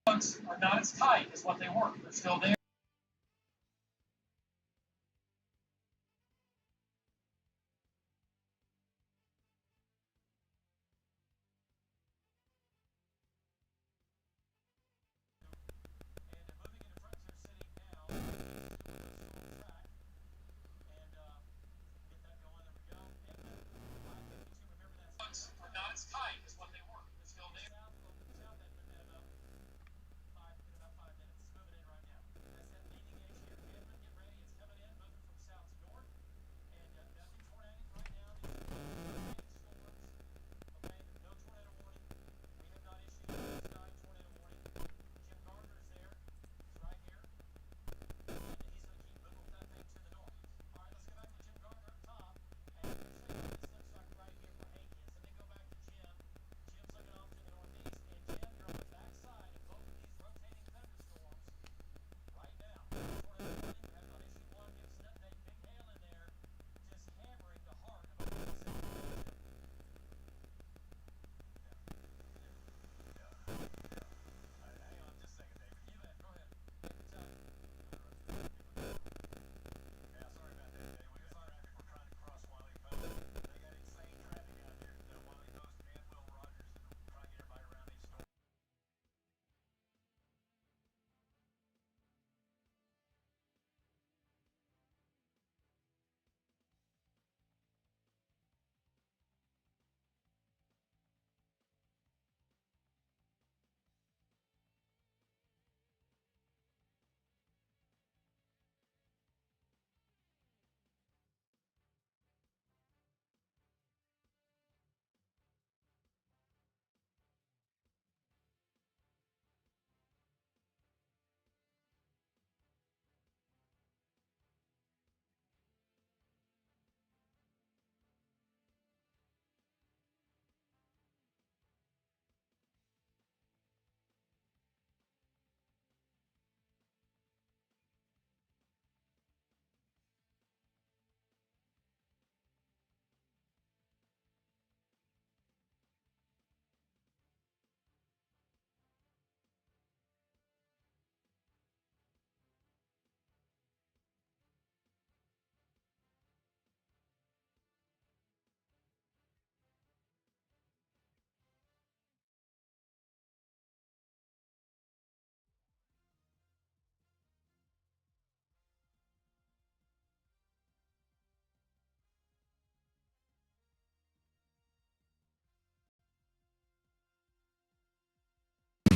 Are not as tight as what they were. They're still there. Are not as tight as what they were. They're still there.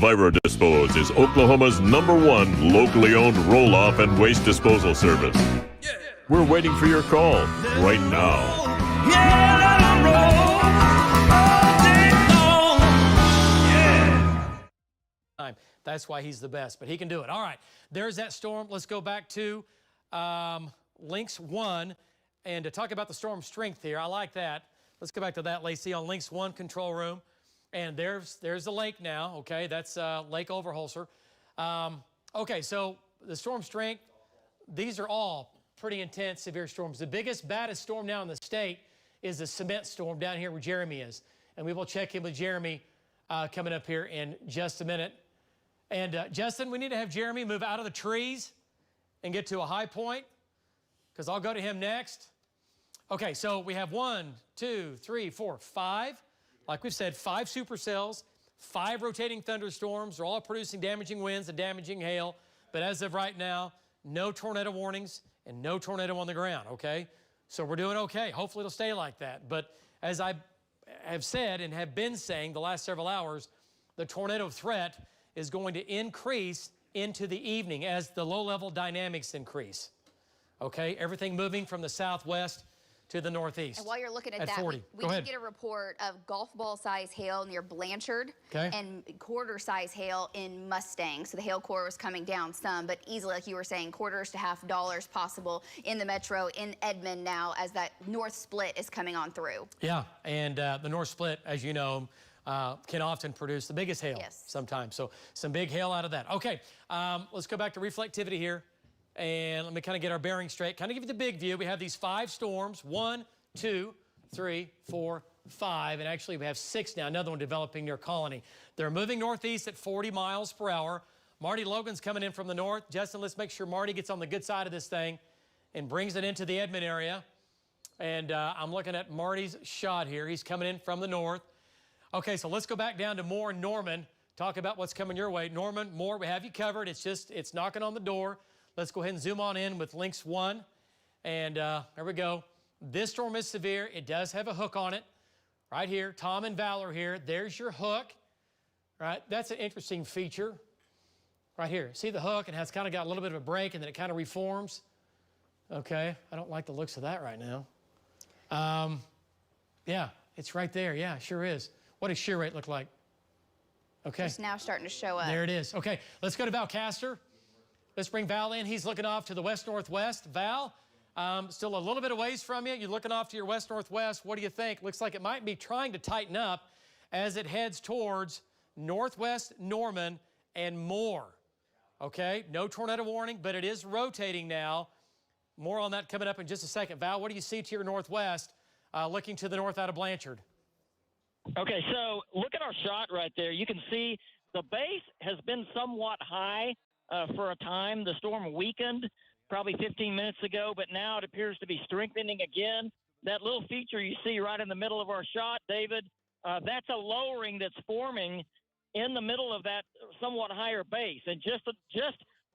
EnviroDispose is Oklahoma's #1 locally owned roll-off and waste disposal service. We're waiting for your call right now. That's why he's the best, but he can do it. All right, there's that storm. Let's go back to Lynx 1 and to talk about the storm strength here. I like that. Let's go back to that, Lacey, on Lynx 1 control room. And there's the lake now, okay? That's Lake Overholser. Okay, so the storm strength, these are all pretty intense, severe storms. The biggest, baddest storm now in the state is the cement storm down here where Jeremy is. And we will check in with Jeremy coming up here in just a minute. And Justin, we need to have Jeremy move out of the trees and get to a high point, because I'll go to him next. Okay, so we have 1, 2, 3, 4, 5. Like we've said, 5 supercells, 5 rotating thunderstorms. They're all producing damaging winds and damaging hail. But as of right now, no tornado warnings and no tornado on the ground, okay? So we're doing okay. Hopefully it'll stay like that. But as I have said and have been saying the last several hours, the tornado threat is going to increase into the evening as the low-level dynamics increase. Okay, everything moving from the southwest to the northeast. And while you're looking at that, 40. we did get a report of golf ball size hail near Blanchard and quarter size hail in Mustang. So the hail core was coming down some, but easily, like you were saying, quarters to $half possible in the metro in Edmond now as that north split is coming on through. Yeah, and the north split, as you know, can often produce the biggest hail sometimes. So some big hail out of that. Okay, let's go back to reflectivity here. And let me kind of get our bearings straight. Kind of give you the big view. We have these 5 storms. 1, 2, 3, 4, 5. And actually we have 6 now. Another one developing near Colony. They're moving northeast at 40 miles per hour. Marty Logan's coming in from the north. Justin, let's make sure Marty gets on the good side of this thing and brings it into the Edmond area. And I'm looking at Marty's shot here. He's coming in from the north. Okay, so let's go back down to Moore and Norman. Talk about what's coming your way. Norman, Moore, we have you covered. It's knocking on the door. Let's go ahead and zoom on in with Lynx 1. And there we go. This storm is severe. It does have a hook on it. Right here, Tom and Val are here. There's your hook. Right, that's an interesting feature. Right here, see the hook? It has kind of got a little bit of a break and then it kind of reforms. Okay, I don't like the looks of that right now. Yeah, it's right there. Yeah, sure is. What does shear rate look like? Okay. It's now starting to show up. There it is. Okay, let's go to Val Castor. Let's bring Val in. He's looking off to the west-northwest. Val, still a little bit of ways from you. You're looking off to your west-northwest. What do you think? Looks like it might be trying to tighten up as it heads towards northwest Norman and Moore. Okay, no tornado warning, but it is rotating now. More on that coming up in just a second. Val, what do you see to your northwest, looking to the north out of Blanchard? Okay, so look at our shot right there. You can see the base has been somewhat high for a time. The storm weakened probably 15 minutes ago, but now it appears to be strengthening again. That little feature you see right in the middle of our shot, David, that's a lowering that's forming in the middle of that somewhat higher base. And just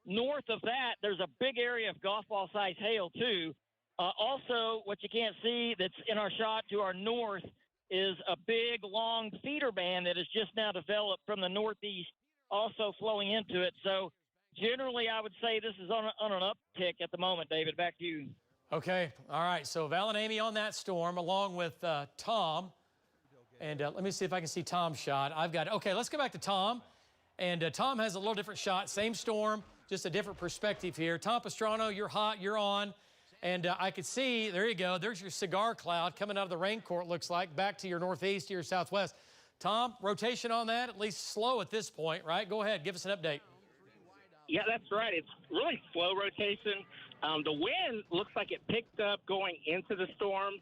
north of that, there's a big area of golf ball size hail too. Also, what you can't see that's in our shot to our north is a big, long feeder band that has just now developed from the northeast, also flowing into it. So generally, I would say this is on an uptick at the moment, David. Back to you. Okay. All right. So Val and Amy on that storm, along with Tom. And let me see if I can see Tom's shot. I've got it. Okay, let's go back to Tom. And Tom has a little different shot. Same storm, just a different perspective here. Tom Pastrano, you're hot. You're on. And I could see, there you go. There's your cigar cloud coming out of the rain court, looks like, back to your northeast, to your southwest. Tom, rotation on that, at least slow at this point, right? Go ahead. Give us an update. Yeah, that's right. It's really slow rotation. The wind looks like it picked up going into the storm.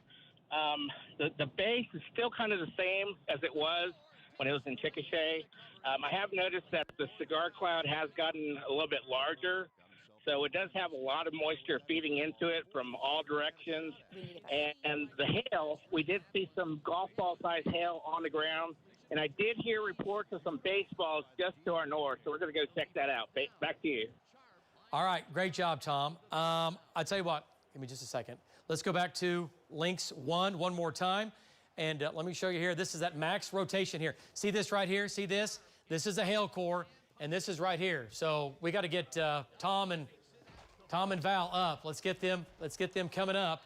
The base is still kind of the same as it was when it was in Chickasha. I have noticed that the cigar cloud has gotten a little bit larger, so it does have a lot of moisture feeding into it from all directions. And the hail, we did see some golf ball size hail on the ground. And I did hear reports of some baseballs just to our north, so we're going to go check that out. Back to you. All right, great job, Tom. I'll tell you what, give me just a second. Let's go back to Lynx 1 more time. And let me show you here. This is that max rotation here. See this right here? See this? This is a hail core, and this is right here. So we got to get Tom and Val up. Let's get them coming up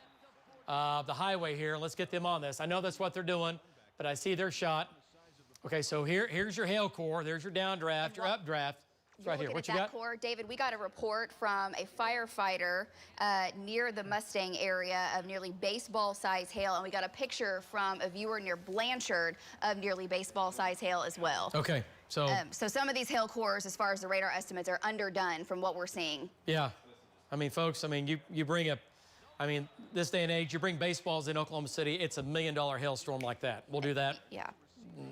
the highway here. Let's get them on this. I know that's what they're doing, but I see their shot. Okay, so here's your hail core. There's your downdraft, your updraft. It's right here. What you got? Core, David, we got a report from a firefighter near the Mustang area of nearly baseball-size hail, and we got a picture from a viewer near Blanchard of nearly baseball-size hail as well. Okay, so some of these hail cores, as far as the radar estimates, are underdone from what we're seeing. Yeah, I mean, folks, I mean, you bring this day and age, you bring baseballs in Oklahoma City, it's $1 million hailstorm like that. We'll do that. Yeah.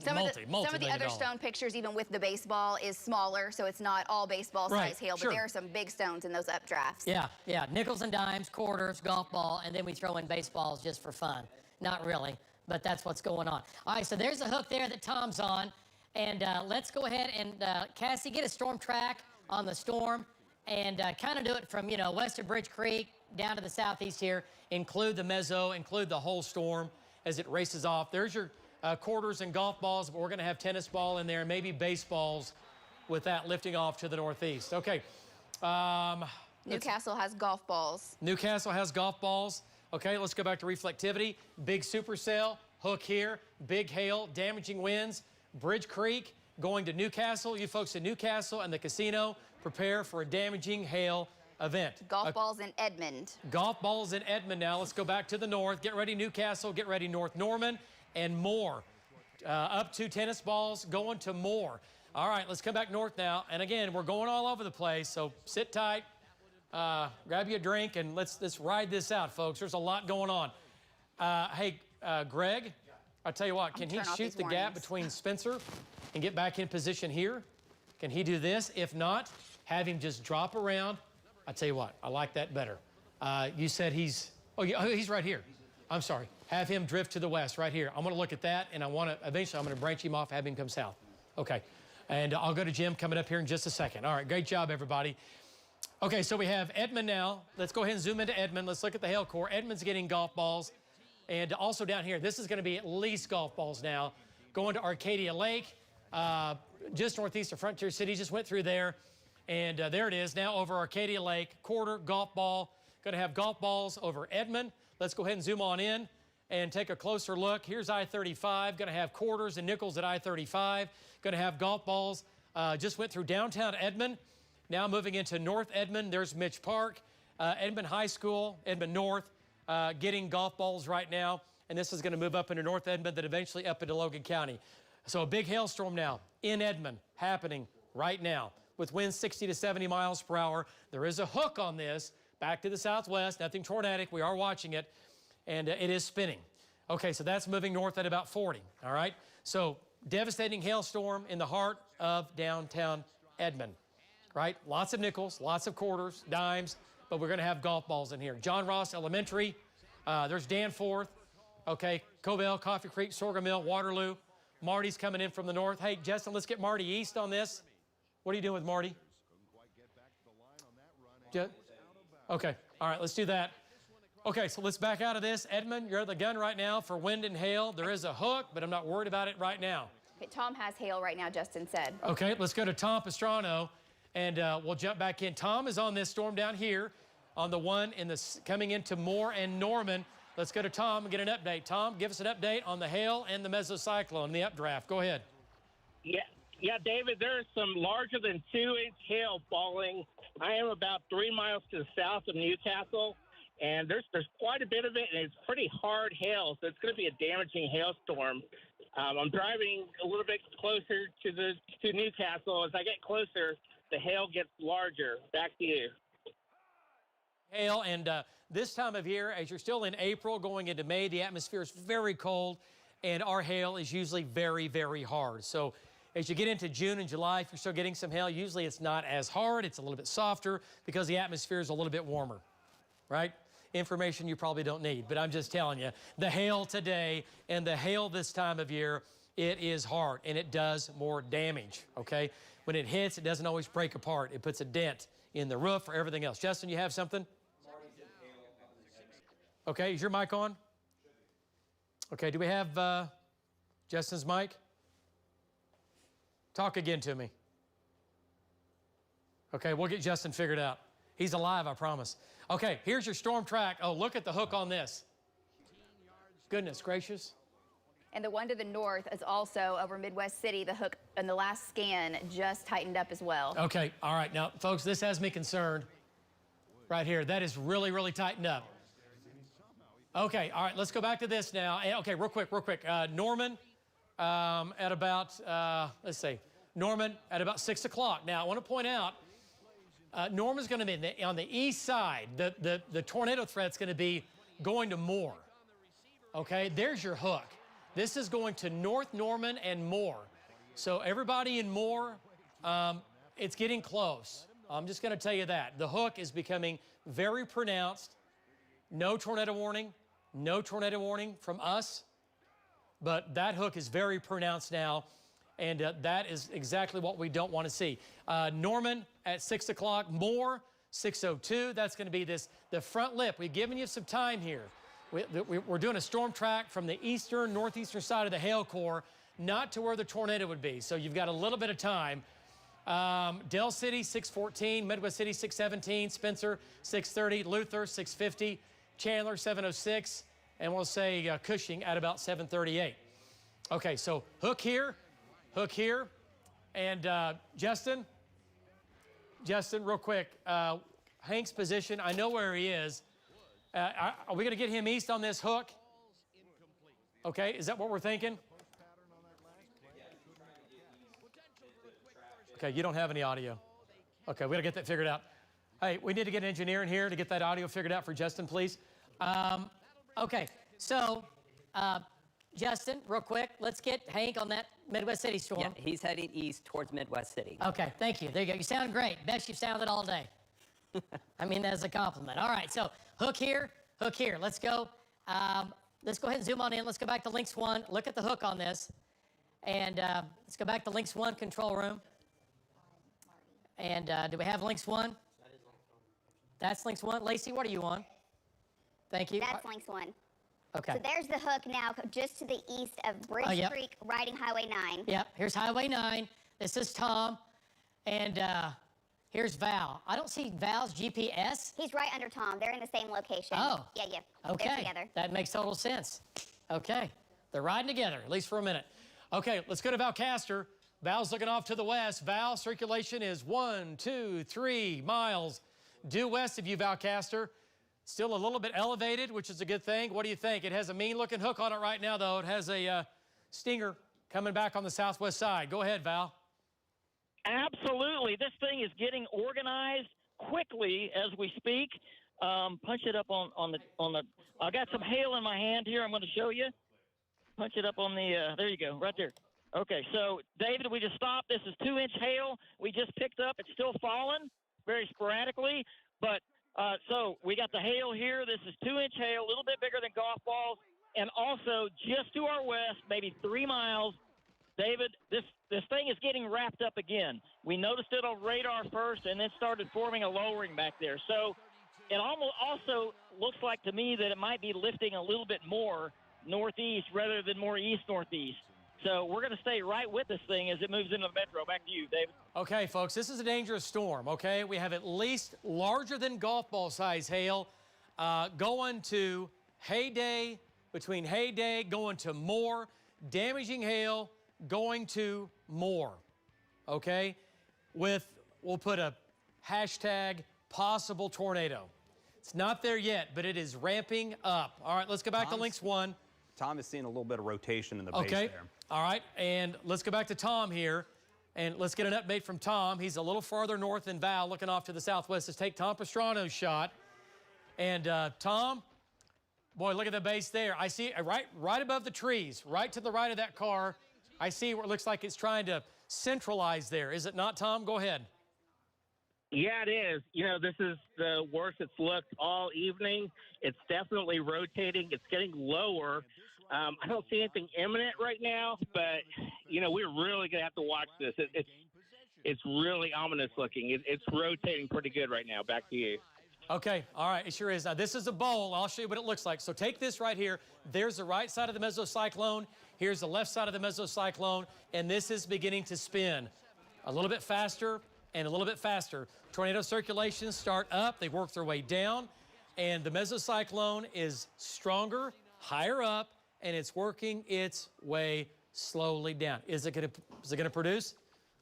Some of the other stone pictures, even with the baseball, is smaller, so it's not all baseball-size hail, but there are some big stones in those updrafts. Yeah, nickels and dimes, quarters, golf ball, and then we throw in baseballs just for fun. Not really, but that's what's going on. All right, so there's a hook there that Tom's on, and let's go ahead and, Cassie, get a storm track on the storm, and kind of do it from, west of Bridge Creek down to the southeast here, include the mezzo, include the whole storm as it races off. There's your quarters and golf balls, but we're going to have tennis ball in there, and maybe baseballs with that lifting off to the northeast. Okay. Newcastle has golf balls. Newcastle has golf balls. Okay, let's go back to reflectivity. Big supercell, hook here, big hail, damaging winds, Bridge Creek, going to Newcastle. You folks in Newcastle and the casino, prepare for a damaging hail event. Golf balls in Edmond. Golf balls in Edmond now. Let's go back to the north. Get ready, Newcastle. Get ready, North Norman. And more. Up to tennis balls, going to more. All right, let's come back north now. And again, we're going all over the place, so sit tight, grab you a drink, and let's ride this out, folks. There's a lot going on. Hey, Greg, I'll tell you what, can he shoot the gap between Spencer and get back in position here? Can he do this? If not, have him just drop around. I'll tell you what, I like that better. You said he's right here. I'm sorry. Have him drift to the west right here. I'm going to look at that, and eventually I'm going to branch him off, have him come south. Okay. And I'll go to Jim coming up here in just a second. All right, great job, everybody. Okay, so we have Edmond now. Let's go ahead and zoom into Edmond. Let's look at the hail core. Edmond's getting golf balls. And also down here, this is going to be at least golf balls now. Going to Arcadia Lake, just northeast of Frontier City. Just went through there. And there it is now over Arcadia Lake. Quarter, golf ball. Going to have golf balls over Edmond. Let's go ahead and zoom on in and take a closer look. Here's I-35. Going to have quarters and nickels at I-35. Going to have golf balls. Just went through downtown Edmond. Now moving into North Edmond. There's Mitch Park. Edmond High School, Edmond North, getting golf balls right now. And this is going to move up into North Edmond, then eventually up into Logan County. So a big hailstorm now in Edmond happening right now with winds 60 to 70 miles per hour. There is a hook on this back to the southwest, nothing tornadic. We are watching it, and it is spinning. Okay, so that's moving north at about 40, all right? So devastating hailstorm in the heart of downtown Edmond, right? Lots of nickels, lots of quarters, dimes, but we're going to have golf balls in here. John Ross Elementary, there's Danforth, okay, Covell, Coffee Creek, Sorghum Mill, Waterloo. Marty's coming in from the north. Hey, Justin, let's get Marty east on this. What are you doing with Marty? Okay, all right, let's do that. Okay, so let's back out of this. Edmond, you're the gun right now for wind and hail. There is a hook, but I'm not worried about it right now. Okay, Tom has hail right now, Justin said. Okay, let's go to Tom Pastrano, and we'll jump back in. Tom is on this storm down here on the one coming into Moore and Norman. Let's go to Tom and get an update. Tom, give us an update on the hail and the mesocyclone, the updraft. Go ahead. Yeah, David, there is some larger than 2-inch hail falling. I am about 3 miles to the south of Newcastle, and there's quite a bit of it, and it's pretty hard hail, so it's going to be a damaging hailstorm. I'm driving a little bit closer to Newcastle. As I get closer, the hail gets larger. Back to you. Hail, and this time of year, as you're still in April going into May, the atmosphere is very cold, and our hail is usually very, very hard. So as you get into June and July, if you're still getting some hail, usually it's not as hard. It's a little bit softer because the atmosphere is a little bit warmer, right? Information you probably don't need, but I'm just telling you, the hail today and the hail this time of year, it is hard, and it does more damage, okay? When it hits, it doesn't always break apart. It puts a dent in the roof or everything else. Justin, you have something? Okay, is your mic on? Okay, do we have Justin's mic? Talk again to me. Okay, we'll get Justin figured out. He's alive, I promise. Okay, here's your storm track. Oh, look at the hook on this. Goodness gracious. And the one to the north is also over Midwest City. The hook in the last scan just tightened up as well. Okay, all right. Now, folks, this has me concerned right here. That is really, really tightened up. Okay, all right, let's go back to this now. Okay, real quick. Norman at about, let's see, Norman at about 6 o'clock. Now, I want to point out, Norman's going to be on the east side. The tornado threat's going to be going to Moore. Okay, there's your hook. This is going to North Norman and Moore. So everybody in Moore, it's getting close. I'm just going to tell you that. The hook is becoming very pronounced. No tornado warning from us, but that hook is very pronounced now, and that is exactly what we don't want to see. Norman at 6 o'clock, Moore 6:02. That's going to be the front lip. We've given you some time here. We're doing a storm track from the eastern, northeastern side of the hail core, not to where the tornado would be. So you've got a little bit of time. Dell City 6:14, Midwest City 6:17, Spencer 6:30, Luther 6:50, Chandler 7:06, and we'll say Cushing at about 7:38. Okay, so hook here, and Justin, real quick, Hank's position, I know where he is. Are we going to get him east on this hook? Okay, is that what we're thinking? Okay, you don't have any audio. Okay, we got to get that figured out. Hey, we need to get an engineer in here to get that audio figured out for Justin, please. Okay, so Justin, real quick, let's get Hank on that Midwest City storm. Yeah, he's heading east towards Midwest City. Okay, thank you. There you go. You sound great. Best you've sounded all day. I mean, that's a compliment. All right, so hook here. Let's go. Let's go ahead and zoom on in. Let's go back to Links 1. Look at the hook on this. And let's go back to Links 1 control room. And do we have Links 1? That's Links 1. Lacey, what are you on? Thank you. That's Links 1. Okay. So there's the hook now, just to the east of Bridge yep. Creek, riding Highway 9. Yep, here's Highway 9. This is Tom. And here's Val. I don't see Val's GPS. He's right under Tom. They're in the same location. Oh. Yeah. Okay. They're together. That makes total sense. Okay. They're riding together, at least for a minute. Okay, let's go to Val Castor. Val's looking off to the west. Val, circulation is 1, 2, 3 miles due west of you, Val Castor. Still a little bit elevated, which is a good thing. What do you think? It has a mean-looking hook on it right now, though. It has a stinger coming back on the southwest side. Go ahead, Val. Absolutely. This thing is getting organized quickly as we speak. Punch it up on the. I got some hail in my hand here. I'm going to show you. Punch it up on the. There you go, right there. Okay, so David, we just stopped. This is 2-inch hail. We just picked up. It's still falling very sporadically, but so we got the hail here. This is 2-inch hail, a little bit bigger than golf balls, and also just to our west, maybe 3 miles. David, this thing is getting wrapped up again. We noticed it on radar first, and then started forming a lowering back there. So it almost also looks like to me that it might be lifting a little bit more northeast rather than more east-northeast. So we're going to stay right with this thing as it moves into the metro. Back to you, David. Okay, folks, this is a dangerous storm, okay? We have at least larger than golf ball size hail going to Hayday, between Hayday, going to Moore, damaging hail going to Moore, okay? We'll put a hashtag possible tornado. It's not there yet, but it is ramping up. All right, let's go back to Links 1. Tom is seeing a little bit of rotation in the base there. All right, and let's go back to Tom here, and let's get an update from Tom. He's a little farther north than Val, looking off to the southwest. Let's take Tom Pastrano's shot. And Tom, boy, look at the base there. I see right above the trees, right to the right of that car. I see where it looks like it's trying to centralize there. Is it not, Tom? Go ahead. Yeah, it is. You know, this is the worst it's looked all evening. It's definitely rotating. It's getting lower. I don't see anything imminent right now, but, you know, we're really going to have to watch this. It's really ominous looking. It's rotating pretty good right now. Back to you. Okay, all right, it sure is. Now, this is a bowl. I'll show you what it looks like. So take this right here. There's the right side of the mesocyclone. Here's the left side of the mesocyclone, and this is beginning to spin a little bit faster and a little bit faster. Tornado circulations start up. They work their way down, and the mesocyclone is stronger, higher up, and it's working its way slowly down. Is it gonna produce?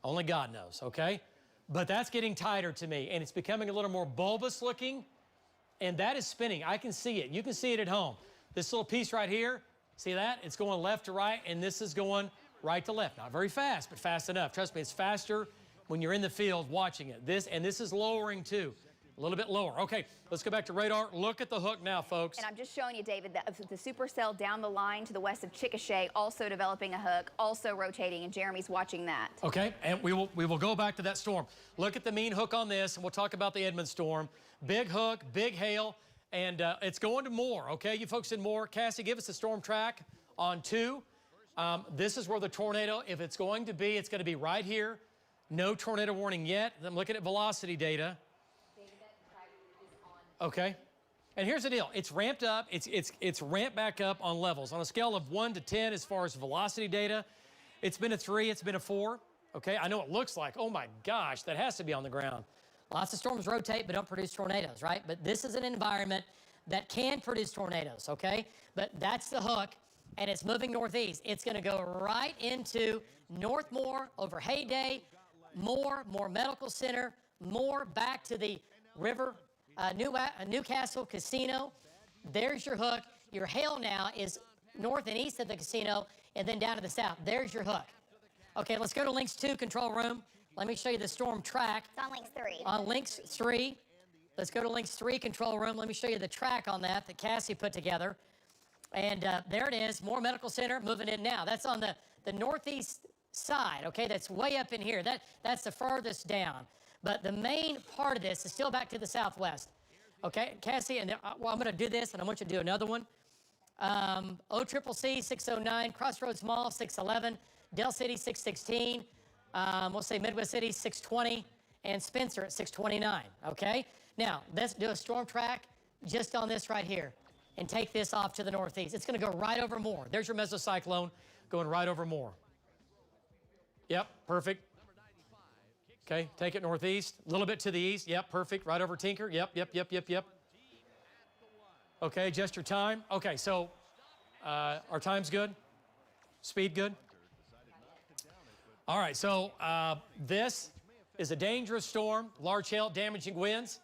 Only God knows, okay? But that's getting tighter to me, and it's becoming a little more bulbous looking, and that is spinning. I can see it. You can see it at home. This little piece right here, see that? It's going left to right, and this is going right to left. Not very fast, but fast enough. Trust me, it's faster when you're in the field watching it. This is lowering too. A little bit lower. Okay, let's go back to radar. Look at the hook now, folks. And I'm just showing you, David, the supercell down the line to the west of Chickasha, also developing a hook, also rotating, and Jeremy's watching that. Okay, and we will go back to that storm. Look at the mean hook on this, and we'll talk about the Edmund storm. Big hook, big hail, and it's going to Moore, okay? You folks in Moore. Cassie, give us the storm track on 2. This is where the tornado, if it's going to be, it's going to be right here. No tornado warning yet. I'm looking at velocity data. Okay, and here's the deal. It's ramped up. It's ramped back up on levels. On a scale of 1 to 10 as far as velocity data, it's been a 3, it's been a 4. Okay, I know it looks like, oh my gosh, that has to be on the ground. Lots of storms rotate but don't produce tornadoes, right? But this is an environment that can produce tornadoes, okay? But that's the hook, and it's moving northeast. It's going to go right into North Moore, over Hayday, Moore Medical Center, Moore back to the river, Newcastle Casino. There's your hook. Your hail now is north and east of the casino, and then down to the south. There's your hook. Okay, let's go to Links 2, control room. Let me show you the storm track. It's on Links 3. On Links 3. Let's go to Links 3, control room. Let me show you the track on that Cassie put together. And there it is, Moore Medical Center moving in now. That's on the northeast side, okay? That's way up in here. That's the farthest down. But the main part of this is still back to the southwest. Okay, Cassie, and well, I'm going to do this, and I want you to do another one. OCCC 609, Crossroads Mall 611, Del City 616, we'll say Midwest City 620, and Spencer at 629, okay? Now, let's do a storm track just on this right here and take this off to the northeast. It's going to go right over Moore. There's your mesocyclone going right over Moore. Yep, perfect. Okay, take it northeast, a little bit to the east. Yep, perfect. Right over Tinker. Yep. Okay, adjust your time. Okay, so our time's good? Speed good? All right, so this is a dangerous storm, large hail, damaging winds.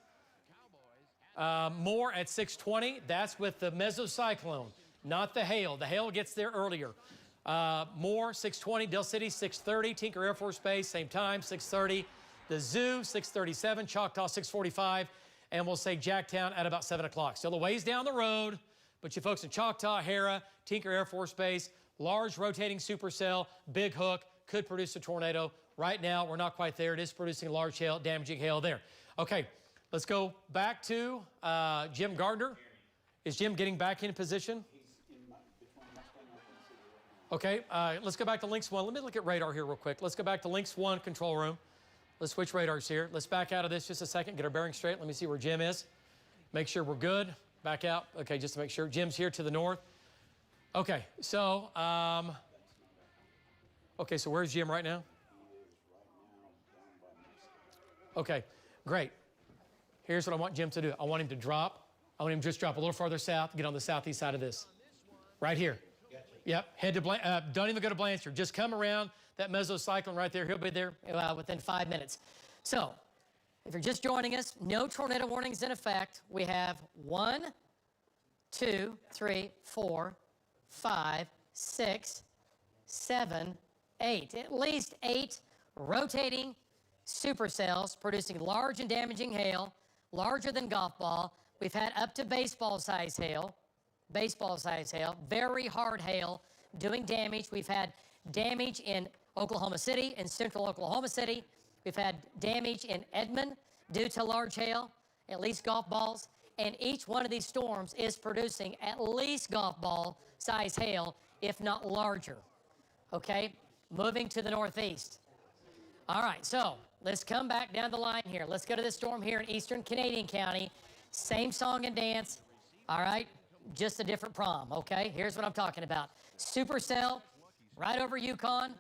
Moore at 620, that's with the mesocyclone, not the hail. The hail gets there earlier. Moore, 620, Del City, 630, Tinker Air Force Base, same time, 630. The Zoo, 637, Choctaw, 645, and we'll say Jacktown at about 7 o'clock. Still a ways down the road, but you folks in Choctaw, Hera, Tinker Air Force Base, large rotating supercell, big hook, could produce a tornado. Right now, we're not quite there. It is producing large hail, damaging hail there. Okay, let's go back to Jim Gardner. Is Jim getting back in position? Okay, let's go back to Links 1. Let me look at radar here real quick. Let's go back to Links 1 control room. Let's switch radars here. Let's back out of this just a second, get our bearing straight. Let me see where Jim is. Make sure we're good. Back out. Okay, just to make sure. Jim's here to the north. Okay, so, so where's Jim right now? Okay, great. Here's what I want Jim to do. I want him to drop. I want him to just drop a little farther south, get on the southeast side of this. Right here. Yep, head to, don't even go to Blanchard. Just come around that mesocyclone right there. He'll be there within 5 minutes. So, if you're just joining us, no tornado warnings in effect. We have 1, 2, 3, 4, 5, 6, 7, 8. At least 8 rotating supercells producing large and damaging hail, larger than golf ball. We've had up to baseball size hail, very hard hail doing damage. We've had damage in Oklahoma City, in central Oklahoma City. We've had damage in Edmond due to large hail, at least golf balls. And each one of these storms is producing at least golf ball size hail, if not larger. Okay, moving to the northeast. All right, so let's come back down the line here. Let's go to this storm here in eastern Canadian County. Same song and dance, all right? Just a different prom, okay? Here's what I'm talking about. Supercell, right over Yukon.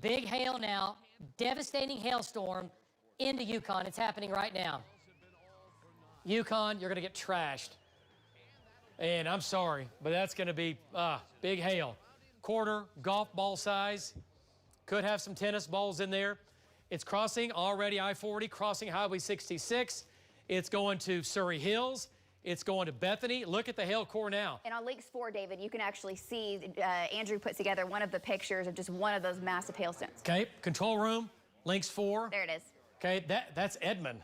Big hail now. Devastating hailstorm into Yukon. It's happening right now. Yukon, you're going to get trashed. And I'm sorry, but that's going to be big hail. Quarter, golf ball size. Could have some tennis balls in there. It's crossing already I-40, crossing Highway 66. It's going to Surrey Hills. It's going to Bethany. Look at the hail core now. And on Links 4, David, you can actually see Andrew put together one of the pictures of just one of those massive hailstones. Okay, control room, Links 4. There it is. Okay, that's Edmond.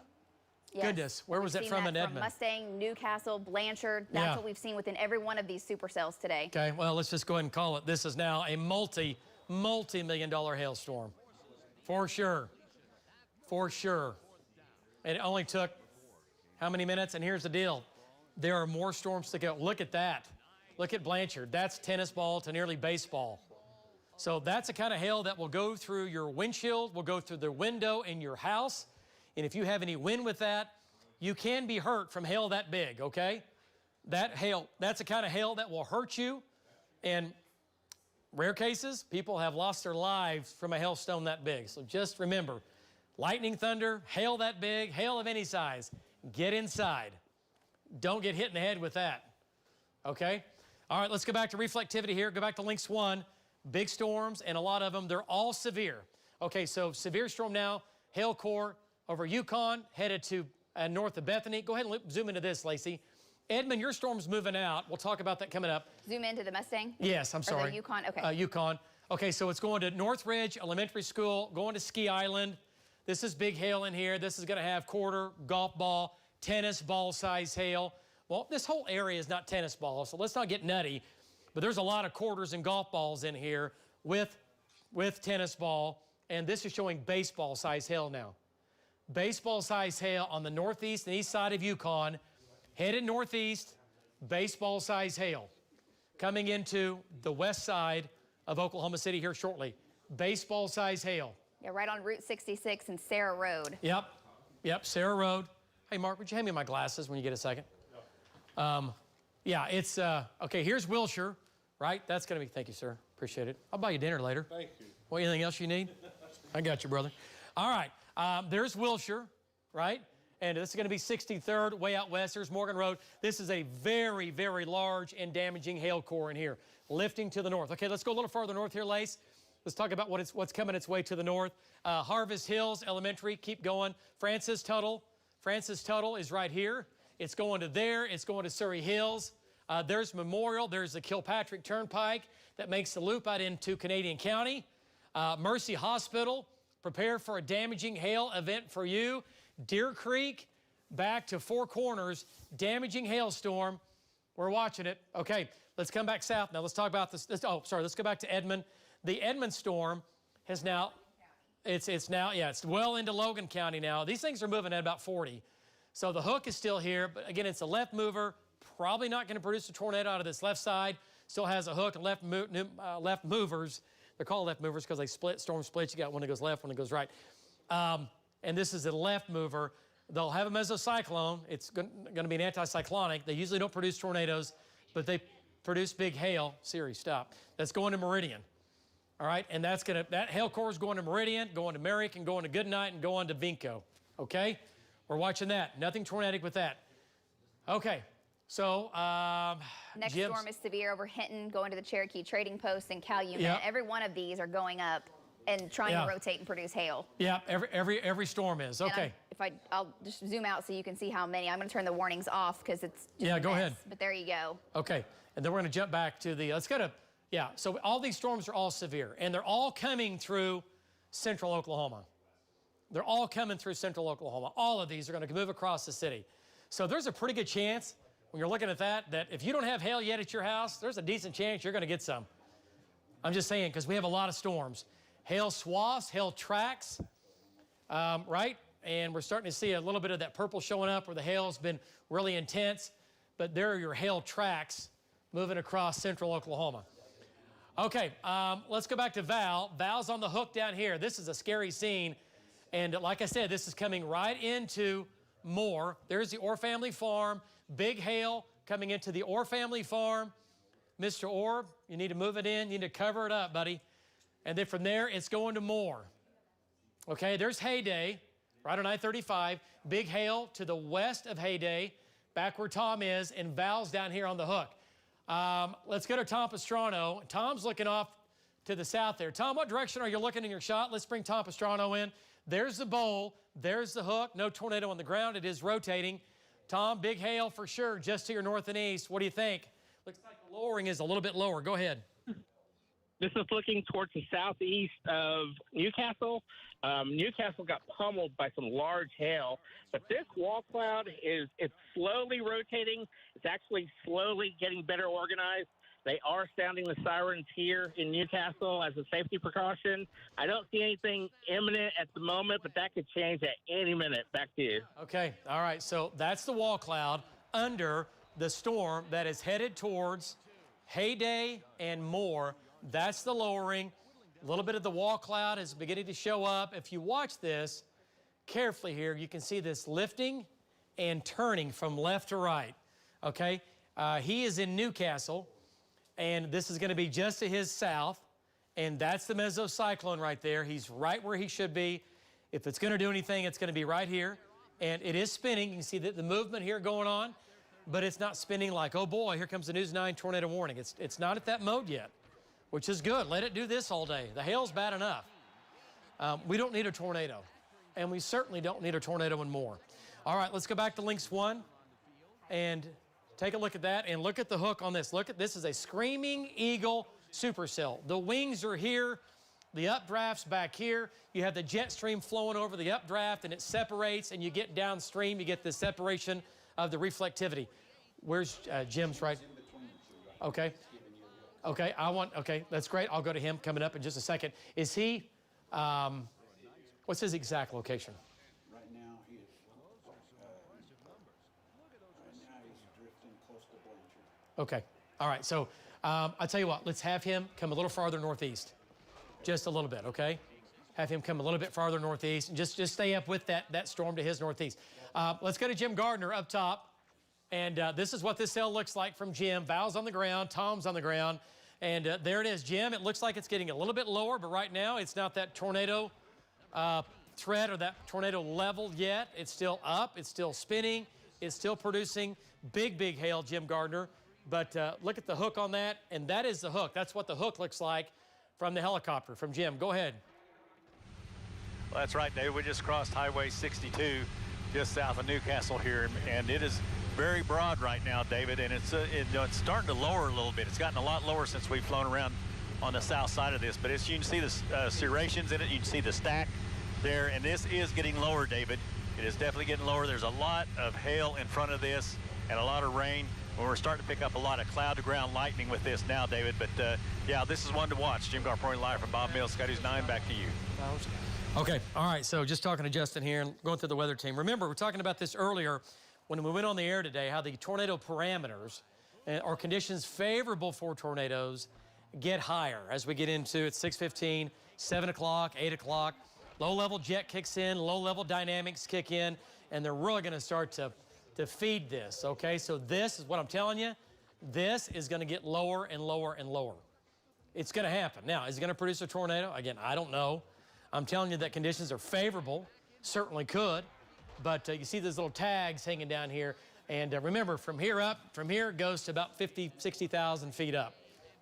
Yes. Goodness, where was it from in Edmond? Mustang, Newcastle, Blanchard. That's what we've seen within every one of these supercells today. Okay, well, let's just go ahead and call it. This is now a multi-million-dollar hailstorm. For sure. For sure. And it only took how many minutes? And here's the deal. There are more storms to go. Look at that. Look at Blanchard. That's tennis ball to nearly baseball. So that's the kind of hail that will go through your windshield, will go through the window in your house. And if you have any wind with that, you can be hurt from hail that big, okay? That hail, that's the kind of hail that will hurt you. And rare cases, people have lost their lives from a hailstone that big. So just remember, lightning, thunder, hail that big, hail of any size, get inside. Don't get hit in the head with that, okay? All right, let's go back to reflectivity here. Go back to Links 1. Big storms, and a lot of them, they're all severe. Okay, so severe storm now, hail core over Yukon, headed to north of Bethany. Go ahead and zoom into this, Lacey. Edmund, your storm's moving out. We'll talk about that coming up. Zoom into the Mustang? Yes, I'm sorry. Or the Yukon, okay. Yukon. Okay, so it's going to Northridge Elementary School, going to Ski Island. This is big hail in here. This is going to have quarter, golf ball, tennis ball size hail. Well, this whole area is not tennis ball, so let's not get nutty. But there's a lot of quarters and golf balls in here with tennis ball, and this is showing baseball size hail now. Baseball size hail on the northeast and east side of Yukon, headed northeast, baseball size hail. Coming into the west side of Oklahoma City here shortly. Baseball size hail. Yeah, right on Route 66 and Sarah Road. Yep, Sarah Road. Hey, Mark, would you hand me my glasses when you get a second? Yeah, it's, okay, here's Wilshire, right? That's going to be, thank you, sir. Appreciate it. I'll buy you dinner later. Thank you. Well, anything else you need? I got you, brother. All right, there's Wilshire, right? And this is going to be 63rd, way out west. There's Morgan Road. This is a very, very large and damaging hail core in here, lifting to the north. Okay, let's go a little farther north here, Lace. Let's talk about what's coming its way to the north. Harvest Hills Elementary, keep going. Francis Tuttle is right here. It's going to there. It's going to Surrey Hills. There's Memorial. There's the Kilpatrick Turnpike that makes the loop out into Canadian County. Mercy Hospital, prepare for a damaging hail event for you. Deer Creek, back to Four Corners, damaging hailstorm. We're watching it. Okay, let's come back south now. Let's talk about this. Let's go back to Edmond. The Edmond storm has now, it's well into Logan County now. These things are moving at about 40. So the hook is still here, but again, it's a left mover, probably not going to produce a tornado out of this left side. Still has a hook and left movers. They're called left movers because they split, storm splits. You got one that goes left, one that goes right. And this is a left mover. They'll have a mesocyclone. It's going to be an anticyclonic. They usually don't produce tornadoes, but they produce big hail. Siri, stop. That's going to Meridian. All right, and that hail core is going to Meridian, going to Merrick, and going to Goodnight, and going to Vinco. Okay? We're watching that. Nothing tornadic with that. Okay, so next storm is severe over Hinton, going to the Cherokee Trading Post and Calumet. Yep. Every one of these are going up and trying to rotate and produce hail. Yeah, every storm is. Okay. I'll just zoom out so you can see how many. I'm going to turn the warnings off because it's just go ahead. But there you go. Okay, and then we're going to jump back to the. Let's go to. Yeah, so all these storms are all severe, and they're all coming through central Oklahoma. They're all coming through central Oklahoma. All of these are going to move across the city. So there's a pretty good chance, when you're looking at that if you don't have hail yet at your house, there's a decent chance you're going to get some. I'm just saying, because we have a lot of storms. Hail swaths, hail tracks, right? And we're starting to see a little bit of that purple showing up where the hail's been really intense. But there are your hail tracks moving across central Oklahoma. Okay, let's go back to Val. Val's on the hook down here. This is a scary scene. And like I said, this is coming right into more. There's the Orr family farm. Big hail coming into the Orr family farm. Mr. Orr, you need to move it in. You need to cover it up, buddy. And then from there, it's going to more. Okay, there's Heyday, right on I-35. Big hail to the west of Heyday, back where Tom is, and Val's down here on the hook. Let's go to Tom Pastrano. Tom's looking off to the south there. Tom, what direction are you looking in your shot? Let's bring Tom Pastrano in. There's the bowl. There's the hook. No tornado on the ground. It is rotating. Tom, big hail for sure, just to your north and east. What do you think? Looks like the lowering is a little bit lower. Go ahead. This is looking towards the southeast of Newcastle. Newcastle got pummeled by some large hail, but this wall cloud it's slowly rotating. It's actually slowly getting better organized. They are sounding the sirens here in Newcastle as a safety precaution. I don't see anything imminent at the moment, but that could change at any minute. Back to you. Okay, all right, so that's the wall cloud under the storm that is headed towards Heyday and more. That's the lowering. A little bit of the wall cloud is beginning to show up. If you watch this carefully here, you can see this lifting and turning from left to right, okay? He is in Newcastle, and this is going to be just to his south, and that's the mesocyclone right there. He's right where he should be. If it's going to do anything, it's going to be right here, and it is spinning. You can see the movement here going on, but it's not spinning like, oh boy, here comes the News 9 tornado warning. It's not at that mode yet, which is good. Let it do this all day. The hail's bad enough. We don't need a tornado, and we certainly don't need a tornado and more. All right, let's go back to Lynx 1 and take a look at that, and look at the hook on this. Look at this is a Screaming Eagle supercell. The wings are here, the updraft's back here. You have the jet stream flowing over the updraft, and it separates, and you get downstream, you get the separation of the reflectivity. Where's Jim's right? Okay. Okay, okay, that's great. I'll go to him coming up in just a second. Is he, what's his exact location? Right now, he's drifting close to Blanchard. Okay, all right, so I'll tell you what, let's have him come a little farther northeast. Just a little bit, okay? Have him come a little bit farther northeast, and just stay up with that storm to his northeast. Let's go to Jim Gardner up top. And this is what this cell looks like from Jim. Val's on the ground, Tom's on the ground. And there it is, Jim. It looks like it's getting a little bit lower, but right now it's not that tornado threat or that tornado level yet. It's still up, it's still spinning, it's still producing big hail, Jim Gardner. But look at the hook on that, and that is the hook. That's what the hook looks like from the helicopter, from Jim. Go ahead. Well, that's right, Dave. We just crossed Highway 62 just south of Newcastle here, and it is very broad right now, David, and it's starting to lower a little bit. It's gotten a lot lower since we've flown around on the south side of this, but you can see the serrations in it. You can see the stack there, and this is getting lower, David. It is definitely getting lower. There's a lot of hail in front of this and a lot of rain. We're starting to pick up a lot of cloud-to-ground lightning with this now, David, but yeah, this is one to watch. Jim Garporian live from Bob Mills, Sky News 9, back to you. Okay, all right, so just talking to Justin here and going through the weather team. Remember, we were talking about this earlier when we went on the air today, how the tornado parameters or conditions favorable for tornadoes get higher as we get into it's 6:15, 7 o'clock, 8 o'clock. Low-level jet kicks in, low-level dynamics kick in, and they're really going to start to feed this, okay? So this is what I'm telling you. This is going to get lower and lower and lower. It's going to happen. Now, is it going to produce a tornado? Again, I don't know. I'm telling you that conditions are favorable, certainly could, but you see those little tags hanging down here, and remember, from here it goes to about 50, 60,000 feet up.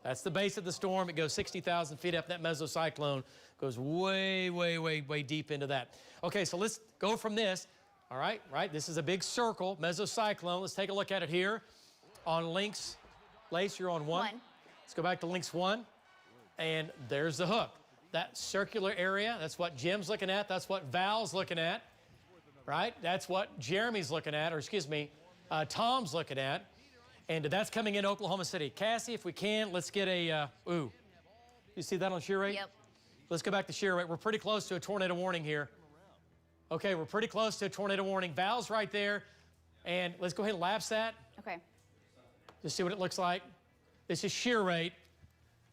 That's the base of the storm. It goes 60,000 feet up. That mesocyclone goes way deep into that. Okay, so let's go from this, all right, this is a big circle, mesocyclone. Let's take a look at it here on Lynx. Lace, you're on one. Let's go back to Lynx 1, and there's the hook. That circular area, that's what Jim's looking at. That's what Val's looking at, right? That's what Jeremy's looking at, or excuse me, Tom's looking at. And that's coming in Oklahoma City. Cassie, if we can, let's get a, ooh. You see that on shear rate? Yep. Let's go back to shear rate. We're pretty close to a tornado warning here. Okay, we're pretty close to a tornado warning. Val's right there. And let's go ahead and lapse that. Okay. Just see what it looks like. This is shear rate.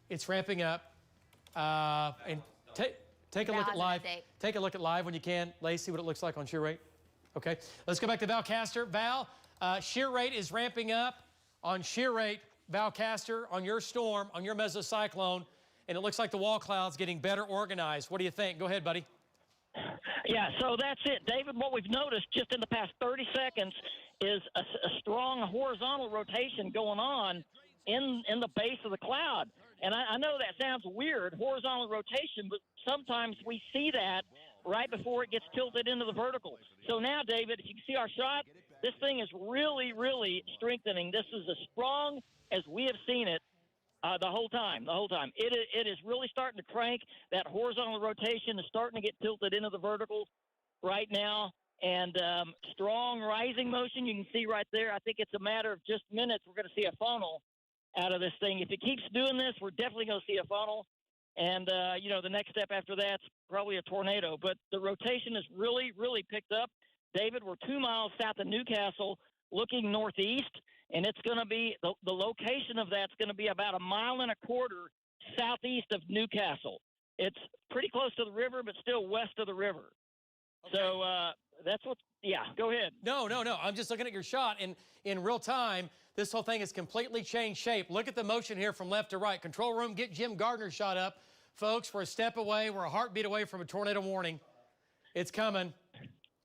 It's ramping up. And take a look at live. Take a look at live when you can. Lacey, what it looks like on shear rate. Okay, let's go back to Valcaster. Val, shear rate is ramping up on shear rate, Valcaster, on your storm, on your mesocyclone, and it looks like the wall cloud's getting better organized. What do you think? Go ahead, buddy. Yeah, so that's it. David, what we've noticed just in the past 30 seconds is a strong horizontal rotation going on in the base of the cloud. And I know that sounds weird, horizontal rotation, but sometimes we see that right before it gets tilted into the vertical. So now, David, if you can see our shot, this thing is really, really strengthening. This is as strong as we have seen it the whole time. It is really starting to crank. That horizontal rotation is starting to get tilted into the vertical right now. And strong rising motion, you can see right there. I think it's a matter of just minutes. We're going to see a funnel out of this thing. If it keeps doing this, we're definitely going to see a funnel. And, the next step after that's probably a tornado. But the rotation has really, really picked up. David, we're 2 miles south of Newcastle looking northeast, and it's going to be the location of that's going to be about 1.25 miles southeast of Newcastle. It's pretty close to the river, but still west of the river. Okay. So that's what, yeah, go ahead. No. I'm just looking at your shot, and in real time, this whole thing has completely changed shape. Look at the motion here from left to right. Control room, get Jim Gardner's shot up. Folks, we're a step away. We're a heartbeat away from a tornado warning. It's coming.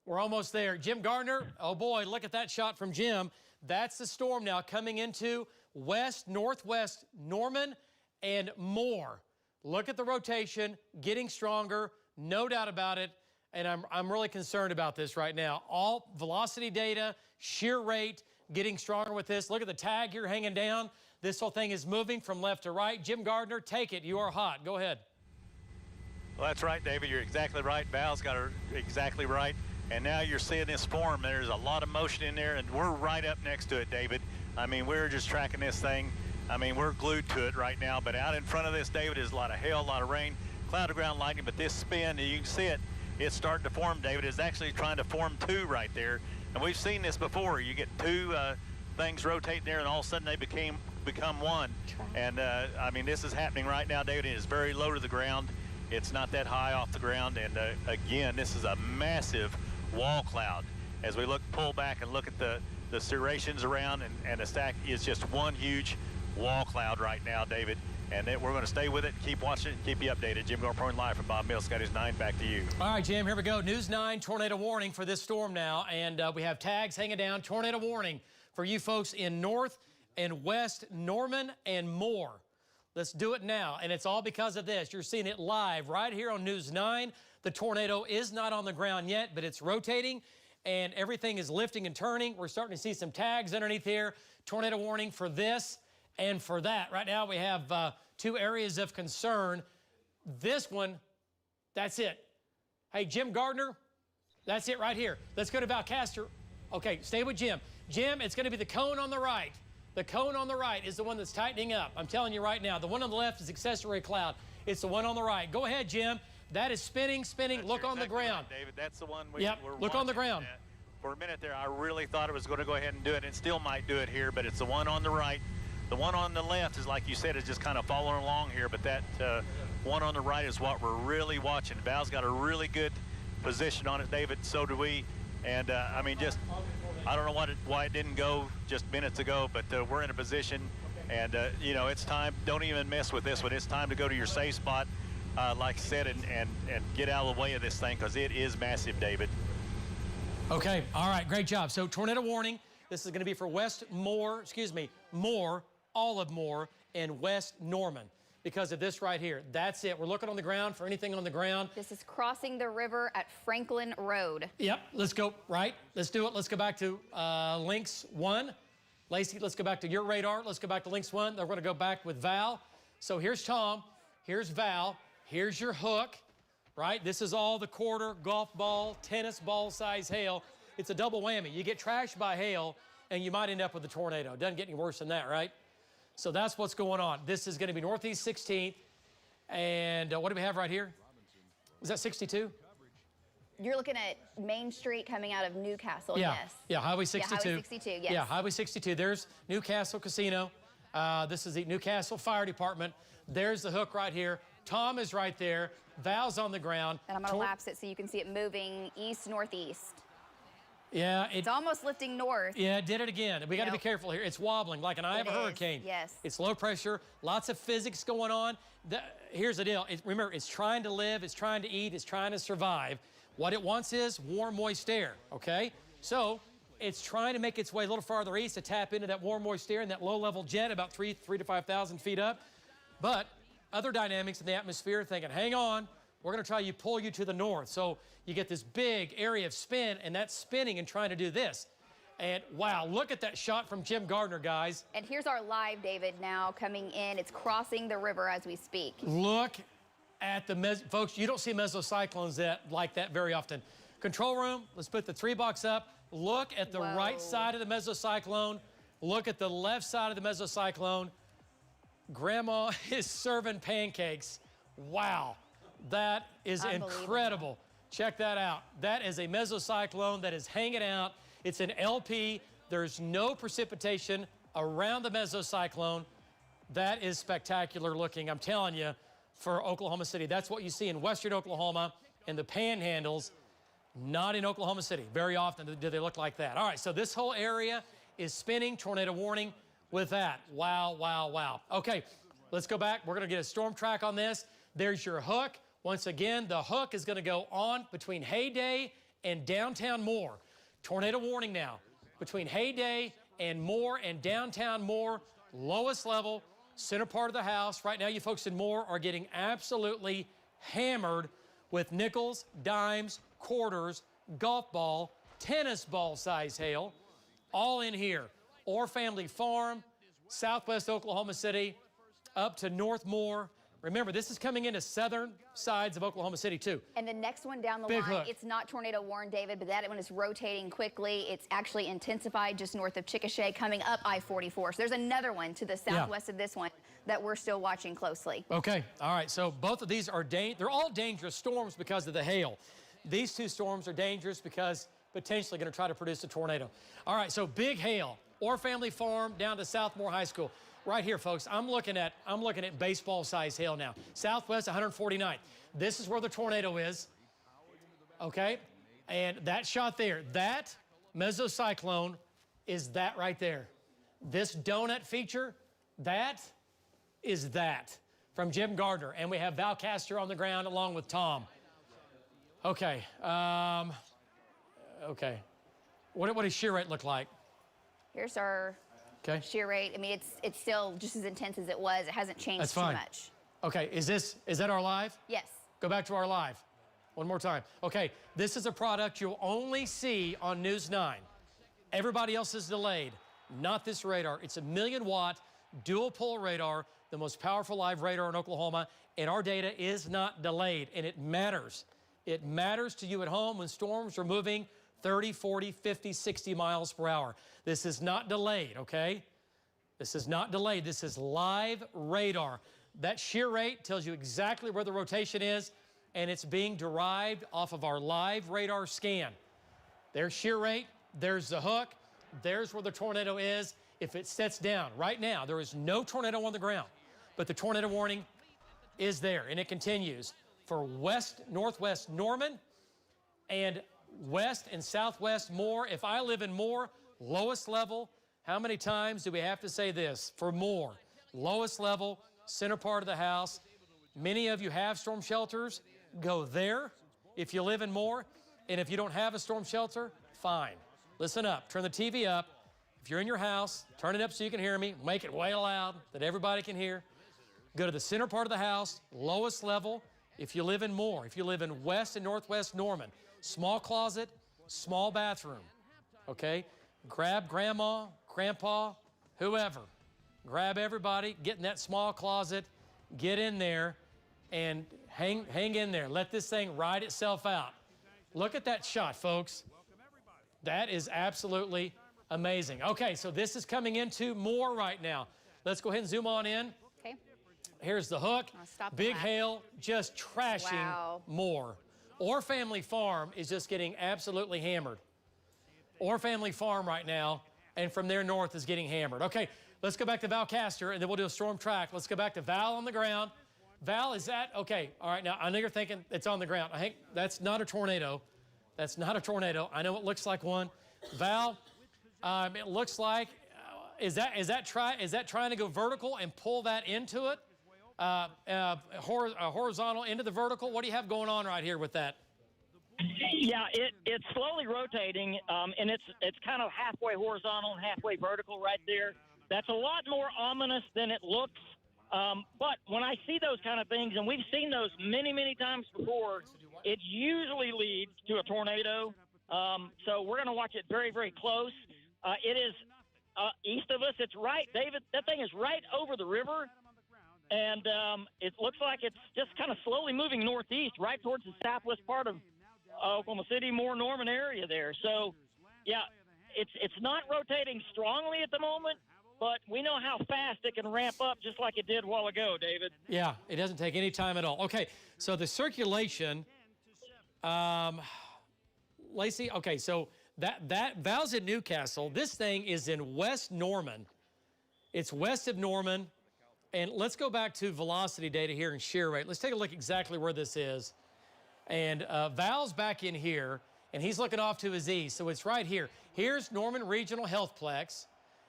We're almost there. Jim Gardner, oh boy, look at that shot from Jim. That's the storm now coming into west, northwest Norman and Moore. Look at the rotation, getting stronger, no doubt about it. And I'm really concerned about this right now. All velocity data, shear rate, getting stronger with this. Look at the tag here hanging down. This whole thing is moving from left to right. Jim Gardner, take it. You are hot. Go ahead. Well, that's right, David. You're exactly right. Val's got her exactly right. And now you're seeing this form. There's a lot of motion in there, and we're right up next to it, David. I mean, we're just tracking this thing. I mean, we're glued to it right now. But out in front of this, David, is a lot of hail, a lot of rain, cloud to ground lightning. But this spin, you can see it. It's starting to form, David. It's actually trying to form two right there. And we've seen this before. You get two things rotating there, and all of a sudden they become one. And, I mean, this is happening right now, David. It is very low to the ground. It's not that high off the ground. And, again, this is a massive wall cloud. As we pull back and look at the serrations around and the stack, is just one huge wall cloud right now, David. And we're going to stay with it, keep watching, keep you updated. Jim Garner live from Bob Mills, Scotty's 9, back to you. All right, Jim, here we go. News 9, tornado warning for this storm now. And we have tags hanging down, tornado warning for you folks in north and west Norman and Moore. Let's do it now. And it's all because of this. You're seeing it live right here on News 9. The tornado is not on the ground yet, but it's rotating and everything is lifting and turning. We're starting to see some tags underneath here. Tornado warning for this and for that. Right now we have two areas of concern. This one, that's it. Hey, Jim Gardner, that's it right here. Let's go to Valcaster. Okay, stay with Jim. Jim, it's going to be the cone on the right. The cone on the right is the one that's tightening up. I'm telling you right now. The one on the left is accessory cloud. It's the one on the right. Go ahead, Jim. That is spinning. That's Look on the ground. Right, David, that's the one we're look on the ground. For a minute there, I really thought it was going to go ahead and do it, and still might do it here, but it's the one on the right. The one on the left is, like you said, is just kind of following along here, but that one on the right is what we're really watching. Val's got a really good position on it, David. So do we. And, I mean, just, I don't know why it didn't go just minutes ago, but we're in a position, and, it's time. Don't even mess with this one. It's time to go to your safe spot, like I said, and get out of the way of this thing, because it is massive, David. Okay, all right, great job. So tornado warning. This is going to be for Moore, all of Moore, and West Norman because of this right here. That's it. We're looking on the ground for anything on the ground. This is crossing the river at Franklin Road. Yep, let's go, right? Let's do it. Let's go back to Lynx 1. Lacey, let's go back to your radar. Let's go back to Lynx 1. Then we're going to go back with Val. So here's Tom. Here's Val. Here's your hook, right? This is all the quarter, golf ball, tennis ball size hail. It's a double whammy. You get trashed by hail, and you might end up with a tornado. Doesn't get any worse than that, right? So that's what's going on. This is going to be northeast 16th. And what do we have right here? Is that 62? You're looking at Main Street coming out of Newcastle, yeah. yes. Yeah, Highway 62. Yeah, Highway 62, yes. Yeah, Highway 62. There's Newcastle Casino. This is the Newcastle Fire Department. There's the hook right here. Tom is right there. Val's on the ground. And I'm going to lapse it so you can see it moving east-northeast. Yeah. It's almost lifting north. Yeah, it did it again. We got to be careful here. It's wobbling like an eye of a hurricane. Yes. It's low pressure, lots of physics going on. Here's the deal. Remember, it's trying to live, it's trying to eat, it's trying to survive. What it wants is warm, moist air, okay? So it's trying to make its way a little farther east to tap into that warm, moist air and that low-level jet about 3,000 to 5,000 feet up. But other dynamics in the atmosphere thinking, hang on, we're going to try to pull you to the north. So you get this big area of spin, and that's spinning and trying to do this. And wow, look at that shot from Jim Gardner, guys. And here's our live, David, now coming in. It's crossing the river as we speak. Look at the, folks, you don't see mesocyclones like that very often. Control room, let's put the 3-box up. Look at the right side of the mesocyclone. Look at the left side of the mesocyclone. Grandma is serving pancakes. Wow, that is incredible. Check that out. That is a mesocyclone that is hanging out. It's an LP. There's no precipitation around the mesocyclone. That is spectacular looking, I'm telling you, for Oklahoma City. That's what you see in western Oklahoma and the panhandles, not in Oklahoma City. Very often do they look like that. All right, so this whole area is spinning, tornado warning with that. Wow, wow, wow. Okay, let's go back. We're going to get a storm track on this. There's your hook. Once again, the hook is going to go on between Hayday and downtown Moore. Tornado warning now between Hayday and Moore and downtown Moore, lowest level, center part of the house. Right now, you folks in Moore are getting absolutely hammered with nickels, dimes, quarters, golf ball, tennis ball size hail, all in here. Orr Family Farm, southwest Oklahoma City, up to North Moore. Remember, this is coming into southern sides of Oklahoma City, too. And the next one down the Big line, hook. it's not tornado warned, David, but that one is rotating quickly. It's actually intensified just north of Chickasha, coming up I-44. So there's another one to the southwest of this one that we're still watching closely. Okay, all right, so both of these are, they're all dangerous storms because of the hail. These two storms are dangerous because potentially going to try to produce a tornado. All right, so big hail. Orr Family Farm down to Southmore High School. Right here, folks, I'm looking at baseball size hail now. Southwest 149. This is where the tornado is. Okay? And that shot there, that mesocyclone is that right there. This donut feature, that is that from Jim Gardner. And we have Val Castor on the ground along with Tom. Okay. Okay. What does shear rate look like? Here's our shear rate. I mean, it's still just as intense as it was. It hasn't changed too much. Okay, is that our live? Yes. Go back to our live. One more time. Okay, this is a product you'll only see on News 9. Everybody else is delayed. Not this radar. It's a 1,000,000-watt dual pole radar, the most powerful live radar in Oklahoma, and our data is not delayed, and it matters. It matters to you at home when storms are moving 30, 40, 50, 60 miles per hour. This is not delayed, okay? This is not delayed. This is live radar. That shear rate tells you exactly where the rotation is, and it's being derived off of our live radar scan. There's shear rate, there's the hook, there's where the tornado is. If it sets down right now, there is no tornado on the ground, but the tornado warning is there, and it continues for west, northwest Norman, and west and southwest Moore. If I live in Moore, lowest level, how many times do we have to say this? For Moore, lowest level, center part of the house. Many of you have storm shelters. Go there if you live in Moore. And if you don't have a storm shelter, fine. Listen up. Turn the TV up. If you're in your house, turn it up so you can hear me. Make it way loud that everybody can hear. Go to the center part of the house, lowest level. If you live in Moore, if you live in west and northwest Norman, small closet, small bathroom, okay? Grab grandma, grandpa, whoever. Grab everybody, get in that small closet, get in there, and hang in there. Let this thing ride itself out. Look at that shot, folks. That is absolutely amazing. Okay, so this is coming into Moore right now. Let's go ahead and zoom on in. Okay. Here's the hook. Big hail, just trashing Moore. Orr Family Farm is just getting absolutely hammered. Orr Family Farm right now, and from there north is getting hammered. Okay, let's go back to Val Castor, and then we'll do a storm track. Let's go back to Val on the ground. Val, is that, okay, all right, now I know you're thinking it's on the ground. I think that's not a tornado. That's not a tornado. I know it looks like one. Val, it looks like, is that trying to go vertical and pull that into it? Horizontal into the vertical? What do you have going on right here with that? Yeah, it's slowly rotating, and it's kind of halfway horizontal and halfway vertical right there. That's a lot more ominous than it looks. But when I see those kind of things, and we've seen those many, many times before, it usually leads to a tornado. So we're going to watch it very, very close. It is east of us. It's right, David, that thing is right over the river. And it looks like it's just kind of slowly moving northeast, right towards the southwest part of Oklahoma City, Moore, Norman area there. So, yeah, it's not rotating strongly at the moment, but we know how fast it can ramp up just like it did a while ago, David. Yeah, it doesn't take any time at all. Okay, so the circulation, Lacey, okay, so that Val's in Newcastle. This thing is in West Norman. It's west of Norman. And let's go back to velocity data here and shear rate. Let's take a look exactly where this is. And Val's back in here, and he's looking off to his east. So it's right here. Here's Norman Regional Healthplex.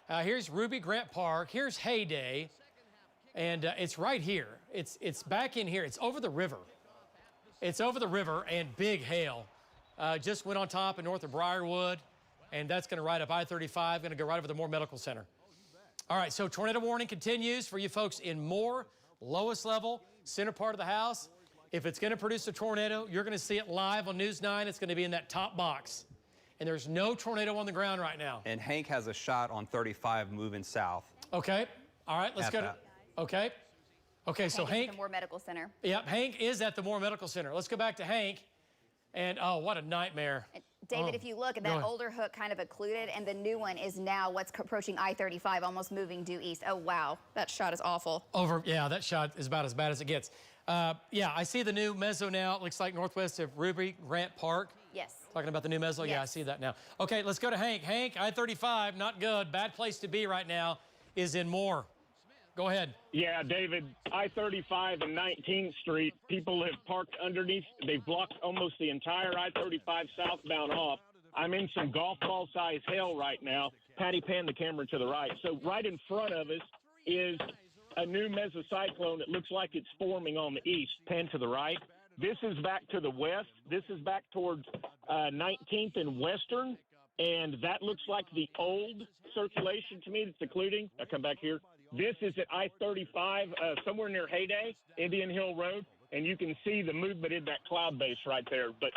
Here's Ruby Grant Park. Here's Heyday. And it's right here. It's back in here. It's over the river. It's over the river, and big hail. Just went on top and north of Briarwood, and that's going to ride up I-35, going to go right over the Moore Medical Center. All right, so tornado warning continues for you folks in Moore, lowest level, center part of the house. If it's going to produce a tornado, you're going to see it live on News 9. It's going to be in that top box. And there's no tornado on the ground right now. And Hank has a shot on 35 moving south. Okay. All right, let's go to, okay. Okay, so Hank. At the Moore Medical Center. Yep, Hank is at the Moore Medical Center. Let's go back to Hank. And, oh, what a nightmare. David, if you look at that older hook kind of occluded, and the new one is now what's approaching I-35, almost moving due east. Oh, wow. That shot is awful. Yeah, that shot is about as bad as it gets. Yeah, I see the new mezzo now. It looks like northwest of Ruby Grant Park. Yes. Talking about the new mezzo? Yes. Yeah, I see that now. Okay, let's go to Hank. Hank, I-35, not good. Bad place to be right now is in Moore. Go ahead. Yeah, David, I-35 and 19th Street, people have parked underneath. They've blocked almost the entire I-35 southbound off. I'm in some golf ball size hail right now. Patty, pan the camera to the right. So right in front of us is a new mesocyclone. It looks like it's forming on the east. Pan to the right. This is back to the west. This is back towards 19th and Western. And that looks like the old circulation to me that's occluding. I come back here. This is at I-35, somewhere near Heyday, Indian Hill Road, and you can see the movement in that cloud base right there. But,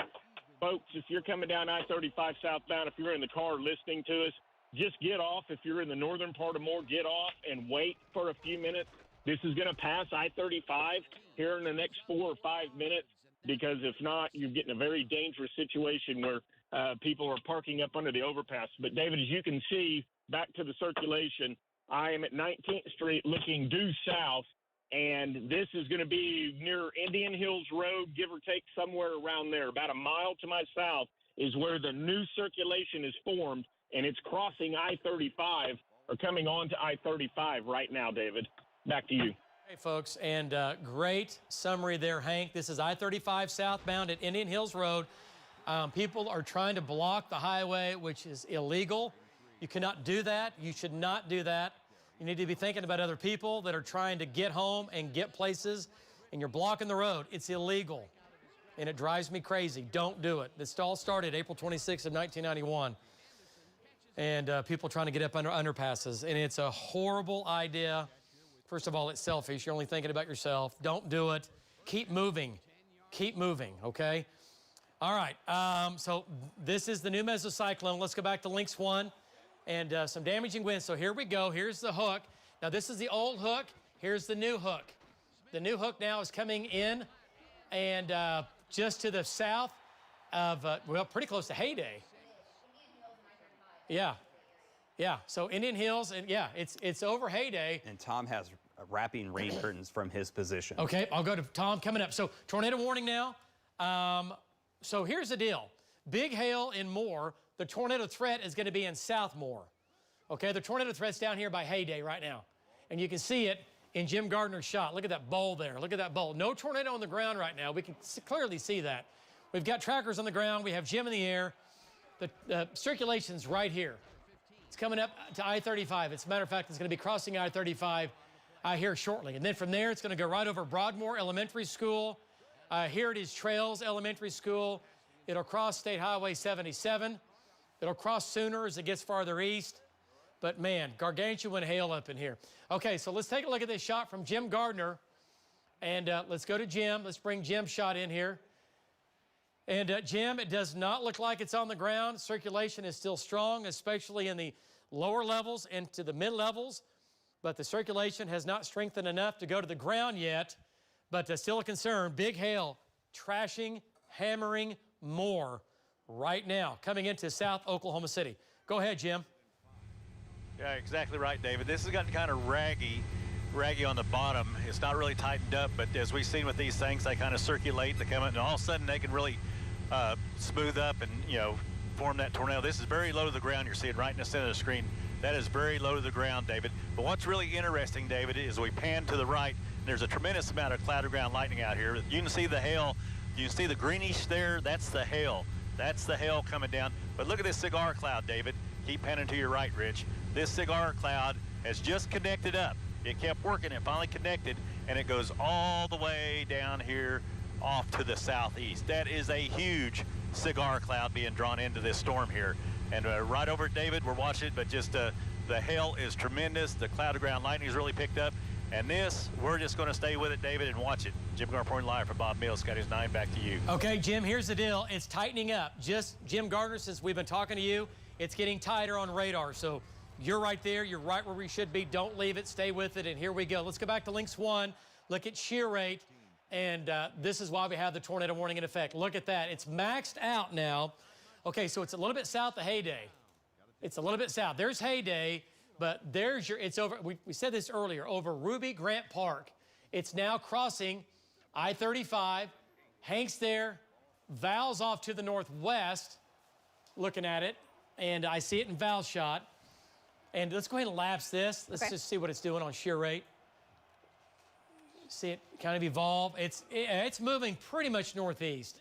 folks, if you're coming down I-35 southbound, if you're in the car listening to us, just get off. If you're in the northern part of Moore, get off and wait for a few minutes. This is going to pass I-35 here in the next 4 or 5 minutes, because if not, you're getting a very dangerous situation where people are parking up under the overpass. But, David, as you can see, back to the circulation, I am at 19th Street looking due south, and this is going to be near Indian Hills Road, give or take somewhere around there. About a mile to my south is where the new circulation is formed, and it's crossing I-35 or coming on to I-35 right now, David. Back to you. Hey, folks, and great summary there, Hank. This is I-35 southbound at Indian Hills Road. People are trying to block the highway, which is illegal. You cannot do that. You should not do that. You need to be thinking about other people that are trying to get home and get places, and you're blocking the road. It's illegal, and it drives me crazy. Don't do it. This all started April 26th of 1991, and people trying to get up under underpasses, and it's a horrible idea. First of all, it's selfish. You're only thinking about yourself. Don't do it. Keep moving. Keep moving, okay? All right, so this is the new mesocyclone. Let's go back to Lynx 1. And some damaging winds. So here we go. Here's the hook. Now, this is the old hook. Here's the new hook. The new hook now is coming in, and just to the south of, well, pretty close to Heyday. Yeah. Yeah. So Indian Hills, and yeah, it's over Heyday. And Tom has wrapping rain curtains from his position. Okay, I'll go to Tom coming up. So tornado warning now. So here's the deal. Big hail in Moore. The tornado threat is going to be in South Moore. Okay, the tornado threat's down here by Heyday right now. And you can see it in Jim Gardner's shot. Look at that bowl there. Look at that bowl. No tornado on the ground right now. We can clearly see that. We've got trackers on the ground. We have Jim in the air. The circulation's right here. It's coming up to I-35. As a matter of fact, it's going to be crossing I-35 here shortly. And then from there, it's going to go right over Broadmoor Elementary School. Here it is Trails Elementary School. It'll cross State Highway 77. It'll cross sooner as it gets farther east. But man, gargantuan hail up in here. Okay, so let's take a look at this shot from Jim Gardner. And let's go to Jim. Let's bring Jim's shot in here. And Jim, it does not look like it's on the ground. Circulation is still strong, especially in the lower levels into the mid-levels. But the circulation has not strengthened enough to go to the ground yet. But still a concern. Big hail, trashing, hammering more right now, coming into South Oklahoma City. Go ahead, Jim. Yeah, exactly right, David. This has gotten kind of raggy on the bottom. It's not really tightened up, but as we've seen with these things, they kind of circulate, they come in, and all of a sudden they can really smooth up and, you know, form that tornado. This is very low to the ground. You're seeing right in the center of the screen. That is very low to the ground, David. But what's really interesting, David, is we pan to the right. There's a tremendous amount of cloud to ground lightning out here. You can see the hail. You can see the greenish there. That's the hail. That's the hail coming down. But look at this cigar cloud, David. Keep panning to your right, Rich. This cigar cloud has just connected up. It kept working. It finally connected, and it goes all the way down here off to the southeast. That is a huge cigar cloud being drawn into this storm here. And right over it, David, we're watching it, but just the hail is tremendous. The cloud to ground lightning has really picked up. And this, we're just going to stay with it, David, and watch it. Jim Gardner reporting live from Bob Mills, Scotty's 9, back to you. Okay, Jim, here's the deal. It's tightening up. Just Jim Gardner, since we've been talking to you, it's getting tighter on radar. So you're right there. You're right where we should be. Don't leave it. Stay with it. And here we go. Let's go back to Links 1. Look at shear rate. And this is why we have the tornado warning in effect. Look at that. It's maxed out now. Okay, so it's a little bit south of Heyday. It's a little bit south. There's Heyday, but there's your, it's over, we said this earlier, over Ruby Grant Park. It's now crossing I-35. Hank's there. Val's off to the northwest, looking at it. And I see it in Val's shot. And let's go ahead and lapse this. Let's just see what it's doing on shear rate. See it kind of evolve. It's moving pretty much northeast.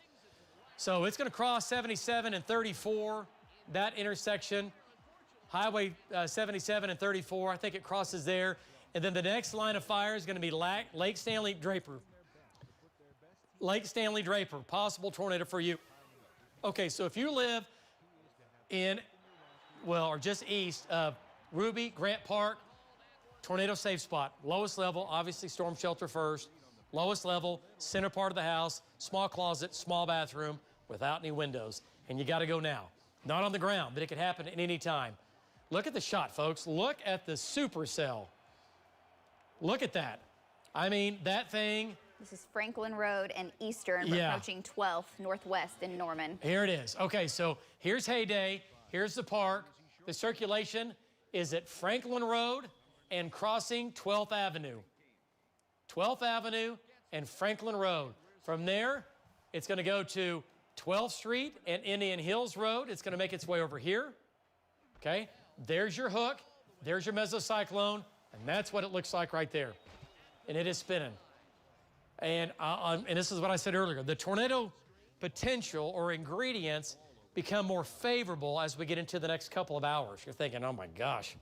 So it's going to cross 77 and 34, that intersection. Highway 77 and 34, I think it crosses there. And then the next line of fire is going to be Lake Stanley Draper. Lake Stanley Draper, possible tornado for you. Okay, so if you live in, well, or just east of Ruby, Grant Park, tornado safe spot. Lowest level, obviously storm shelter first. Lowest level, center part of the house, small closet, small bathroom, without any windows. And you got to go now. Not on the ground, but it could happen at any time. Look at the shot, folks. Look at the supercell. Look at that. I mean, that thing. This is Franklin Road and Eastern. We're approaching 12th Northwest in Norman. Here it is. Okay, so here's Heyday. Here's the park. The circulation is at Franklin Road and crossing 12th Avenue. 12th Avenue and Franklin Road. From there, it's going to go to 12th Street and Indian Hills Road. It's going to make its way over here. Okay, there's your hook. There's your mesocyclone, and that's what it looks like right there. And it is spinning. And this is what I said earlier. The tornado potential or ingredients become more favorable as we get into the next couple of hours. You're thinking, oh my gosh.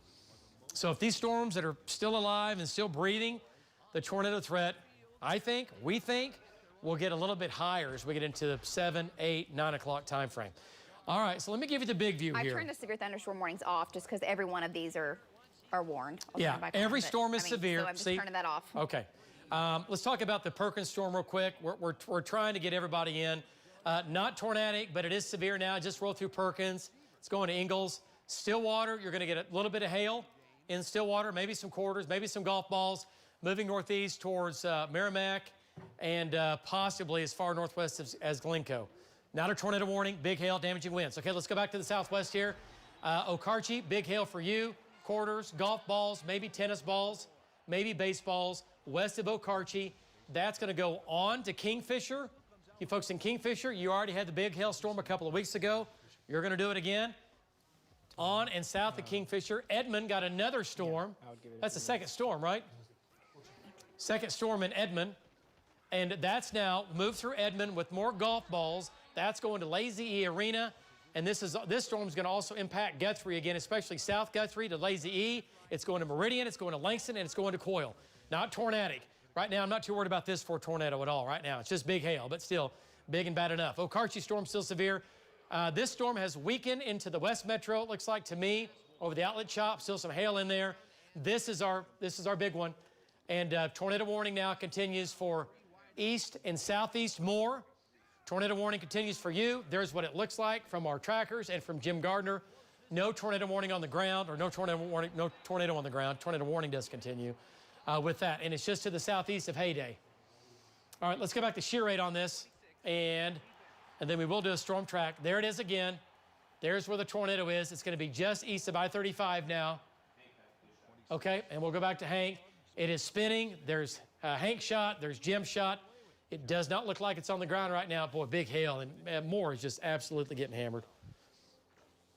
So if these storms that are still alive and still breathing, the tornado threat, we think, will get a little bit higher as we get into the 7, 8, 9 o'clock time frame. All right, so let me give you the big view here. I turned the severe thunderstorm warnings off just because every one of these are warned. Yeah, every storm is severe. So I'm just turning that off. Okay. Let's talk about the Perkins storm real quick. We're trying to get everybody in. Not tornadic, but it is severe now. It just rolled through Perkins. It's going to Ingalls. Stillwater, you're going to get a little bit of hail in Stillwater, maybe some quarters, maybe some golf balls, moving northeast towards Merrimack and possibly as far northwest as Glencoe. Not a tornado warning, big hail, damaging winds. Okay, let's go back to the southwest here. Okarche, big hail for you. Quarters, golf balls, maybe tennis balls, maybe baseballs. West of Okarche, that's going to go on to Kingfisher. You folks in Kingfisher, you already had the big hailstorm a couple of weeks ago. You're going to do it again. On and south of Kingfisher. Edmond got another storm. That's the second storm, right? Second storm in Edmond. And that's now moved through Edmond with more golf balls That's going to Lazy E Arena. And this storm is going to also impact Guthrie again, especially South Guthrie to Lazy E. It's going to Meridian, it's going to Langston, and it's going to Coyle. Not tornadic. Right now, I'm not too worried about this for a tornado at all right now. It's just big hail, but still big and bad enough. Okarche storm still severe. This storm has weakened into the West Metro, it looks like to me, over the outlet chop. Still some hail in there. This is our big one. And tornado warning now continues for east and southeast more. Tornado warning continues for you. There's what it looks like from our trackers and from Jim Gardner. No tornado warning on the ground, or no tornado on the ground. Tornado warning does continue with that. And it's just to the southeast of Heyday. All right, let's go back to shear rate on this. And then we will do a storm track. There it is again. There's where the tornado is. It's going to be just east of I-35 now. Okay, and we'll go back to Hank. It is spinning. There's Hank shot. There's Jim shot. It does not look like it's on the ground right now. Boy, big hail, and more is just absolutely getting hammered.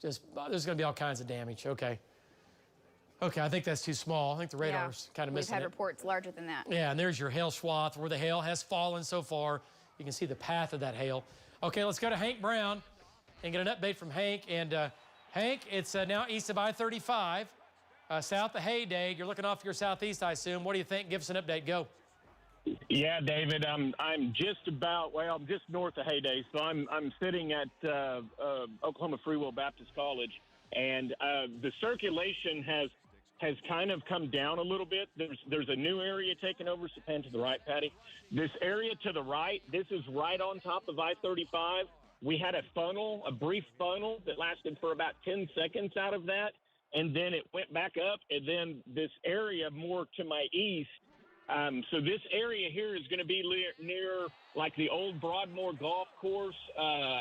There's going to be all kinds of damage. Okay, I think that's too small. I think the radar's kind of missing it. We've had reports larger than that. Yeah, and there's your hail swath where the hail has fallen so far. You can see the path of that hail. Okay, let's go to Hank Brown and get an update from Hank. And Hank, it's now east of I-35, south of Heyday. You're looking off your southeast, I assume. What do you think? Give us an update. Go. Yeah, David, I'm just north of Heyday, so I'm sitting at Oklahoma Free Will Baptist College, and the circulation has kind of come down a little bit. There's a new area taking over. So pan to the right, Patty. This area to the right, this is right on top of I-35. We had a brief funnel that lasted for about 10 seconds out of that, and then it went back up, and then this area more to my east. So this area here is going to be near like the old Broadmoor Golf Course,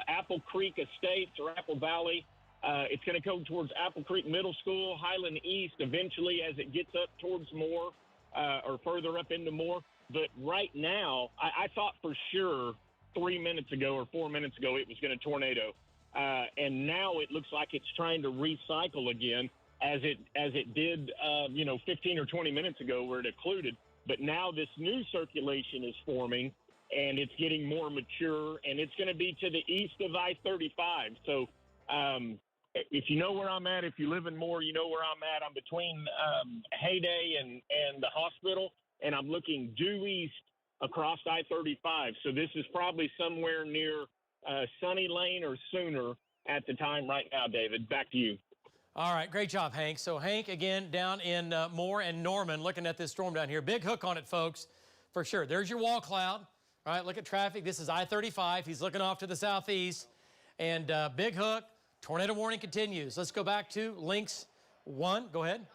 Apple Creek Estates or Apple Valley. It's going to go towards Apple Creek Middle School, Highland East, eventually as it gets up towards Moore or further up into Moore. But right now, I thought for sure 3 minutes ago or 4 minutes ago it was going to tornado. And now it looks like it's trying to recycle again as it did 15 or 20 minutes ago where it occluded. But now this new circulation is forming, and it's getting more mature, and it's going to be to the east of I-35. So if you know where I'm at, if you live in Moore, you know where I'm at. I'm between Heyday and the hospital, and I'm looking due east across I-35. So this is probably somewhere near Sunny Lane or sooner at the time right now, David. Back to you. All right, great job, Hank. So Hank, again, down in Moore and Norman, looking at this storm down here. Big hook on it, folks, for sure. There's your wall cloud. All right, look at traffic. This is I-35. He's looking off to the southeast. And big hook, tornado warning continues. Let's go back to Lynx 1. Go ahead.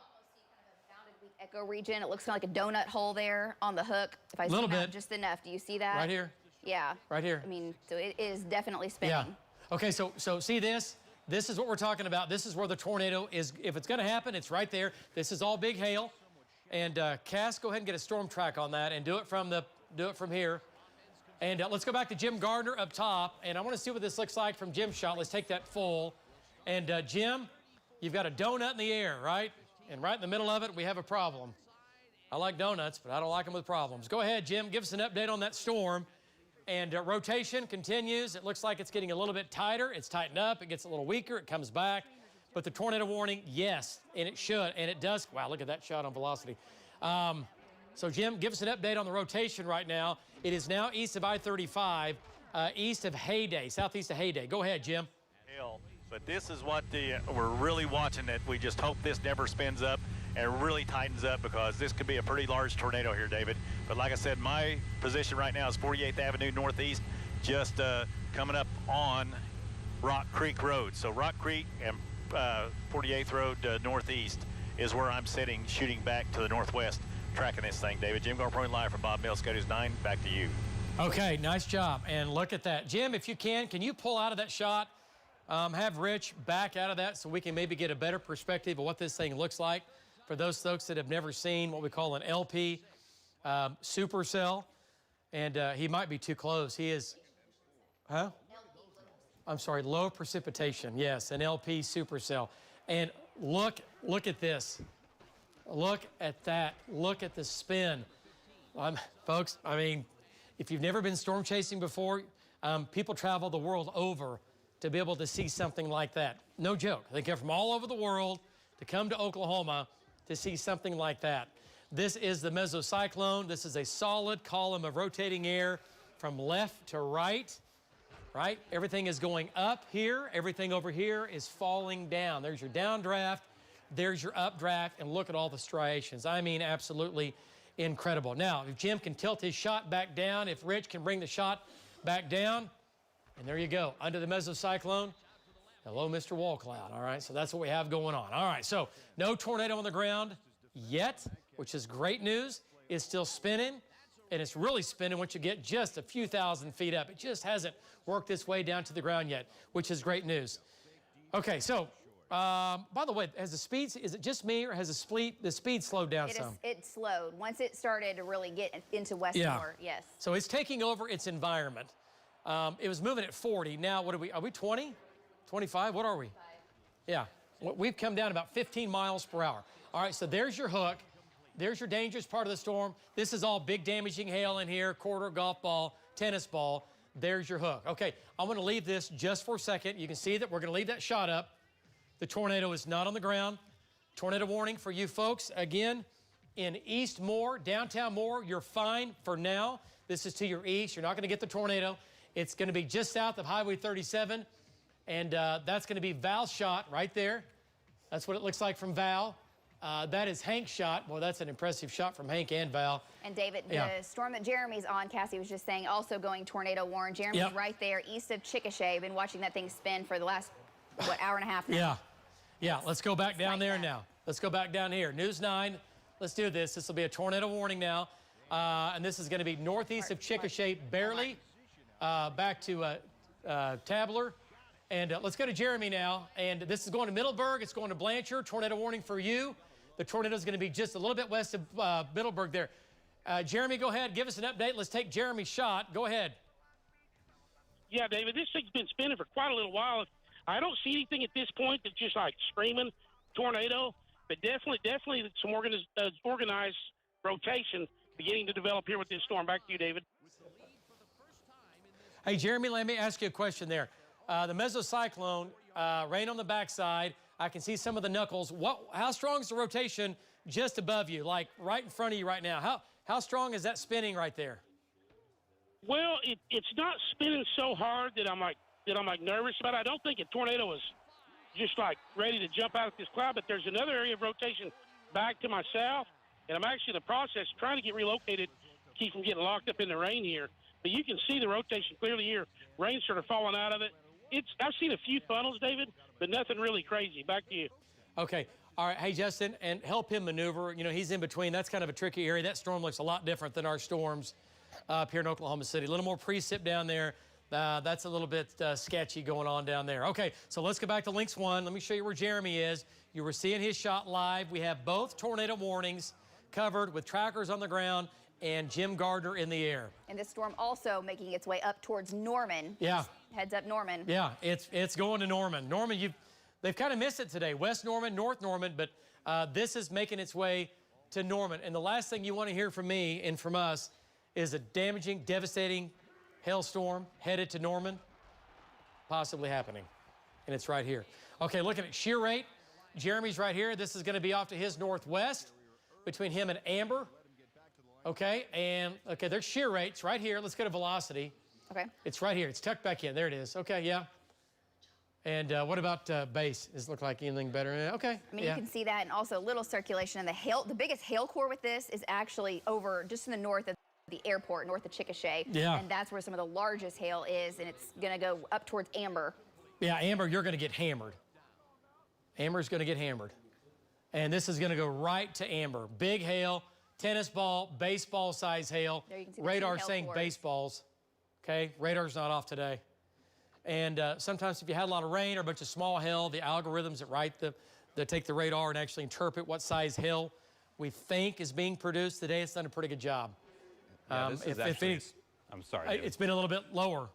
Echo region. It looks kind of like a donut hole there on the hook. If I zoom out just enough, do you see that? Right here. Yeah. Right here. I mean, so it is definitely spinning. Yeah. Okay, so see this? This is what we're talking about. This is where the tornado is. If it's going to happen, it's right there. This is all big hail. And Cass, go ahead and get a storm track on that and do it from here. And let's go back to Jim Gardner up top. And I want to see what this looks like from Jim's shot. Let's take that full. And Jim, you've got a donut in the air, right? And right in the middle of it, we have a problem. I like donuts, but I don't like them with problems. Go ahead, Jim. Give us an update on that storm. And rotation continues. It looks like it's getting a little bit tighter. It's tightened up. It gets a little weaker. It comes back. But the tornado warning, yes, and it should, and it does. Wow, look at that shot on velocity. So, Jim, give us an update on the rotation right now. It is now east of I-35, east of Heyday, southeast of Heyday. Go ahead, Jim. But this is what we're really watching. That we just hope this never spins up and really tightens up, because this could be a pretty large tornado here, David. But like I said, my position right now is 48th Avenue Northeast, just coming up on Rock Creek Road. So Rock Creek and 48th Road Northeast is where I'm sitting, shooting back to the northwest, tracking this thing, David. Jim Garpoint live from Bob Mills, Scotty's 9. Back to you. Okay, nice job. And look at that. Jim, if you can you pull out of that shot? Have Rich back out of that so we can maybe get a better perspective of what this thing looks like for those folks that have never seen what we call an LP supercell. And he might be too close. He is, I'm sorry, low precipitation. Yes, an LP supercell. And look at this. Look at that. Look at the spin. Folks, I mean, if you've never been storm chasing before, People travel the world over to be able to see something like that. No joke. They come from all over the world to come to Oklahoma to see something like that. This is the mesocyclone. This is a solid column of rotating air from left to right. Right? Everything is going up here. Everything over here is falling down. There's your downdraft. There's your updraft. And look at all the striations. I mean, absolutely incredible. Now, if Jim can tilt his shot back down, if Rich can bring the shot back down, and there you go, under the mesocyclone. Hello, Mr. Wall Cloud. All right, so that's what we have going on. All right, so no tornado on the ground yet, which is great news. It's still spinning, and it's really spinning once you get just a few thousand feet up. It just hasn't worked its way down to the ground yet, which is great news. Okay, so by the way, has the speed, is it just me, or has the speed slowed down some? It slowed. Once it started to really get into Westmore, yes. So it's taking over its environment. It was moving at 40. Now, what are we 20? 25? What are we? Yeah. We've come down about 15 miles per hour. All right, so there's your hook. There's your dangerous part of the storm. This is all big damaging hail in here, quarter, golf ball, tennis ball. There's your hook. Okay, I'm going to leave this just for a second. You can see that we're going to leave that shot up. The tornado is not on the ground. Tornado warning for you folks. Again, in East Moore, downtown Moore, you're fine for now. This is to your east. You're not going to get the tornado. It's going to be just south of Highway 37, and that's going to be Val's shot right there. That's what it looks like from Val. That is Hank's shot. Well, that's an impressive shot from Hank and Val. And David, the storm that Jeremy's on, Cassie was just saying, also going tornado warn. Jeremy's right there east of Chickasha. Been watching that thing spin for the last, what, hour and a half now. Yeah, let's go back down there now. Let's go back down here. News 9, let's do this. This will be a tornado warning now. And this is going to be northeast of Chickasha, barely back to Tabler. And let's go to Jeremy now. And this is going to Middleburg. It's going to Blanchard. Tornado warning for you. The tornado is going to be just a little bit west of Middleburg there. Jeremy, go ahead. Give us an update. Let's take Jeremy's shot. Go ahead. Yeah, David, this thing's been spinning for quite a little while. I don't see anything at this point that's just like screaming tornado, but definitely some organized rotation beginning to develop here with this storm. Back to you, David. Hey, Jeremy, let me ask you a question there. The mesocyclone, rain on the backside. I can see some of the knuckles. How strong is the rotation just above you, like right in front of you right now? How strong is that spinning right there? Well, it's not spinning so hard that I'm like nervous about it. I don't think a tornado is just like ready to jump out of this cloud, but there's another area of rotation back to my south, and I'm actually in the process of trying to get relocated to keep from getting locked up in the rain here. But you can see the rotation clearly here. Rain sort of falling out of it. I've seen a few funnels, David, but nothing really crazy. Back to you. Okay. All right. Hey, Justin, and help him maneuver. You know, he's in between. That's kind of a tricky area. That storm looks a lot different than our storms up here in Oklahoma City. A little more precip down there. That's a little bit sketchy going on down there. Okay, so let's go back to Links 1. Let me show you where Jeremy is. You were seeing his shot live. We have both tornado warnings covered with trackers on the ground and Jim Gardner in the air. And this storm also making its way up towards Norman. Yeah. Heads up Norman. Yeah, it's going to Norman. Norman, they've kind of missed it today. West Norman, North Norman, but this is making its way to Norman. And the last thing you want to hear from me and from us is a damaging, devastating hailstorm headed to Norman, possibly happening. And it's right here. Okay, looking at shear rate. Jeremy's right here. This is going to be off to his northwest between him and Amber. Okay, and there's shear rates right here. Let's go to velocity. Okay. It's right here. It's tucked back in. There it is. Okay, yeah. And what about base? Does it look like anything better? Okay. I mean, you can see that, and also a little circulation. And the biggest hail core with this is actually over just in the north of the airport, north of Chickasha. Yeah. And that's where some of the largest hail is, and it's going to go up towards Amber. Yeah, Amber, you're going to get hammered. Amber's going to get hammered. And this is going to go right to Amber. Big hail, tennis ball, baseball size hail. There you can see radar saying baseballs. Okay, radar's not off today. And sometimes if you had a lot of rain or a bunch of small hail, the algorithms that take the radar and actually interpret what size hail we think is being produced today, it's done a pretty good job. Yeah, this is actually, I'm sorry, David. It's been a little bit lower.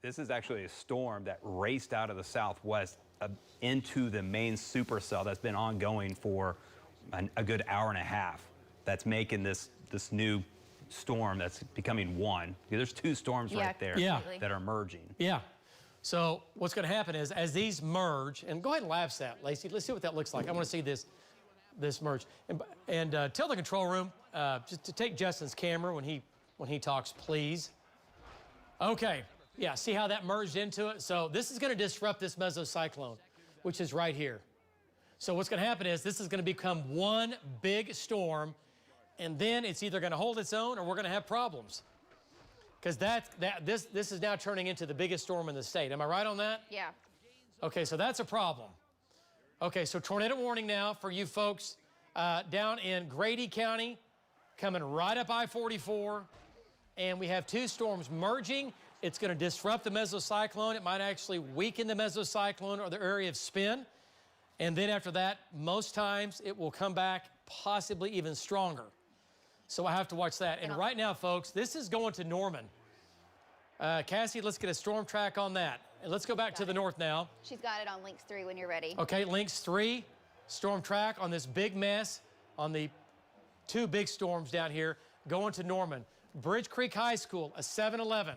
This is actually a storm that raced out of the southwest into the main supercell that's been ongoing for a good hour and a half. That's making this new storm that's becoming one. There's two storms right there that are merging. Yeah. So what's going to happen is as these merge, and go ahead and lapse that, Lacey. Let's see what that looks like. I want to see this merge. And tell the control room just to take Justin's camera when he talks, please. Okay. Yeah, see how that merged into it? So this is going to disrupt this mesocyclone, which is right here. So what's going to happen is this is going to become one big storm, and then it's either going to hold its own or we're going to have problems. Because this is now turning into the biggest storm in the state. Am I right on that? Yeah. Okay, so that's a problem. Okay, so tornado warning now for you folks down in Grady County, coming right up I-44, and we have two storms merging. It's going to disrupt the mesocyclone. It might actually weaken the mesocyclone or the area of spin. And then after that, most times it will come back possibly even stronger. So I have to watch that. And right now, folks, this is going to Norman. Cassie, let's get a storm track on that. And let's go back to the north now. She's got it on Links 3 when you're ready. Okay, Links 3, storm track on this big mess, on the two big storms down here, going to Norman. Bridge Creek High School, a 711.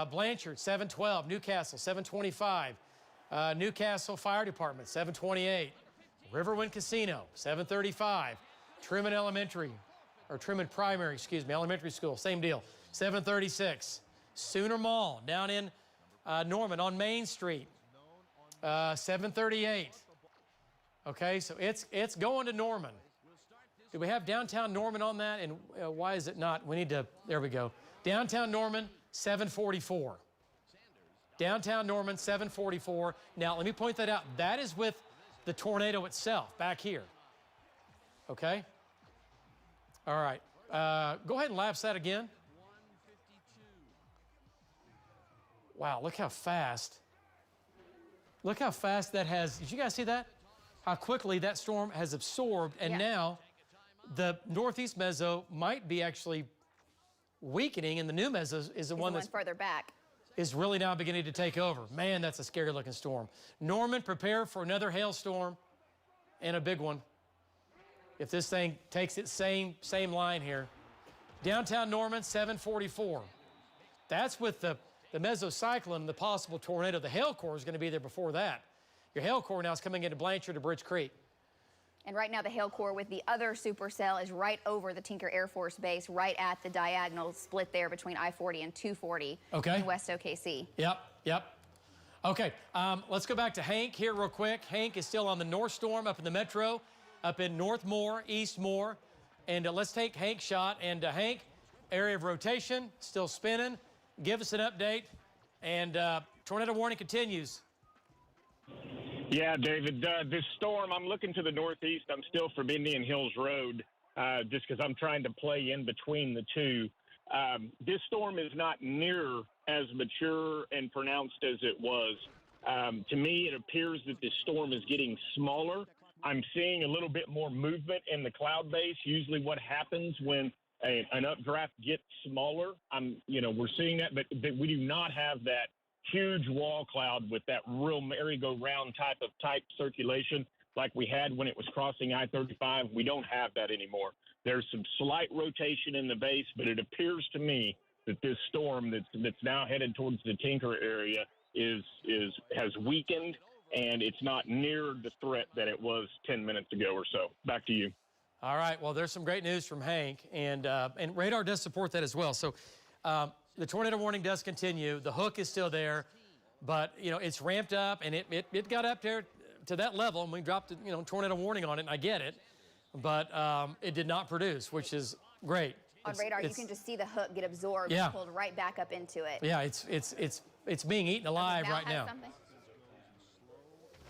Blanchard, 712. Newcastle, 725. Newcastle Fire Department, 728. Riverwind Casino, 735. Truman Elementary, or Truman Primary, excuse me, Elementary School, same deal, 736. Sooner Mall, down in Norman on Main Street, 738. Okay, so it's going to Norman. Do we have downtown Norman on that? And why is it not? We need to, there we go. Downtown Norman, 744. Downtown Norman, 744. Now, let me point that out. That is with the tornado itself back here. Okay? All right. Go ahead and lapse that again. Wow, look how fast. Look how fast that has. Did you guys see that? How quickly that storm has absorbed, and now the northeast meso might be actually weakening, and the new meso is the one that's further back. Is really now beginning to take over. Man, that's a scary looking storm. Norman, prepare for another hailstorm and a big one. If this thing takes its same line here. Downtown Norman, 744. That's with the mesocyclone and the possible tornado. The hail core is going to be there before that. Your hail core now is coming into Blanchard to Bridge Creek. And right now the hail core with the other supercell is right over the Tinker Air Force Base, right at the diagonal split there between I-40 and 240 in West OKC. Yep. Okay, let's go back to Hank here real quick. Hank is still on the north storm up in the metro, up in North Moore, East Moore. And let's take Hank's shot. And Hank, area of rotation, still spinning. Give us an update. And tornado warning continues. Yeah, David, this storm, I'm looking to the northeast. I'm still from Indian Hills Road, just because I'm trying to play in between the two. This storm is not near as mature and pronounced as it was. To me, it appears that this storm is getting smaller. I'm seeing a little bit more movement in the cloud base. Usually what happens when an updraft gets smaller, we're seeing that, but we do not have that huge wall cloud with that real merry-go-round type circulation like we had when it was crossing I-35. We don't have that anymore. There's some slight rotation in the base, but it appears to me that this storm that's now headed towards the Tinker area has weakened, and it's not near the threat that it was 10 minutes ago or so. Back to you. All right. Well, there's some great news from Hank, and radar does support that as well. So the tornado warning does continue. The hook is still there, but it's ramped up, and it got up there to that level, and we dropped tornado warning on it, and I get it, but it did not produce, which is great. On radar, you can just see the hook get absorbed and pulled right back up into it. Yeah, it's being eaten alive right now. Something?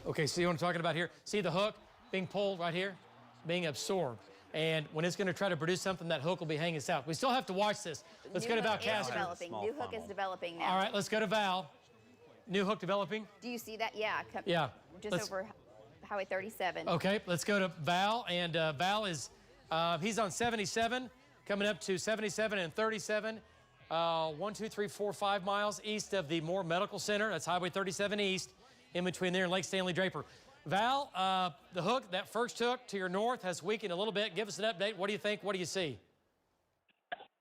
Okay, see what I'm talking about here? See the hook being pulled right here, being absorbed. And when it's going to try to produce something, that hook will be hanging south. We still have to watch this. Let's go to Val Castro. New hook is developing now. All right, let's go to Val. New hook developing? Do you see that? Yeah. Yeah. Just over Highway 37. Okay, let's go to Val. And Val is, he's on 77, coming up to 77 and 37. 1, 2, 3, 4, 5 miles east of the Moore Medical Center. That's Highway 37 East, in between there and Lake Stanley Draper. Val, the hook, that first hook to your north has weakened a little bit. Give us an update. What do you think? What do you see?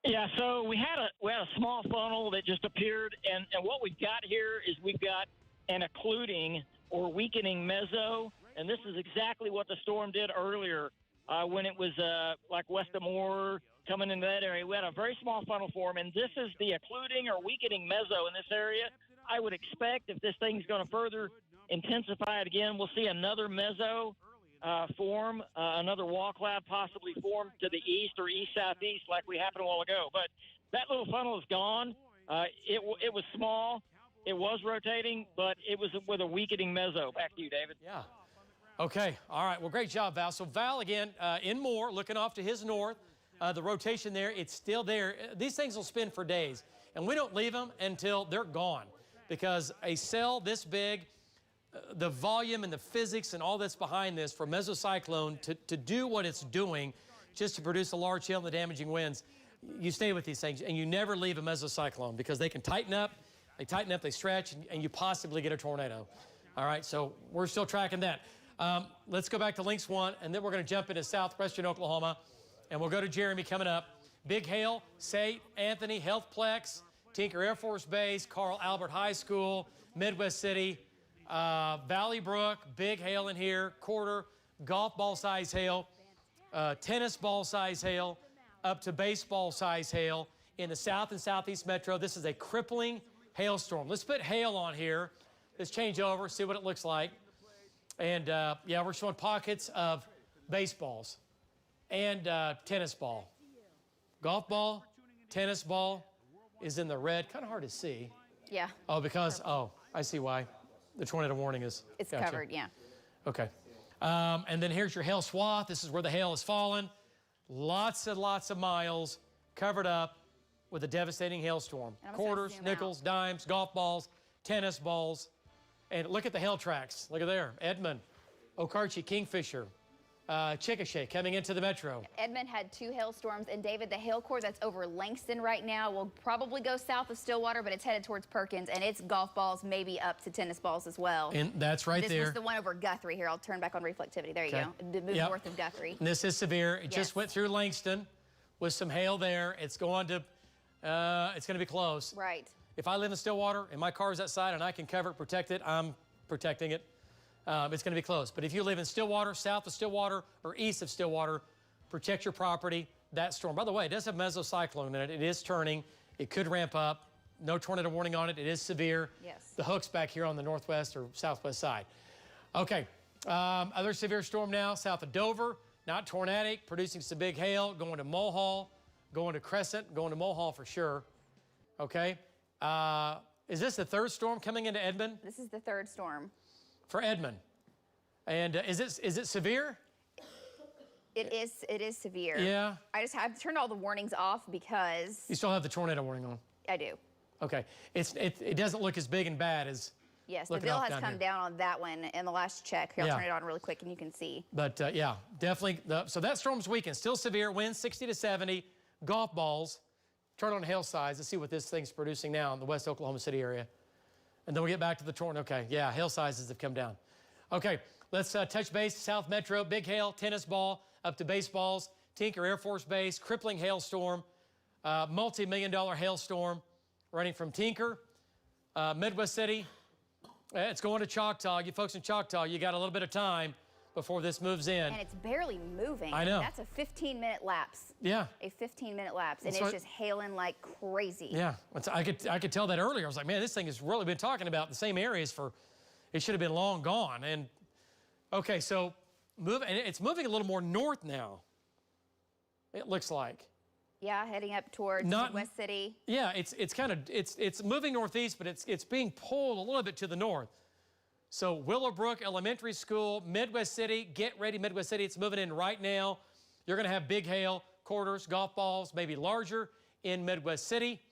Yeah, so we had a small funnel that just appeared, and what we've got here is we've got an occluding or weakening mezzo, and this is exactly what the storm did earlier when it was like west of Moore coming into that area. We had a very small funnel form, and this is the occluding or weakening mezzo in this area. I would expect if this thing's going to further intensify it again, we'll see another mezzo form, another wall cloud possibly form to the east or east-southeast like we happened a while ago. But that little funnel is gone. It was small. It was rotating, but it was with a weakening mezzo. Back to you, David. Yeah. Okay. All right. Well, great job, Val. So Val, again, in Moore, looking off to his north. The rotation there, it's still there. These things will spin for days, and we don't leave them until they're gone because a cell this big, the volume and the physics and all that's behind this for mesocyclone to do what it's doing, just to produce a large hail and the damaging winds, you stay with these things, and you never leave a mesocyclone because they can tighten up, they stretch, and you possibly get a tornado. All right, so we're still tracking that. Let's go back to Links 1, and then we're going to jump into southwestern Oklahoma, and we'll go to Jeremy coming up. Big hail, St. Anthony, Healthplex, Tinker Air Force Base, Carl Albert High School, Midwest City, Valley Brook, big hail in here, quarter, golf ball size hail, tennis ball size hail, up to baseball size hail in the south and southeast metro. This is a crippling hailstorm. Let's put hail on here. Let's change over, see what it looks like. And yeah, we're showing pockets of baseballs and tennis ball. Golf ball, tennis ball is in the red. Kind of hard to see. Yeah. Oh, because, oh, I see why. The tornado warning is. It's gotcha. covered, yeah. Okay. And then here's your hail swath. This is where the hail has fallen. Lots and lots of miles covered up with a devastating hailstorm. Quarters, nickels, dimes, golf balls, tennis balls. And look at the hail tracks. Look at there. Edmond, Okarche, Kingfisher, Chickasha coming into the metro. Edmond had 2 hailstorms, and David, the hail core that's over Langston right now will probably go south of Stillwater, but it's headed towards Perkins, and it's golf balls, maybe up to tennis balls as well. And that's right there. This was the one over Guthrie here. I'll turn back on reflectivity. There you go. It moved north of Guthrie. And this is severe. It just went through Langston with some hail there. It's going to, it's going to be close. Right. If I live in Stillwater and my car's outside and I can cover it, protect it, I'm protecting it. It's going to be close. But if you live in Stillwater, south of Stillwater, or east of Stillwater, protect your property. That storm, by the way, it does have mesocyclone in it. It is turning. It could ramp up. No tornado warning on it. It is severe. Yes. The hook's back here on the northwest or southwest side. Okay. Other severe storm now, south of Dover. Not tornadic, producing some big hail. Going to Mulhall, going to Crescent, going to Mulhall for sure. Okay. Is this the 3rd storm coming into Edmond? This is the 3rd storm. For Edmond. And is it severe? It is severe. Yeah. I've turned all the warnings off because... You still have the tornado warning on? I do. Okay. It doesn't look as big and bad as... Yes, the bill has come down on that one in the last check. Here, I'll turn it on really quick and you can see. But yeah, definitely. So that storm's weakened. Still severe. Winds 60 to 70. Golf balls. Turn on hail size. Let's see what this thing's producing now in the West Oklahoma City area. And then we'll get back to the tornado. Okay, yeah, hail sizes have come down. Okay, let's touch base. South Metro, big hail, tennis ball, up to baseballs. Tinker Air Force Base, crippling hailstorm, multi-million-dollar hailstorm running from Tinker, Midwest City. It's going to Choctaw. You folks in Choctaw, you got a little bit of time before this moves in. And it's barely moving. I know. That's a 15-minute lapse. Yeah. A 15-minute lapse, and it's just hailing like crazy. Yeah, I could tell that earlier. I was like, man, this thing has really been talking about the same areas for, it should have been long gone. And okay, so and it's moving a little more north now. It looks like. Yeah, heading up towards West City. Yeah, it's moving northeast, but it's being pulled a little bit to the north. So Willowbrook Elementary School, Midwest City, get ready, Midwest City. It's moving in right now. You're going to have big hail, quarters, golf balls, maybe larger in Midwest City,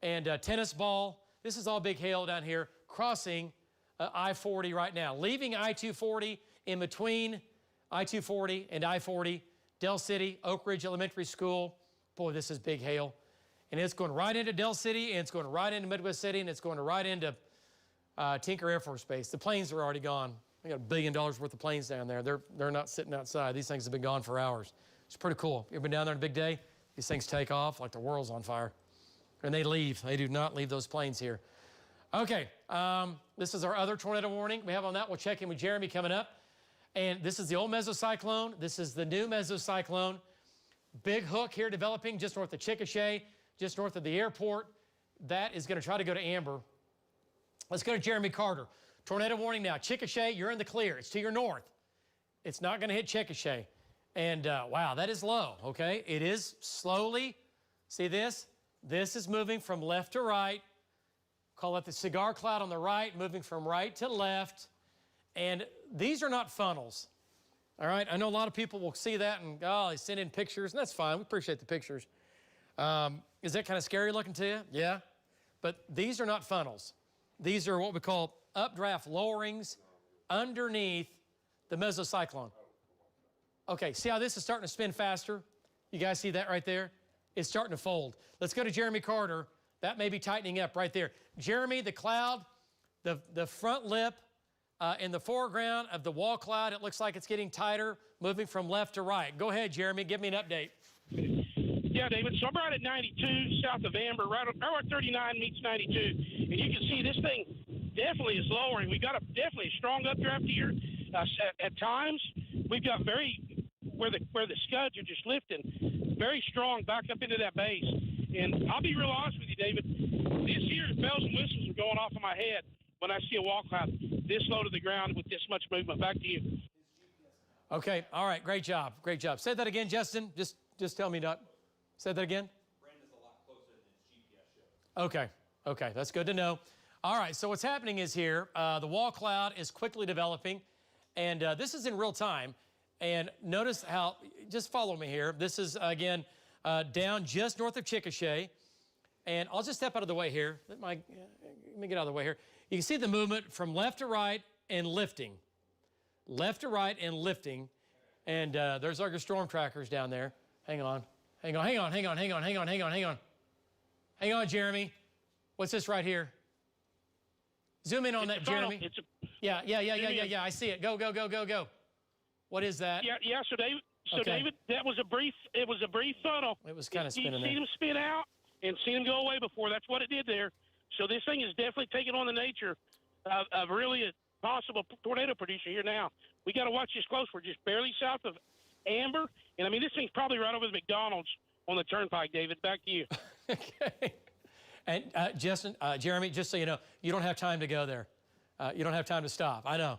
and tennis ball. This is all big hail down here, crossing I-40 right now, leaving I-240 in between I-240 and I-40, Del City, Oak Ridge Elementary School. Boy, this is big hail. And it's going right into Del City, and it's going right into Midwest City, and it's going right into Tinker Air Force Base. The planes are already gone. We got $1 billion worth of planes down there. They're not sitting outside. These things have been gone for hours. It's pretty cool. You ever been down there on a big day? These things take off like the world's on fire. And they leave. They do not leave those planes here. Okay, this is our other tornado warning we have on that. We'll check in with Jeremy coming up. And this is the old mesocyclone. This is the new mesocyclone. Big hook here developing just north of Chickasha, just north of the airport. That is going to try to go to amber. Let's go to Jeremy Carter. Tornado warning now. Chickasha, you're in the clear. It's to your north. It's not going to hit Chickasha. And wow, that is low, okay? It is slowly, see this? This is moving from left to right. Call it the cigar cloud on the right, moving from right to left. And these are not funnels, all right? I know a lot of people will see that and, oh, they send in pictures, and that's fine. We appreciate the pictures. Is that kind of scary looking to you? Yeah. But these are not funnels. These are what we call updraft lowerings underneath the mesocyclone. Okay, see how this is starting to spin faster? You guys see that right there? It's starting to fold. Let's go to Jeremy Carter. That may be tightening up right there. Jeremy, the cloud, the front lip in the foreground of the wall cloud, it looks like it's getting tighter, moving from left to right. Go ahead, Jeremy. Give me an update. Yeah, David. So I'm right at 92 south of Amber, right where 39 meets 92. And you can see this thing definitely is lowering. We've got definitely a strong updraft here. At times, we've got where the scuds are just lifting, very strong back up into that base. And I'll be real honest with you, David. This year, bells and whistles are going off in my head when I see a wall cloud this low to the ground with this much movement. Back to you. Okay, all right, great job, great job. Say that again, Justin. Just tell me not. Say that again. Brandon's a lot closer than his GPS shows. Okay, that's good to know. All right, so what's happening is here, the wall cloud is quickly developing, and this is in real time. And notice how, just follow me here. This is, again, down just north of Chickasha. And I'll just step out of the way here. Let me get out of the way here. You can see the movement from left to right and lifting. Left to right and lifting. And there's our storm trackers down there. Hang on, Jeremy. What's this right here? Zoom in on that, Jeremy. Yeah, I see it. Go. What is that? Yeah. So David, that was a brief funnel. It was kind of spinning. You've seen them spin out and seen them go away before. That's what it did there. So this thing is definitely taking on the nature of really a possible tornado producer here now. We got to watch this close. We're just barely south of Amber, and I mean this thing's probably right over the McDonald's on the turnpike. David, back to you. Okay. And Jeremy, just so you know, you don't have time to go there. You don't have time to stop. I know.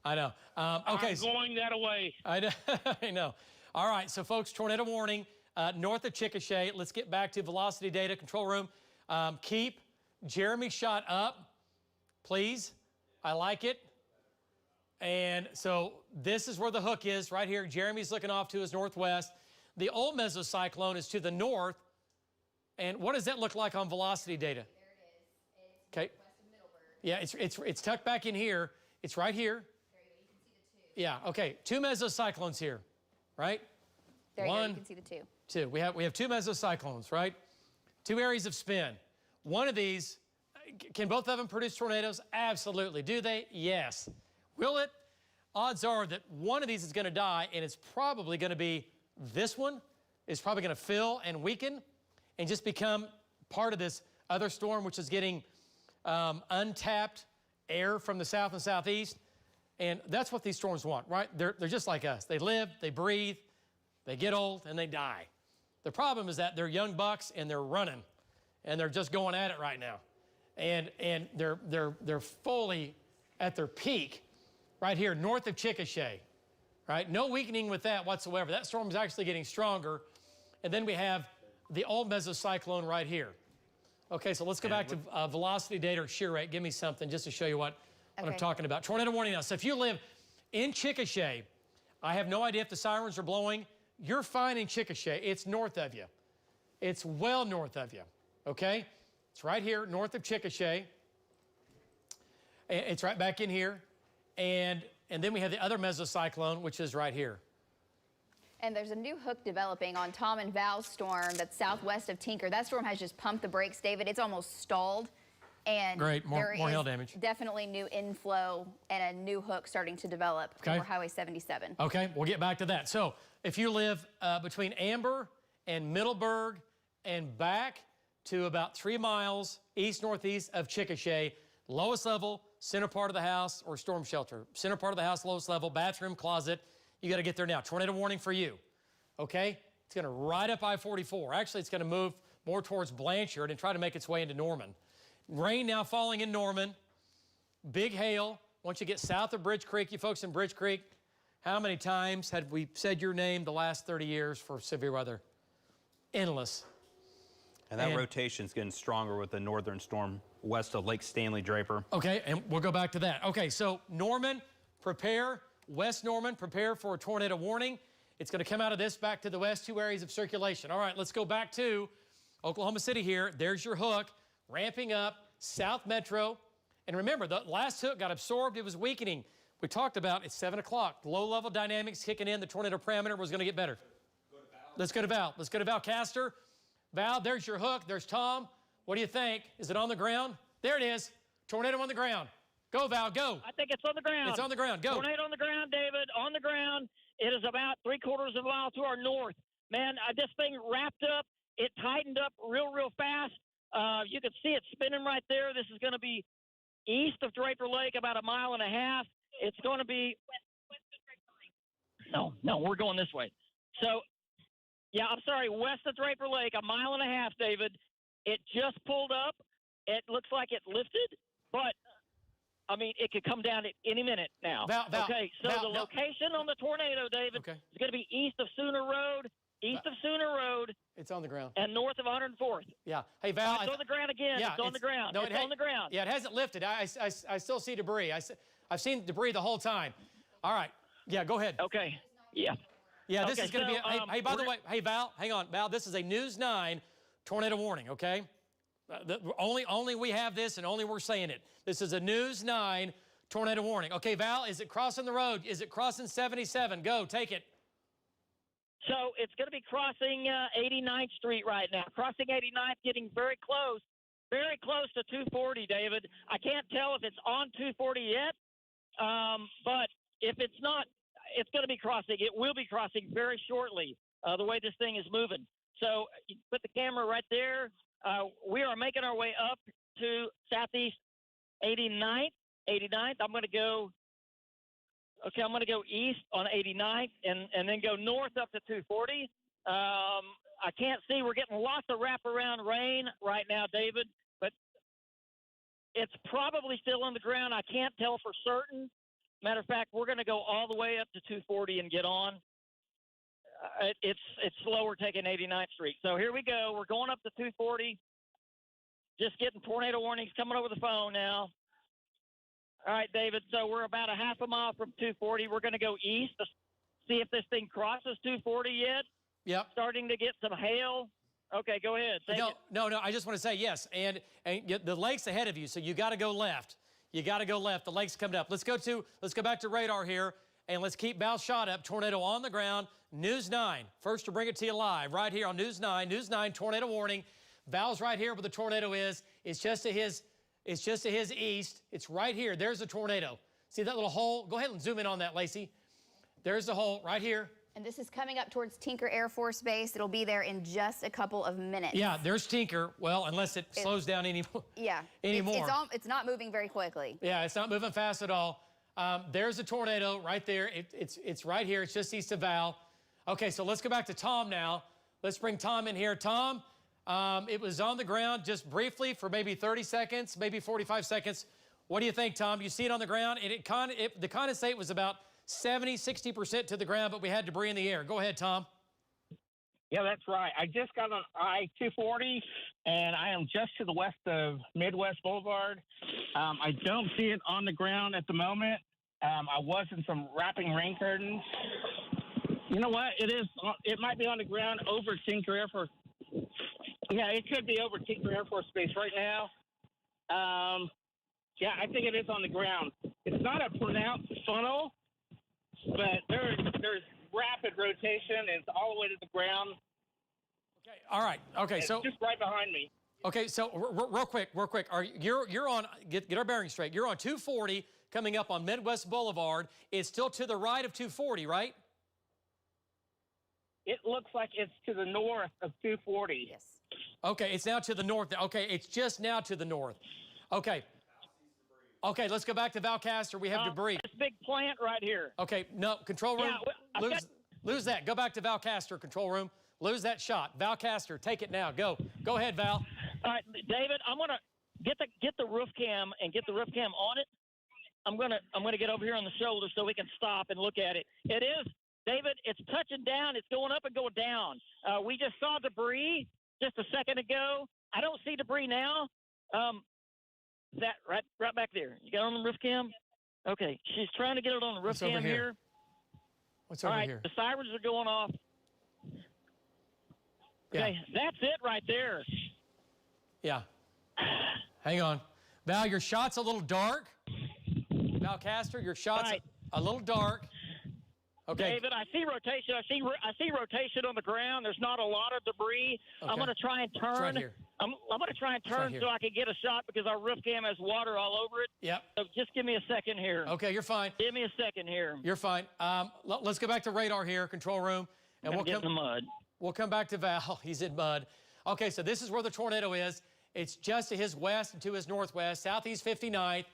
Okay. I'm going that away. I know. All right, so folks, tornado warning north of Chickasha. Let's get back to velocity data. Control room, keep Jeremy shot up, please. I like it. And so this is where the hook is, right here. Jeremy's looking off to his northwest. The old mesocyclone is to the north. And what does that look like on velocity data? There it is. It's west of Middleburg. Yeah, it's tucked back in here. It's right here. There you go. You can see the two. Yeah, okay. 2 mesocyclones here, right? There you go. You can see the two. 2. We have 2 mesocyclones, right? 2 areas of spin. One of these, can both of them produce tornadoes? Absolutely. Do they? Yes. Will it? Odds are that one of these is going to die, and it's probably going to be this one. It's probably going to fill and weaken and just become part of this other storm, which is getting untapped air from the south and southeast. And that's what these storms want, right? They're just like us. They live, they breathe, they get old, and they die. The problem is that they're young bucks, and they're running, and they're just going at it right now. And they're fully at their peak right here north of Chickasha, right? No weakening with that whatsoever. That storm is actually getting stronger. And then we have the old mesocyclone right here. Okay, so let's go back to velocity data or shear rate. Give me something just to show you what I'm talking about. Tornado warning now. So if you live in Chickasha, I have no idea if the sirens are blowing. You're fine in Chickasha. It's north of you. It's well north of you, okay? It's right here, north of Chickasha. It's right back in here. And then we have the other mesocyclone, which is right here. And there's a new hook developing on Tom and Val's storm that's southwest of Tinker. That storm has just pumped the brakes, David. It's almost stalled. And great, more hail damage. Definitely new inflow and a new hook starting to develop over Highway 77. Okay, we'll get back to that. So if you live between Amber and Middleburg and back to about 3 miles east-northeast of Chickasha. Lowest level, center part of the house, or storm shelter. Center part of the house, lowest level, bathroom, closet. You got to get there now. Tornado warning for you, okay? It's going to ride up I-44. Actually, it's going to move more towards Blanchard and try to make its way into Norman. Rain now falling in Norman. Big hail. Once you get south of Bridge Creek, you folks in Bridge Creek, how many times had we said your name the last 30 years for severe weather? Endless. And that rotation's getting stronger with the northern storm west of Lake Stanley Draper. Okay, and we'll go back to that. Okay, so Norman, prepare. West Norman, prepare for a tornado warning. It's going to come out of this back to the west, 2 areas of circulation. All right, let's go back to Oklahoma City here. There's your hook, ramping up, South Metro. And remember, the last hook got absorbed. It was weakening. We talked about it's 7 o'clock. Low-level dynamics kicking in. The tornado parameter was going to get better. Let's go to Val. Let's go to Val Castor. Val, there's your hook. There's Tom. What do you think? Is it on the ground? There it is. Tornado on the ground. Go, Val, go. I think it's on the ground. It's on the ground. Go. Tornado on the ground, David. On the ground. It is about 3/4 of a mile to our north. Man, this thing wrapped up. It tightened up real fast. You can see it spinning right there. This is going to be east of Draper Lake, about 1.5 miles. It's going to be no, we're going this way. So, yeah, I'm sorry, west of Draper Lake, 1.5 miles, David. It just pulled up. It looks like it lifted, but I mean, it could come down at any minute now. Val, okay, so the location on the tornado, David, is going to be east of Sooner Road. It's on the ground. And north of 104th. Yeah. Hey, Val. It's on the ground again. Yeah, it's on the ground. No, it's on the ground. Yeah, it hasn't lifted. I still see debris. I've seen debris the whole time. All right. Yeah, go ahead. Okay. Yeah. Yeah, this is going to be hey, by the way, hey, Val, hang on. Val, this is a News 9 tornado warning, okay? Only we have this, and only we're saying it. This is a News 9 tornado warning. Okay, Val, is it crossing the road? Is it crossing 77? Go, take it. So it's going to be crossing 89th Street right now. Crossing 89th, getting very close to 240, David. I can't tell if it's on 240 yet, but if it's not, it's going to be crossing. It will be crossing very shortly, the way this thing is moving. So you put the camera right there. We are making our way up to southeast 89th. I'm going to go east on 89th and then go north up to 240. I can't see. We're getting lots of wraparound rain right now, David, but it's probably still on the ground. I can't tell for certain. Matter of fact, we're going to go all the way up to 240 and get on. It's slower taking 89th Street. So here we go. We're going up to 240. Just getting tornado warnings coming over the phone now. All right, David. So we're about 0.5 mile from 240. We're going to go east to see if this thing crosses 240 yet. Yep. Starting to get some hail. Okay, go ahead. No. I just want to say yes. And the lake's ahead of you, so you got to go left. You got to go left. The lake's coming up. Let's go back to radar here, and let's keep bow shot up. Tornado on the ground. News 9. First to bring it to you live right here on News 9. News 9 tornado warning. Val's right here where the tornado is. It's just to his east. It's right here. There's the tornado. See that little hole? Go ahead and zoom in on that, Lacey. There's the hole right here. And this is coming up towards Tinker Air Force Base. It'll be there in just a couple of minutes. Yeah, there's Tinker. Well, unless it slows down anymore. Yeah. Anymore. It's not moving very quickly. Yeah, it's not moving fast at all. There's a tornado right there. It's right here. It's just east of Val. Okay, so let's go back to Tom now. Let's bring Tom in here. Tom, it was on the ground just briefly for maybe 30 seconds, maybe 45 seconds. What do you think, Tom? You see it on the ground, and the condensate was about 70, 60% to the ground, but we had debris in the air. Go ahead, Tom. Yeah, that's right. I just got on I-240, and I am just to the west of Midwest Boulevard. I don't see it on the ground at the moment. I was in some wrapping rain curtains. You know what? It might be on the ground over Tinker Air Force. Yeah, it could be over Tinker Air Force Base right now. Yeah, I think it is on the ground. It's not a pronounced funnel, but there's rapid rotation, and it's all the way to the ground. Okay, all right. Okay, it's so just right behind me. Okay, so real quick. You're on, get our bearings straight. You're on 240 coming up on Midwest Boulevard. It's still to the right of 240, right? it looks like it's to the north of 240. Yes. Okay, it's now to the north. Okay, it's just now to the north. Okay. Okay, let's go back to Valcaster. We have debris. This big plant right here. Okay, no, control room, Yeah, lose that. Go back to Valcaster, control room. Lose that shot. Valcaster, take it now. Go. Go ahead, Val. All right, David, I'm gonna get the roof cam and get the roof cam on it. I'm gonna get over here on the shoulder so we can stop and look at it. It is, David, it's touching down. It's going up and going down. We just saw debris just a second ago. I don't see debris now. That right back there. You got it on the roof cam? Okay. She's trying to get it on the roof What's over cam here? here. What's All over right, here? the sirens are going off. Yeah. Okay, that's it right there. Yeah. Hang on. Val, your shot's a little dark. Valcaster, your shot's a little dark. Okay. David, I see rotation. I see rotation on the ground. There's not a lot of debris. Okay. I'm going to try and turn. It's right here. I'm going to try and It's right turn here. so I can get a shot because our roof cam has water all over it. Yep. So just give me a second here. Okay, you're fine. Give me a second here. You're fine. Let's go back to radar here, control room. And We'll get in the mud. We'll come back to Val. He's in mud. Okay, so this is where the tornado is. It's just to his west and to his northwest, southeast 59th.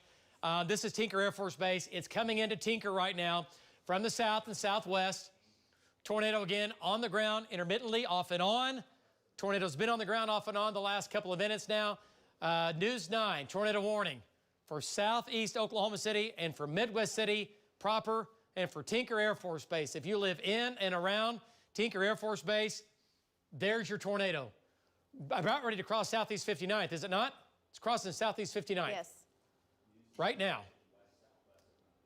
This is Tinker Air Force Base. It's coming into Tinker right now from the south and southwest. Tornado again on the ground, intermittently off and on. Tornado's been on the ground off and on the last couple of minutes now. News 9, tornado warning for southeast Oklahoma City and for Midwest City proper and for Tinker Air Force Base. If you live in and around Tinker Air Force Base, there's your tornado. About ready to cross southeast 59th, is it not? It's crossing southeast 59th. Yes. Right now.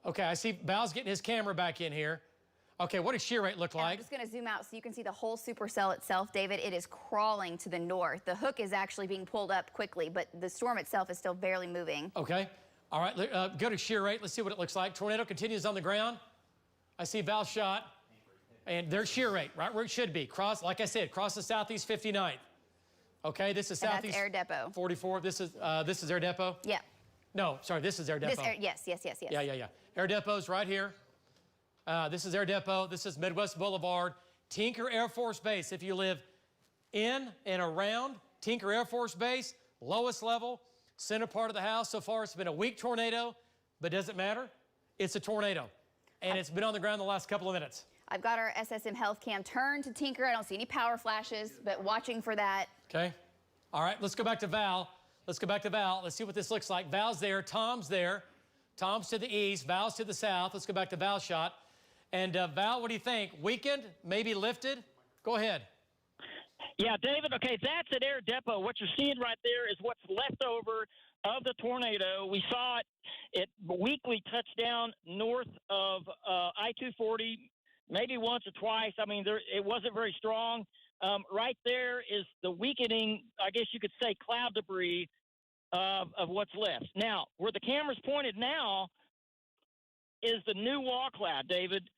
Okay, I see Val's getting his camera back in here. Okay, what does shear rate look And like? I'm just going to zoom out so you can see the whole supercell itself, David. It is crawling to the north. The hook is actually being pulled up quickly, but the storm itself is still barely moving. Okay. All right, go to shear rate. Let's see what it looks like. Tornado continues on the ground. I see Val's shot. And there's shear rate, right where it should be. Cross, like I said, cross the southeast 59th. Okay, this is And southeast. that's Air Depot. 44. This is Air Depot? Yeah. No, sorry, this is Air Depot. Yes. Yeah. Air Depot's right here. This is Air Depot. This is Midwest Boulevard. Tinker Air Force Base. If you live in and around Tinker Air Force Base, lowest level, center part of the house. So far, it's been a weak tornado, but doesn't matter. It's a tornado, and it's been on the ground the last couple of minutes. I've got our SSM Health Cam turned to Tinker. I don't see any power flashes, but watching for that. Okay. All right, let's go back to Val. Let's go back to Val. Let's see what this looks like. Val's there. Tom's there. Tom's to the east. Val's to the south. Let's go back to Val's shot. And Val, what do you think? Weakened? Maybe lifted? Go ahead. Yeah, David, okay, that's at Air Depot. What you're seeing right there is what's left over of the tornado. We saw it weakly touch down north of I-240, maybe once or twice. I mean, it wasn't very strong. Right there is the weakening, I guess you could say, cloud debris of what's left. Now, where the camera's pointed now is the new wall cloud, David.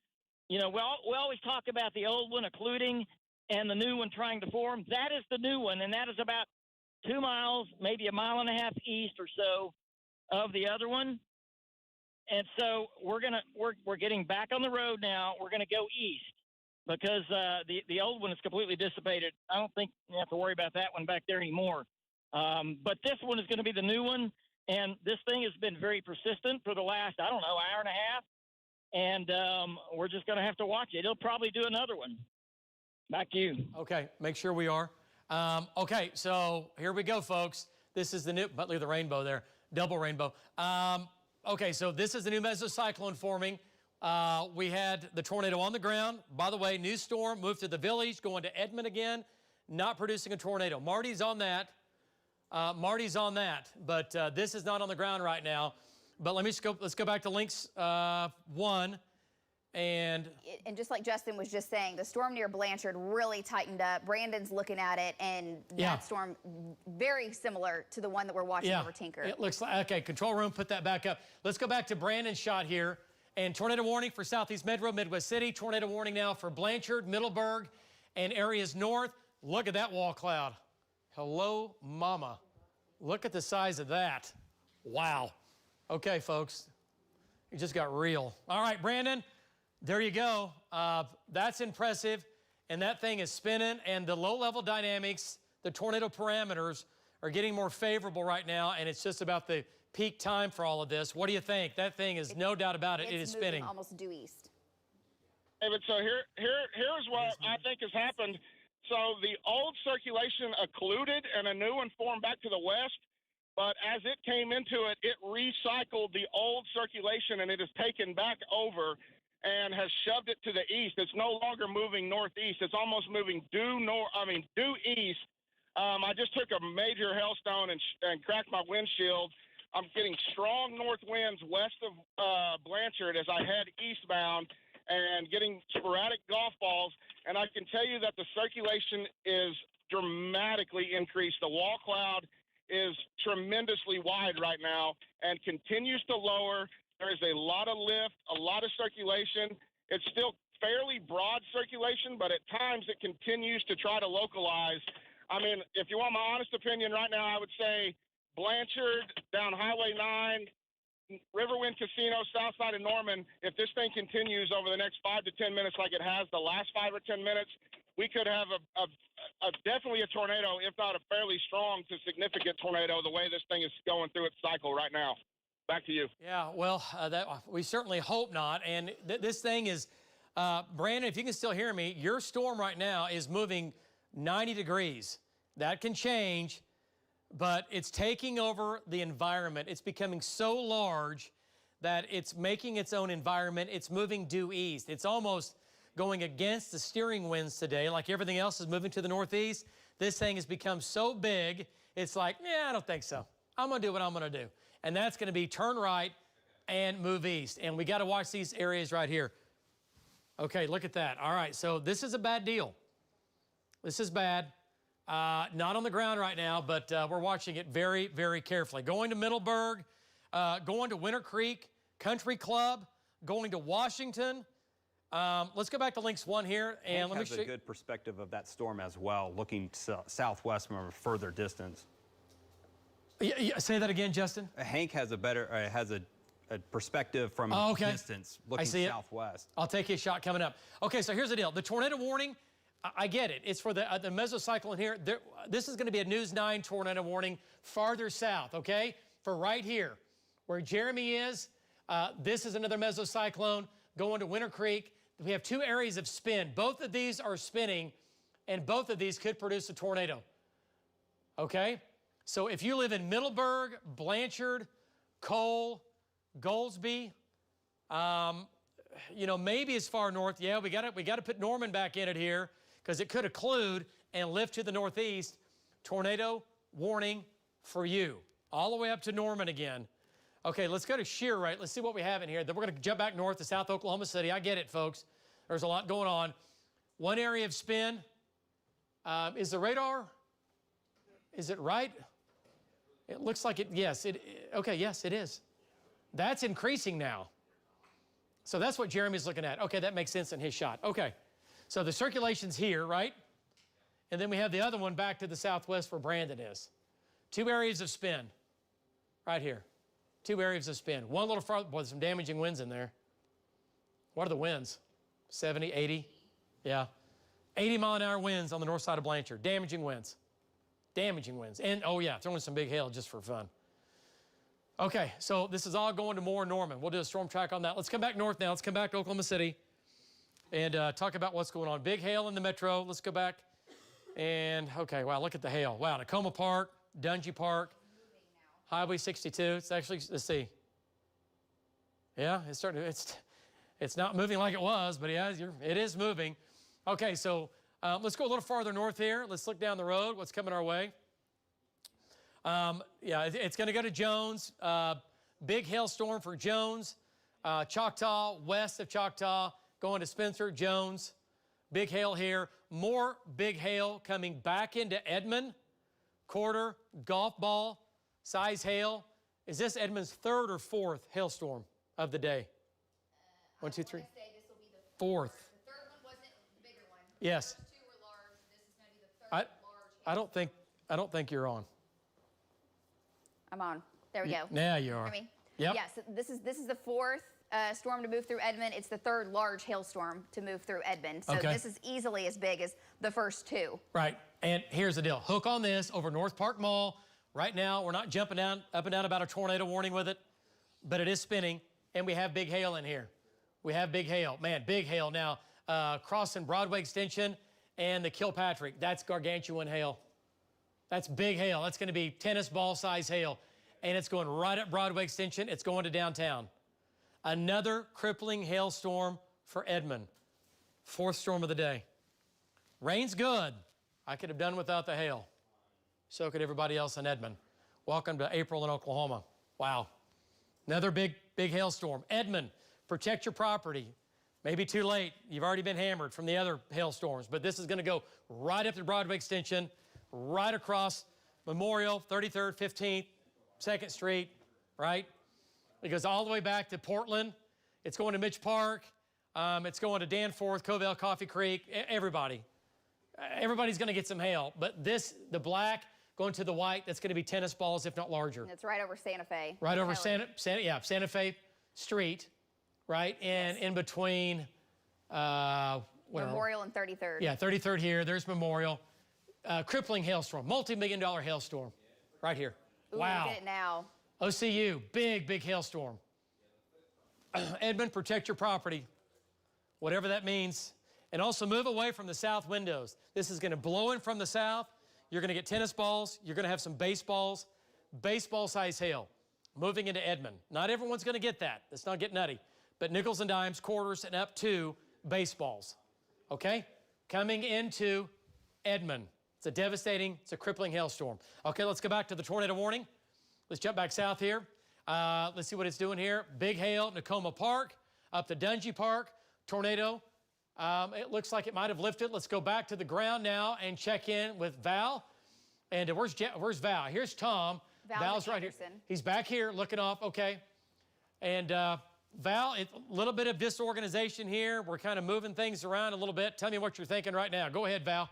You know, we always talk about the old one occluding and the new one trying to form. That is the new one, and that is about 2 miles, maybe 1.5 miles east or so of the other one. And so we're getting back on the road now. We're gonna go east because the old one is completely dissipated. I don't think you have to worry about that one back there anymore. But this one is going to be the new one, and this thing has been very persistent for the last, I don't know, hour and a half. And we're just going to have to watch it. It'll probably do another one. Back to you. Okay, make sure we are. Okay, so here we go, folks. This is the new, but look at the rainbow there, double rainbow. Okay, so this is the new mesocyclone forming. We had the tornado on the ground. By the way, new storm moved to the village, going to Edmond again, not producing a tornado. Marty's on that. But this is not on the ground right now. But let's go back to links 1. And just like Justin was just saying, the storm near Blanchard really tightened up. Brandon's looking at it, and that storm very similar to the one that we're watching over Tinker. It looks like, okay, control room, put that back up. Let's go back to Brandon's shot here. And tornado warning for Southeast Metro, Midwest City. Tornado warning now for Blanchard, Middleburg, and areas north. Look at that wall cloud. Hello, mama. Look at the size of that. Wow. Okay, folks. It just got real. All right, Brandon, there you go. That's impressive. and that thing is spinning, and the low-level dynamics, the tornado parameters are getting more favorable right now, and it's just about the peak time for all of this. What do you think? That thing is, no doubt about it, it is spinning. Almost due east. David, so here's what I think has happened. So the old circulation occluded and a new one formed back to the west. But as it came into it, it recycled the old circulation and it has taken back over and has shoved it to the east. It's no longer moving northeast. It's almost moving due east. I just took a major hailstone and cracked my windshield. I'm getting strong north winds west of Blanchard as I head eastbound and getting sporadic golf balls. And I can tell you that the circulation is dramatically increased. The wall cloud is tremendously wide right now and continues to lower. There is a lot of lift, a lot of circulation. It's still fairly broad circulation, but at times it continues to try to localize. I mean, if you want my honest opinion right now, I would say Blanchard down Highway 9, Riverwind Casino, south side of Norman, if this thing continues over the next 5 to 10 minutes like it has the last 5 or 10 minutes, we could have definitely a tornado, if not a fairly strong to significant tornado, the way this thing is going through its cycle right now. Back to you. Yeah, well, we certainly hope not. And this thing is, Brandon, if you can still hear me, your storm right now is moving 90 degrees. That can change, but it's taking over the environment. It's becoming so large that it's making its own environment. It's moving due east. It's almost going against the steering winds today, like everything else is moving to the northeast. This thing has become so big, it's like, yeah, I don't think so. I'm gonna do what I'm gonna do. And that's gonna be turn right and move east. And we gotta watch these areas right here. Okay, look at that. All right, so this is a bad deal. This is bad. Not on the ground right now, but we're watching it very, very carefully. Going to Middleburg, going to Winter Creek Country Club, going to Washington. Let's go back to Links 1 here, and let me show you. Hank has a good perspective of that storm as well, looking southwest from a further distance. Yeah, say that again, Justin. Hank has a perspective from a distance, looking southwest. I'll take his shot coming up. Okay, so here's the deal. The tornado warning, I get it. It's for the mesocyclone here. This is going to be a News 9 tornado warning farther south, okay? For right here, where Jeremy is, this is another mesocyclone going to Winter Creek. We have 2 areas of spin. Both of these are spinning, and both of these could produce a tornado, okay? So if you live in Middleburg, Blanchard, Cole, Goldsby, you know, maybe as far north, yeah, we got to put Norman back in it here because it could occlude and lift to the northeast. Tornado warning for you. All the way up to Norman again. Okay, let's go to Sheer Right. Let's see what we have in here. Then we're going to jump back north to South Oklahoma City. I get it, folks. There's a lot going on. One area of spin. Is the radar, is it right? It looks like it, yes. Okay, yes, it is. That's increasing now. So that's what Jeremy's looking at. Okay, that makes sense in his shot. Okay, so the circulation's here, right? And then we have the other one back to the southwest where Brandon is. 2 areas of spin right here. 2 areas of spin. One little farther, boy, there's some damaging winds in there. What are the winds? 70, 80? Yeah. 80-mile-an-hour winds on the north side of Blanchard. Damaging winds. Damaging winds. And, oh yeah, throwing some big hail just for fun. Okay, so this is all going to more Norman. We'll do a storm track on that. Let's come back north now. Let's come back to Oklahoma City and talk about what's going on. Big hail in the metro. Let's go back. And, okay, wow, look at the hail. Wow, Tacoma Park, Dungy Park, Highway 62. It's actually, let's see. Yeah, it's starting to, it's not moving like it was, but yeah, it is moving. Okay, so let's go a little farther north here. Let's look down the road, what's coming our way. Yeah, it's going to go to Jones. Big hailstorm for Jones. Choctaw, west of Choctaw, going to Spencer, Jones. Big hail here. More big hail coming back into Edmond. Quarter, golf ball, size hail. Is this Edmond's 3rd or 4th hailstorm of the day? 1, 2, 3. Fourth. The 3rd one wasn't the bigger one. Yes. The first 2 were large. This is going to be the 3rd large. I don't think you're on. I'm on. There we go. Now you are. Hear me? Yep. Yes, this is the 4th storm to move through Edmond. It's the third large hailstorm to move through Edmond. So Okay. this is easily as big as the first two. Right. And here's the deal. Hook on this over North Park Mall. Right now, we're not jumping up and down about a tornado warning with it, but it is spinning, and we have big hail in here. We have big hail. Man, big hail now. Crossing Broadway Extension and the Kilpatrick. That's gargantuan hail. That's big hail. That's going to be tennis ball size hail. And it's going right up Broadway Extension. It's going to downtown. Another crippling hailstorm for Edmond. Fourth storm of the day. Rain's good. I could have done without the hail. So could everybody else in Edmond. Welcome to April in Oklahoma. Wow. Another big hailstorm. Edmond, protect your property. Maybe too late. You've already been hammered from the other hailstorms, but this is going to go right up to Broadway Extension, right across Memorial, 33rd, 15th, 2nd Street, right? It goes all the way back to Portland. It's going to Mitch Park. It's going to Danforth, Covell, Coffee Creek, everybody. Everybody's going to get some hail, but this, the black going to the white, that's going to be tennis balls, if not larger. And it's right over Santa Fe. Right over Santa Fe Street, right? And in between, Memorial and 33rd. Yeah, 33rd here, there's Memorial. Crippling hailstorm, multi-million-dollar hailstorm, right here. Ooh, wow. Look at it now. OCU, big hailstorm. Edmond, protect your property, whatever that means. And also move away from the south windows. This is going to blow in from the south. You're going to get tennis balls. You're going to have some baseballs, baseball-size hail moving into Edmond. Not everyone's going to get that. Let's not get nutty. But nickels and dimes, quarters, and up to baseballs. Okay? Coming into Edmond. It's a devastating, it's a crippling hailstorm. Okay, let's go back to the tornado warning. Let's jump back south here. Let's see what it's doing here. Big hail, Nakoma Park, up to Dungy Park, tornado. It looks like it might have lifted. Let's go back to the ground now and check in with Val. And where's Val? Here's Tom. Val's right here. He's back here looking off. Okay. And Val, a little bit of disorganization here. We're kind of moving things around a little bit. Tell me what you're thinking right now. Go ahead, Val.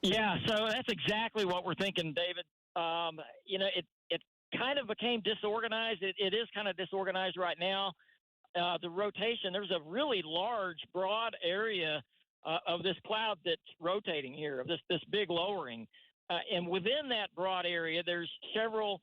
Yeah, so that's exactly what we're thinking, David. You know, it kind of became disorganized. It is kind of disorganized right now. The rotation, there's a really large, broad area of this cloud that's rotating here, of this big lowering. And within that broad area, there's several,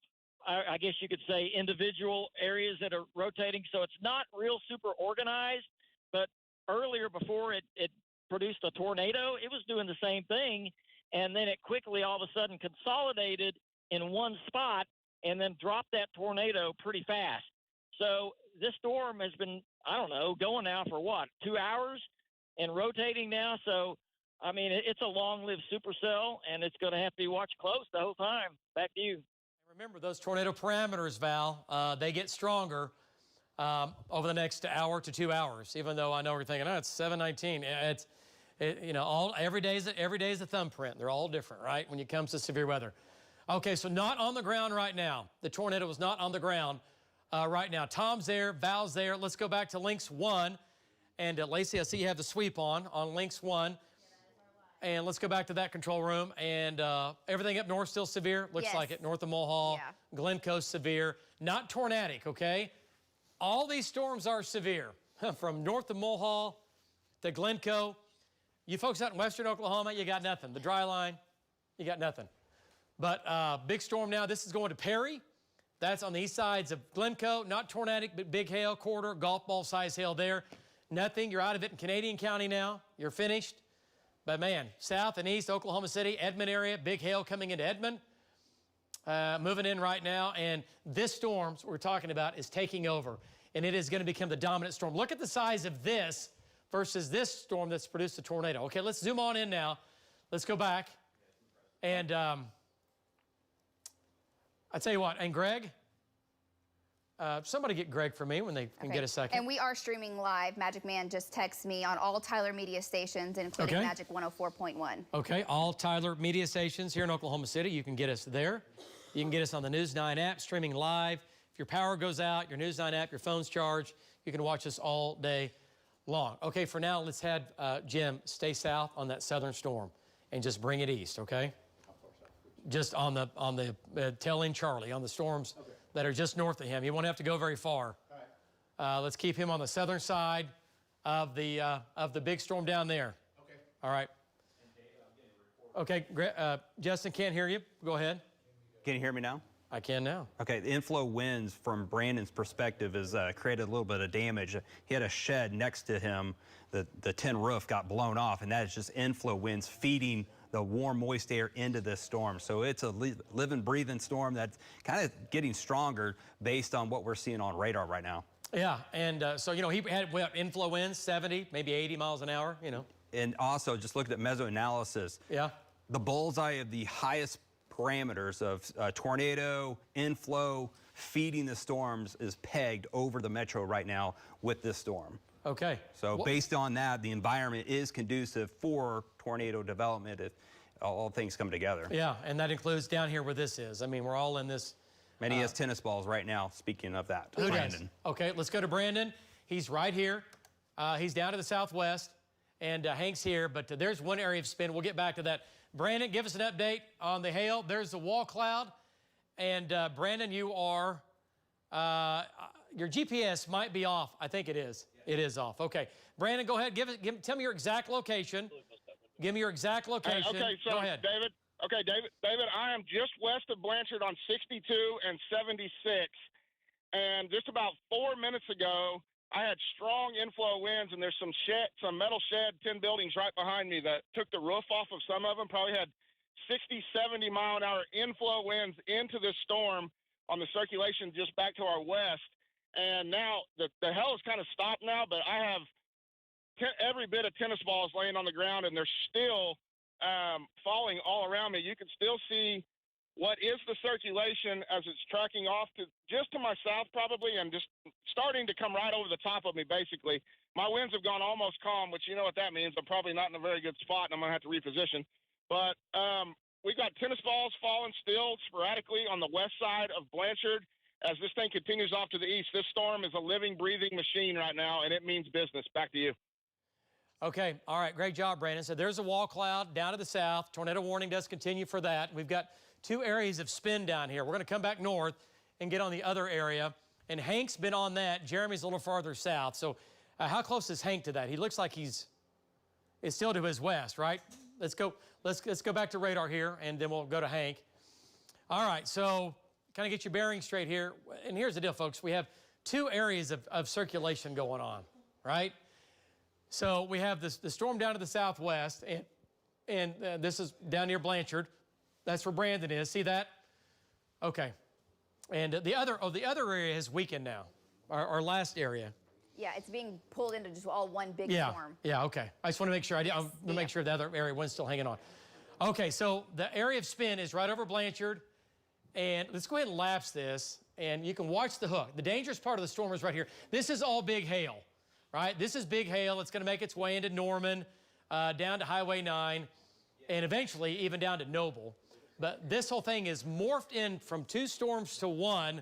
I guess you could say, individual areas that are rotating. So it's not real super organized, but earlier before it produced a tornado, it was doing the same thing. And then it quickly all of a sudden consolidated in one spot and then dropped that tornado pretty fast. So this storm has been, I don't know, going now for what, 2 hours and rotating now. So, I mean, it's a long-lived supercell, and it's going to have to be watched close the whole time. Back to you. Remember, those tornado parameters, Val, they get stronger over the next hour to 2 hours, even though I know we're thinking, oh, it's 719. You know, every day is a thumbprint. They're all different, right, when it comes to severe weather. Okay, so not on the ground right now. The tornado is not on the ground right now. Tom's there, Val's there. Let's go back to Links 1. And Lacey, I see you have the sweep on Links 1. And let's go back to that control room. And everything up north still severe? Looks like it. North of Mulhall, Glencoe severe. Not tornadic, okay? All these storms are severe. From north of Mulhall to Glencoe. You folks out in western Oklahoma, you got nothing. The dry line, you got nothing. But big storm now. This is going to Perry. That's on the east sides of Glencoe. Not tornadic, but big hail, quarter, golf ball size hail there. Nothing. You're out of it in Canadian County now. You're finished. But man, south and east, Oklahoma City, Edmond area, big hail coming into Edmond. Moving in right now. And this storm we're talking about is taking over. And it is going to become the dominant storm. Look at the size of this versus this storm that's produced a tornado. Okay, let's zoom on in now. Let's go back. And I tell you what, and Greg, somebody get Greg for me when they can get a second. And we are streaming live. Magic Man just texted me on all Tyler media stations, including Magic 104.1. Okay, all Tyler media stations here in Oklahoma City. You can get us there. You can get us on the News 9 app, streaming live. If your power goes out, your News 9 app, your phone's charged, you can watch us all day long. Okay, for now, let's have Jim stay south on that southern storm and just bring it east, okay? Just on the tail end Charlie, on the storms that are just north of him. You won't have to go very far. Let's keep him on the southern side of the big storm down there. Okay. All right. Okay, Justin, can't hear you. Go ahead. Can you hear me now? I can now. Okay, the inflow winds from Brandon's perspective has created a little bit of damage. He had a shed next to him. The tin roof got blown off, and that is just inflow winds feeding the warm, moist air into this storm. So it's a living, breathing storm that's kind of getting stronger based on what we're seeing on radar right now. Yeah, and so, you know, he had inflow winds, 70, maybe 80 miles an hour, you know. And also, just look at meso-analysis. Yeah. The bullseye of the highest parameters of tornado, inflow, feeding the storms is pegged over the metro right now with this storm. Okay. So based on that, the environment is conducive for tornado development if all things come together. Yeah, and that includes down here where this is. I mean, we're all in this. And he has tennis balls right now, speaking of that. Who Brandon. does? Okay, let's go to Brandon. He's right here. He's down to the southwest, and Hank's here, but there's one area of spin. We'll get back to that. Brandon, give us an update on the hail. There's the wall cloud. And Brandon, you are, your GPS might be off. I think it is. It is off. Okay. Brandon, go ahead. Tell me your exact location. Give me your exact location. Okay, so go ahead. David, I am just west of Blanchard on 62 and 76. And just about 4 minutes ago, I had strong inflow winds, and there's some metal shed, 10 buildings right behind me that took the roof off of some of them. Probably had 60, 70 mile an hour inflow winds into this storm on the circulation just back to our west. And now the hell has kind of stopped now, but I have every bit of tennis balls laying on the ground, and they're still falling all around me. You can still see what is the circulation as it's tracking off to just to my south probably, and just starting to come right over the top of me, basically. My winds have gone almost calm, which you know what that means. I'm probably not in a very good spot, and I'm going to have to reposition. But we've got tennis balls falling still sporadically on the west side of Blanchard as this thing continues off to the east. This storm is a living, breathing machine right now, and it means business. Back to you. Okay, all right, great job, Brandon. So there's a wall cloud down to the south. Tornado warning does continue for that. We've got 2 areas of spin down here. We're going to come back north and get on the other area. And Hank's been on that. Jeremy's a little farther south. So how close is Hank to that? He looks like it's still to his west, right? Let's go back to radar here, and then we'll go to Hank. All right, so kind of get your bearings straight here. And here's the deal, folks. We have 2 areas of circulation going on, right? So we have the storm down to the southwest, and this is down near Blanchard. That's where Brandon is. See that? Okay. And the other area has weakened now, our last area. Yeah, it's being pulled into just all one big storm. Yeah, okay. I just want to make sure. I want to make sure the other area one's still hanging on. Okay, so the area of spin is right over Blanchard. And let's go ahead and lapse this, and you can watch the hook. The dangerous part of the storm is right here. This is all big hail, right? This is big hail. It's going to make its way into Norman, down to Highway 9, and eventually even down to Noble. But this whole thing is morphed in from 2 storms to 1,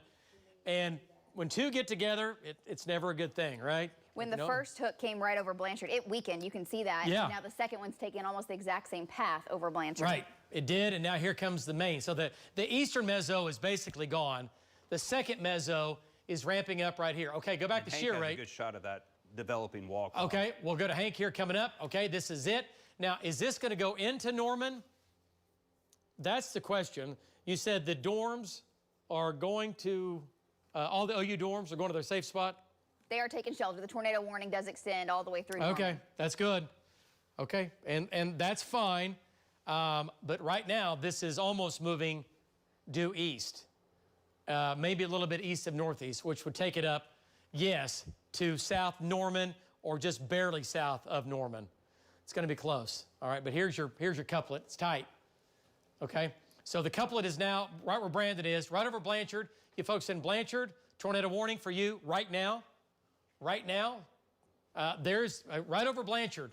and when 2 get together, it's never a good thing, right? When the first hook came right over Blanchard, it weakened. You can see that. Yeah. And now the second one's taking almost the exact same path over Blanchard. Right. It did, and now here comes the main. So the eastern meso is basically gone. The second meso is ramping up right here. Okay, go back to shear rate. A good shot of that developing wall cloud. Okay, we'll go to Hank here coming up. Okay, this is it. Now, is this going to go into Norman? That's the question. You said the dorms are going to, all the OU dorms are going to their safe spot? They are taking shelter. The tornado warning does extend all the way through Norman. Okay, that's good. Okay, and that's fine. But right now, this is almost moving due east. Maybe a little bit east of northeast, which would take it up, yes, to South Norman or just barely south of Norman. It's going to be close. All right, but here's your couplet. It's tight. Okay, so the couplet is now right where Brandon is, right over Blanchard. You folks in Blanchard, tornado warning for you right now. Right now, there's right over Blanchard.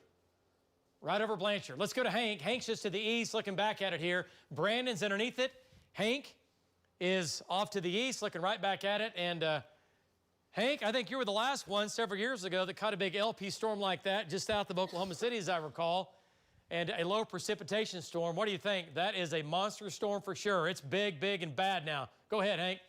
Right over Blanchard. Let's go to Hank. Hank's just to the east, looking back at it here. Brandon's underneath it. Hank is off to the east, looking right back at it. And Hank, I think you were the last one several years ago that caught a big LP storm like that just south of Oklahoma City, as I recall, and a low precipitation storm. What do you think? That is a monster storm for sure. It's big, big, and bad now. Go ahead, Hank.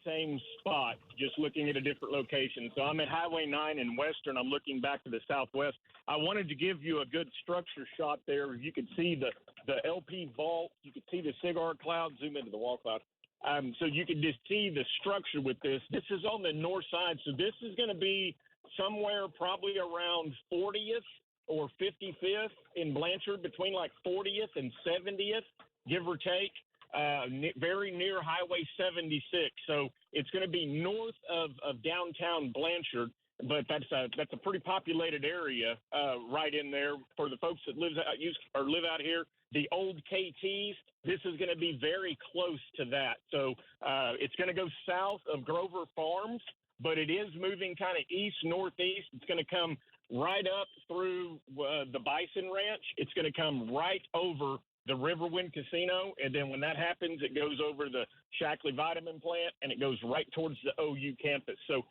same spot, just looking at a different location. So I'm at Highway 9 in Western. I'm looking back to the southwest. I wanted to give you a good structure shot there. You could see the LP vault. You could see the cigar cloud. Zoom into the wall cloud. So you can just see the structure with this. This is on the north side. So this is going to be somewhere probably around 40th or 55th in Blanchard, between like 40th and 70th, give or take. Very near Highway 76. So it's going to be north of downtown Blanchard, but that's a pretty populated area right in there for the folks that live out here. The old KTs, this is going to be very close to that. So it's going to go south of Grover Farms, but it is moving kind of east-northeast. It's going to come right up through the Bison Ranch. It's going to come right over the Riverwind Casino, and then when that happens, it goes over the Shackley Vitamin Plant, and it goes right towards the OU campus. So,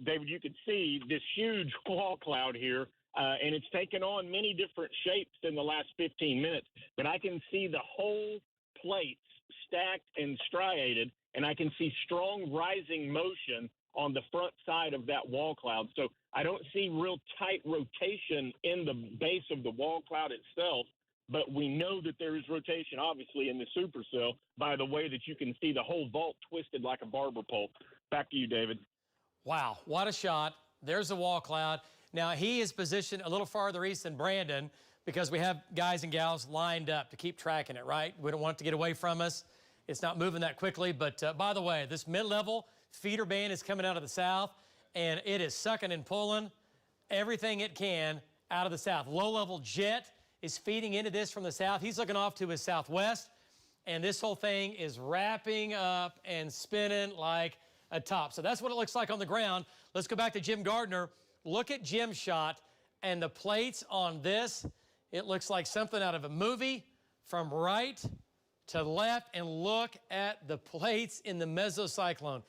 David, you can see this huge wall cloud here, and it's taken on many different shapes in the last 15 minutes, but I can see the whole plates stacked and striated, and I can see strong rising motion on the front side of that wall cloud. So I don't see real tight rotation in the base of the wall cloud itself, but we know that there is rotation, obviously, in the supercell by the way that you can see the whole vault twisted like a barber pole. Back to you, David. Wow, what a shot. There's the wall cloud. Now, he is positioned a little farther east than Brandon because we have guys and gals lined up to keep tracking it, right? We don't want it to get away from us. It's not moving that quickly. But, by the way, this mid-level feeder band is coming out of the south, and it is sucking and pulling everything it can out of the south. Low-level jet is feeding into this from the south. He's looking off to his southwest, and this whole thing is wrapping up and spinning like a top. So that's what it looks like on the ground. Let's go back to Jim Gardner. Look at Jim's shot, and the plates on this, it looks like something out of a movie from right to left, and look at the plates in the mesocyclone.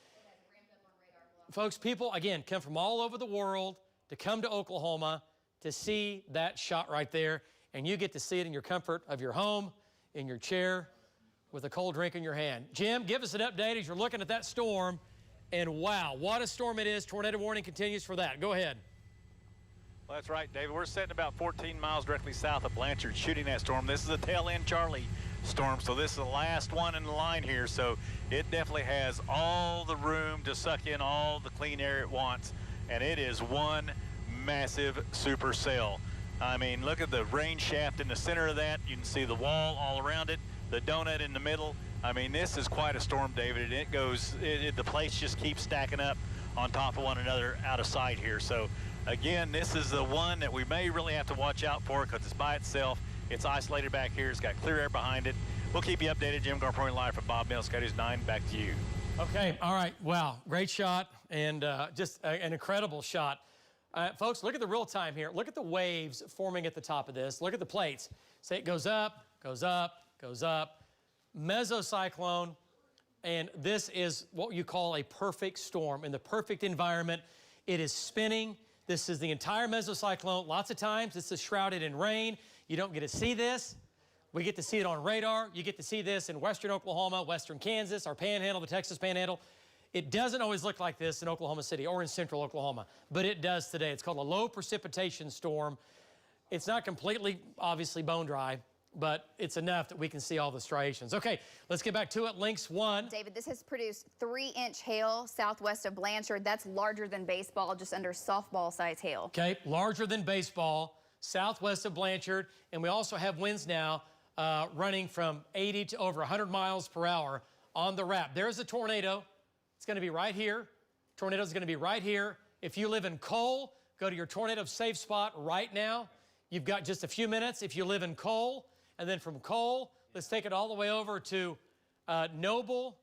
Folks, people, again, come from all over the world to come to Oklahoma to see that shot right there. And you get to see it in your comfort of your home, in your chair, with a cold drink in your hand. Jim, give us an update as you're looking at that storm. And wow, what a storm it is. Tornado warning continues for that. Go ahead. Well, that's right, David. We're sitting about 14 miles directly south of Blanchard shooting that storm. This is a tail end Charlie storm, so this is the last one in the line here. So it definitely has all the room to suck in all the clean air it wants. And it is one massive supercell. I mean, look at the rain shaft in the center of that. You can see the wall all around it, the donut in the middle. I mean, this is quite a storm, David, and it goes, the plates just keep stacking up on top of one another out of sight here. So, again, this is the one that we may really have to watch out for because it's by itself. It's isolated back here. It's got clear air behind it. We'll keep you updated. Jim Gardner live from Bob Mills, Sky News 9. Back to you. Okay, all right. Wow, great shot and just an incredible shot. Folks, look at the real time here. Look at the waves forming at the top of this. Look at the plates. Say it goes up, goes up, goes up. Mesocyclone, and this is what you call a perfect storm in the perfect environment. It is spinning. This is the entire mesocyclone. Lots of times this is shrouded in rain. You don't get to see this. We get to see it on radar. You get to see this in western Oklahoma, western Kansas, our panhandle, the Texas panhandle. It doesn't always look like this in Oklahoma City or in central Oklahoma, but it does today. It's called a low precipitation storm. It's not completely, obviously, bone dry, but it's enough that we can see all the striations. Okay, let's get back to it. Links 1. David, this has produced 3-inch hail southwest of Blanchard. That's larger than baseball, just under softball size hail. Okay, larger than baseball, southwest of Blanchard. And we also have winds now running from 80 to over 100 miles per hour on the wrap. There's a tornado. It's going to be right here. Tornado is going to be right here. If you live in Cole, go to your tornado safe spot right now. You've got just a few minutes if you live in Cole. And then from Cole, let's take it all the way over to Noble,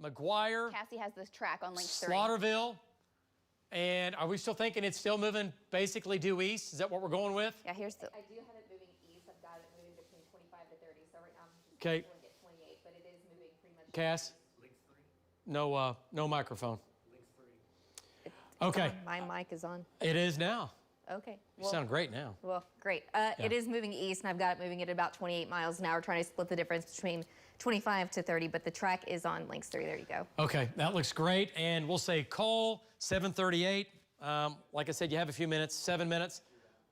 McGuire. Cassie has this track on link 3. Slaughterville. And are we still thinking it's still moving basically due east? Is that what we're going with? Yeah, here's the... I do have it moving east. I've got it moving between 25 to 30. So right now I'm just okay. going to get 28, but it is moving pretty much. Cass? Link 3. No microphone. Link 3. Okay. My mic is on. It is now. Okay. You sound great now. Well, great. It is moving east, and I've got it moving at about 28 miles an hour, trying to split the difference between 25 to 30, but the track is on links 3. There you go. Okay, that looks great. And we'll say Cole, 7:38. Like I said, you have a few minutes, 7 minutes.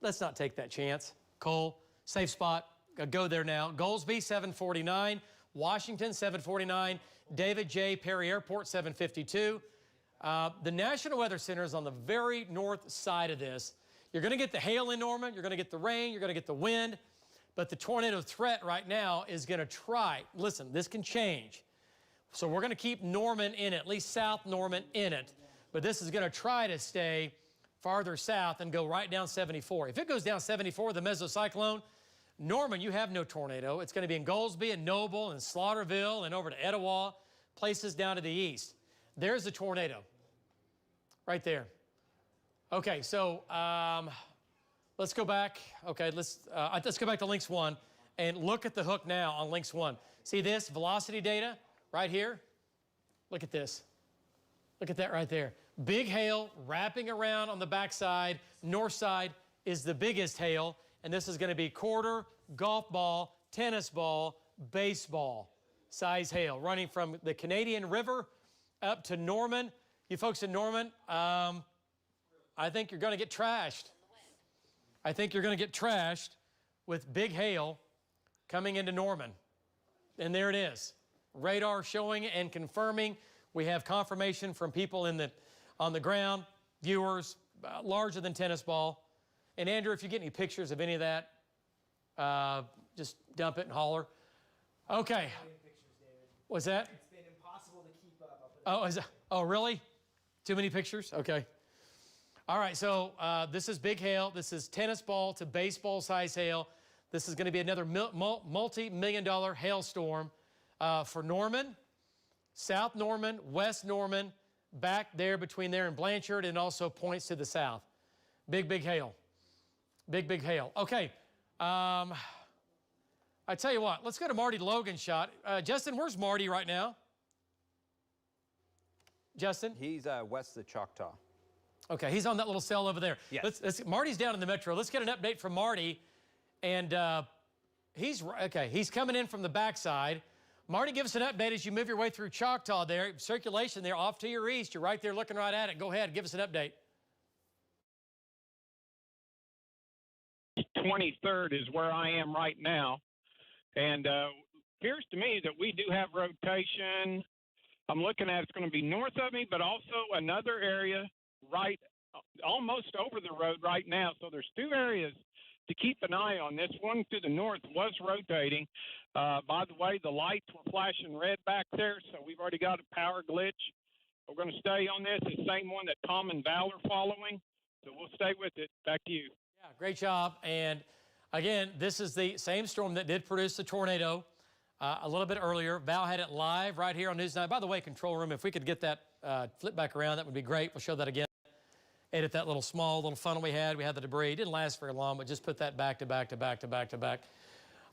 Let's not take that chance. Cole, safe spot. Go there now. Goldsby, 7:49. Washington, 7:49. David J. Perry Airport, 7:52. The National Weather Center is on the very north side of this. You're going to get the hail in Norman. You're going to get the rain. You're going to get the wind. But the tornado threat right now is going to try. Listen, this can change. So we're going to keep Norman in it, at least South Norman in it. But this is going to try to stay farther south and go right down 74. If it goes down 74, the mesocyclone, Norman, you have no tornado. It's going to be in Goldsby and Noble and Slaughterville and over to Etowah, places down to the east. There's the tornado right there. Okay, so let's go back. Okay, let's go back to links 1 and look at the hook now on links 1. See this velocity data right here? Look at this. Look at that right there. Big hail wrapping around on the backside. North side is the biggest hail, and this is going to be quarter, golf ball, tennis ball, baseball size hail running from the Canadian River up to Norman. You folks in Norman, I think you're going to get trashed. I think you're going to get trashed with big hail coming into Norman. And there it is. Radar showing and confirming. We have confirmation from people on the ground, viewers, larger than tennis ball. And Andrew, if you get any pictures of any of that, just dump it and holler. Okay. What's that? It's been impossible to keep up. Oh, really? Too many pictures? Okay. All right, so this is big hail. This is tennis ball to baseball size hail. This is going to be another multi-million-dollar hailstorm for Norman, South Norman, West Norman, back there between there and Blanchard, and also points to the south. Big, big hail. Big, big hail. Okay. I tell you what, let's go to Marty Logan's shot. Justin, where's Marty right now? Justin? He's west of Choctaw. Okay, he's on that little cell over there. Yes. Marty's down in the metro. Let's get an update from Marty. And he's coming in from the backside. Marty, give us an update as you move your way through Choctaw there. Circulation there off to your east. You're right there looking right at it. Go ahead, give us an update. 23rd is where I am right now. And appears to me that we do have rotation. I'm looking at it's going to be north of me, but also another area right almost over the road right now. So there's two areas to keep an eye on. This one to the north was rotating. By the way, the lights were flashing red back there, so we've already got a power glitch. We're going to stay on this, the same one that Tom and Val are following. So we'll stay with it. Back to you. Yeah, great job. And again, this is the same storm that did produce the tornado a little bit earlier. Val had it live right here on News 9. By the way, control room, if we could get that flip back around, that would be great. We'll show that again. Edit that little funnel we had. We had the debris. It didn't last very long, but just put that back to back to back to back to back.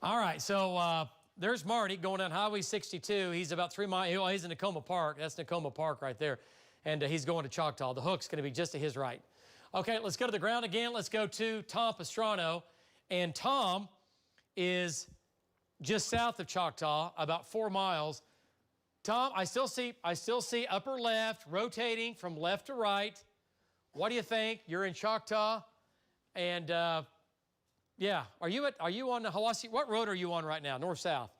All right, so there's Marty going down Highway 62. He's about 3 miles. He's in Tacoma Park. That's Tacoma Park right there. And he's going to Choctaw. The hook's going to be just to his right. Okay, let's go to the ground again. Let's go to Tom Pastrano. And Tom is just south of Choctaw, about 4 miles. Tom, I still see upper left rotating from left to right. What do you think? You're in Choctaw, and yeah, are you on the Hiwassee? What road are you on right now? North south?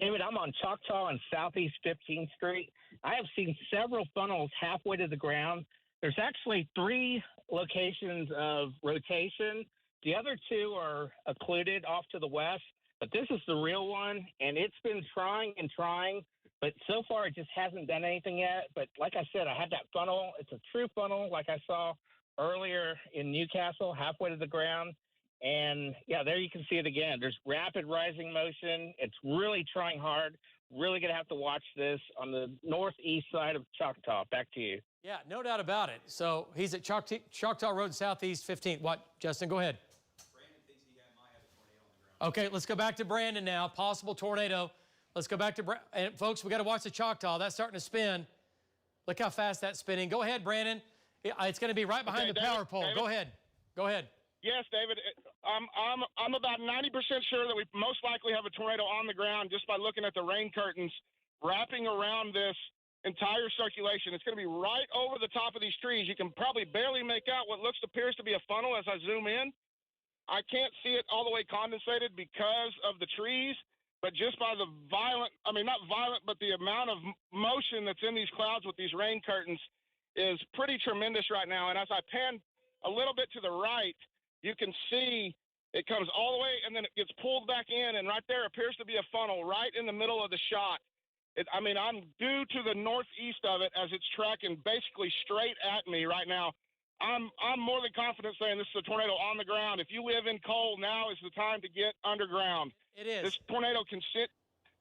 David, I'm on Choctaw and Southeast 15th Street. I have seen several funnels halfway to the ground. There's actually 3 locations of rotation. The other 2 are occluded off to the west, but this is the real one, and it's been trying and trying. But so far, it just hasn't done anything yet. But like I said, I had that funnel. It's a true funnel like I saw earlier in Newcastle, halfway to the ground. And, yeah, there you can see it again. There's rapid rising motion. It's really trying hard. Really going to have to watch this on the northeast side of Choctaw. Back to you. Yeah, no doubt about it. So he's at Choctaw Road, Southeast 15th. What, Justin? Go ahead. Brandon thinks he might have a tornado on the ground. Okay, let's go back to Brandon now. Possible tornado. Let's go back to Brandon. And folks, we got to watch the Choctaw. That's starting to spin. Look how fast that's spinning. Go ahead, Brandon. It's going to be right behind the power pole. David. Go ahead. Go ahead. Yes, David. I'm about 90% sure that we most likely have a tornado on the ground just by looking at the rain curtains wrapping around this entire circulation. It's going to be right over the top of these trees. You can probably barely make out what appears to be a funnel as I zoom in. I can't see it all the way condensated because of the trees, but just by the not violent, but the amount of motion that's in these clouds with these rain curtains is pretty tremendous right now. And as I pan a little bit to the right, you can see it comes all the way and then it gets pulled back in, and right there appears to be a funnel right in the middle of the shot. I'm due to the northeast of it as it's tracking basically straight at me right now. I'm more than confident saying this is a tornado on the ground. If you live in Cole, now is the time to get underground. It is. This tornado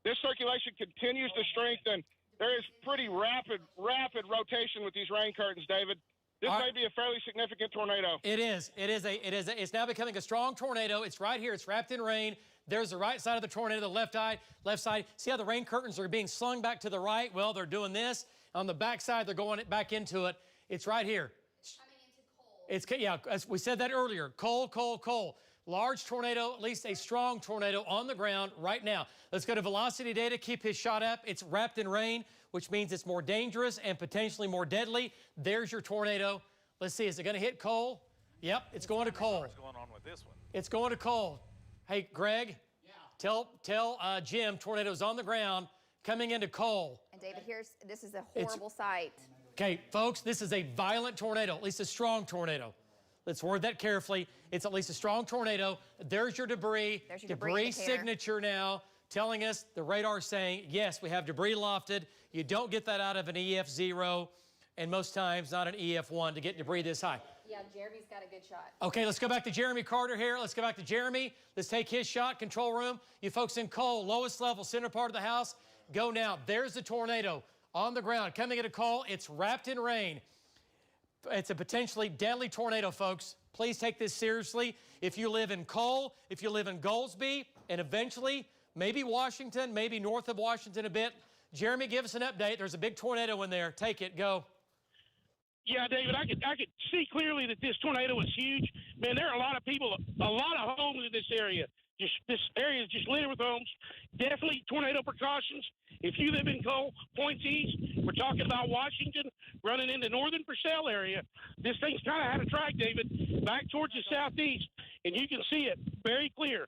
this circulation continues to strengthen. There is pretty rapid rotation with these rain curtains, David. This may be a fairly significant tornado. It is. It's now becoming a strong tornado. It's right here. It's wrapped in rain. There's the right side of the tornado, the left side. See how the rain curtains are being slung back to the right? Well, they're doing this. On the back side, they're going back into it. It's right here. As we said that earlier, Cole. Large tornado, at least a strong tornado on the ground right now. Let's go to velocity data. Keep his shot up. It's wrapped in rain, which means it's more dangerous and potentially more deadly. There's your tornado. Let's see, is it going to hit Cole? Yep, it's going to Cole. What's going on with this one? It's going to Cole. Hey, Greg, tell Jim tornado's on the ground coming into Cole. And David, this is a horrible sight. Okay, folks, this is a violent tornado, at least a strong tornado. Let's word that carefully. It's at least a strong tornado. There's your debris. There's your debris signature now telling us, the radar saying, yes, we have debris lofted. You don't get that out of an EF0, and most times not an EF1 to get debris this high. Yeah, Jeremy's got a good shot. Okay, let's go back to Jeremy Carter here. Let's go back to Jeremy. Let's take his shot, control room. You folks in Cole, lowest level, center part of the house, go now. There's the tornado on the ground, coming at a Cole. It's wrapped in rain. It's a potentially deadly tornado, folks. Please take this seriously. If you live in Cole, if you live in Goldsby, and eventually maybe Washington, maybe north of Washington a bit. Jeremy, give us an update. There's a big tornado in there. Take it. Go. Yeah, David, I could see clearly that this tornado was huge. Man, there are a lot of people, a lot of homes in this area. This area is just littered with homes. Definitely tornado precautions. If you live in Cole, points east, we're talking about Washington, running into northern Purcell area. This thing's kind of had a track, David, back towards the southeast, and you can see it very clear.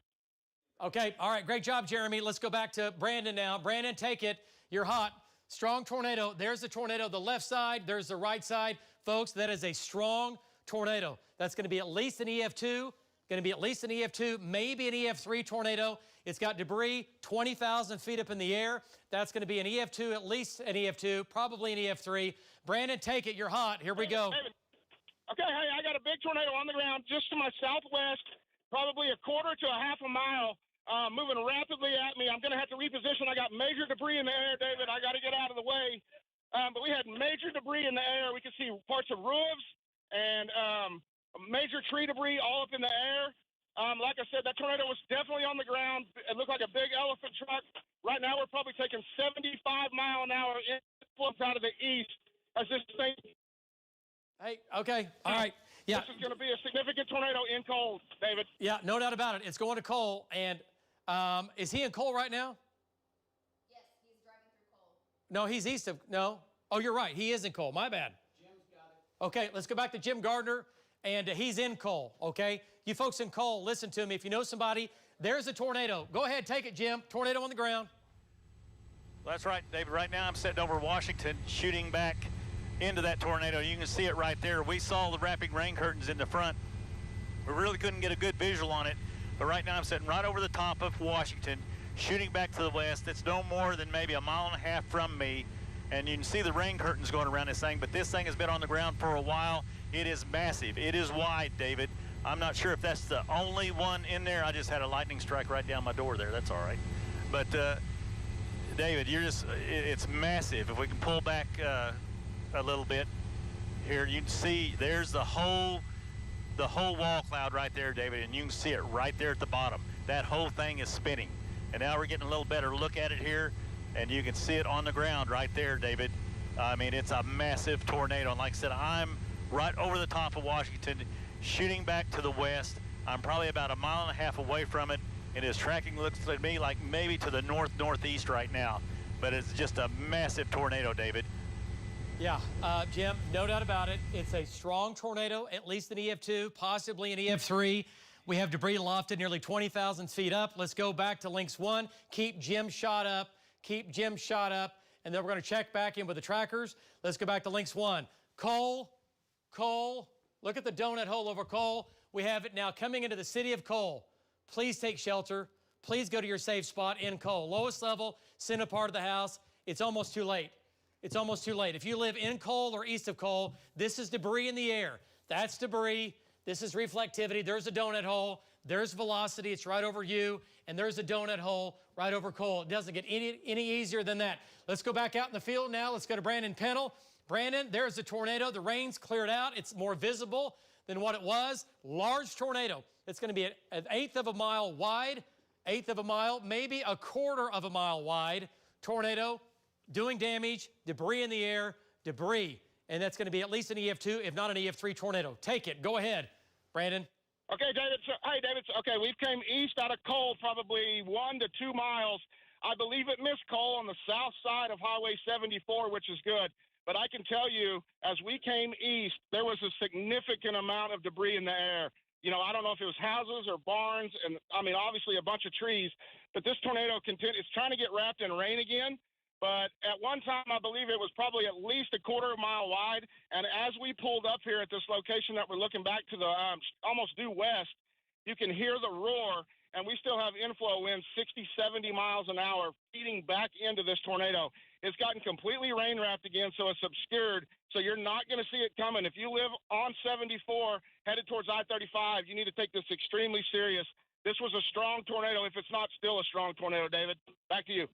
Okay, all right, great job, Jeremy. Let's go back to Brandon now. Brandon, take it. You're hot. Strong tornado. There's the tornado, the left side. There's the right side. Folks, that is a strong tornado. That's going to be at least an EF2. Going to be at least an EF2, maybe an EF3 tornado. It's got debris 20,000 feet up in the air. That's going to be an EF2, at least an EF2, probably an EF3. Brandon, take it. You're hot. Here we go. Okay, hey, I got a big tornado on the ground just to my southwest, probably a quarter to a half a mile, moving rapidly at me. I'm going to have to reposition. I got major debris in the air, David. I got to get out of the way. But we had major debris in the air. We could see parts of roofs and major tree debris all up in the air. Like I said, that tornado was definitely on the ground. It looked like a big elephant truck. Right now, we're probably taking 75-mile-an-hour influx out of the east as this thing. Hey, okay, all right. Yeah. This is going to be a significant tornado in Cole, David. Yeah, no doubt about it. It's going to Cole. And is he in Cole right now? Yes, he's driving through Cole. No, he's east of, no. Oh, you're right. He is in Cole. My bad. Jim's got it. Okay, let's go back to Jim Gardner. And he's in Cole, okay? You folks in Cole, listen to me. If you know somebody, there's a tornado. Go ahead, take it, Jim. Tornado on the ground. That's right, David. Right now I'm sitting over Washington, shooting back into that tornado. You can see it right there. We saw the wrapping rain curtains in the front. We really couldn't get a good visual on it, but right now I'm sitting right over the top of Washington, shooting back to the west. It's no more than maybe a mile and a half from me, and you can see the rain curtains going around this thing, but this thing has been on the ground for a while. It is massive. It is wide, David. I'm not sure if that's the only one in there. I just had a lightning strike right down my door there. That's all right. But, David, it's massive. If we can pull back a little bit here, you can see there's the whole wall cloud right there, David, and you can see it right there at the bottom. That whole thing is spinning. And now we're getting a little better look at it here, and you can see it on the ground right there, David. I mean, it's a massive tornado. And like I said, I'm right over the top of Washington, shooting back to the west. I'm probably about 1.5 miles away from it, and his tracking looks to me like maybe to the northeast right now. But it's just a massive tornado, David. Yeah, Jim, no doubt about it. It's a strong tornado, at least an EF2, possibly an EF3. We have debris lofted nearly 20,000 feet up. Let's go back to links 1. Keep Jim shot up. Keep Jim shot up. And then we're going to check back in with the trackers. Let's go back to links 1. Cole, look at the donut hole over Cole. We have it now coming into the city of Cole. Please take shelter. Please go to your safe spot in Cole. Lowest level, center part of the house. It's almost too late. It's almost too late. If you live in Cole or east of Cole, this is debris in the air. That's debris. This is reflectivity. There's a donut hole. There's velocity. It's right over you. And there's a donut hole right over Cole. It doesn't get any easier than that. Let's go back out in the field now. Let's go to Brandon Pennell. Brandon, there's the tornado. The rain's cleared out. It's more visible than what it was. Large tornado. It's going to be an 1/8 of a mile wide, 1/8 of a mile, maybe 1/4 of a mile wide tornado doing damage, debris in the air, debris. And that's going to be at least an EF2, if not an EF3 tornado. Take it. Go ahead, Brandon. Okay, David. So, hey, David. Okay, we've came east out of Cole probably 1 to 2 miles. I believe it missed Cole on the south side of Highway 74, which is good. But I can tell you, as we came east, there was a significant amount of debris in the air. You know, I don't know if it was houses or barns, and I mean, obviously a bunch of trees. But this tornado is trying to get wrapped in rain again. But at one time, I believe it was probably at least 1/4 mile wide. And as we pulled up here at this location that we're looking back to the almost due west, you can hear the roar. And we still have inflow winds 60, 70 miles an hour feeding back into this tornado. It's gotten completely rain wrapped again, so it's obscured. So you're not going to see it coming. If you live on 74 headed towards I-35, you need to take this extremely serious. This was a strong tornado, if it's not still a strong tornado, David. Back to you.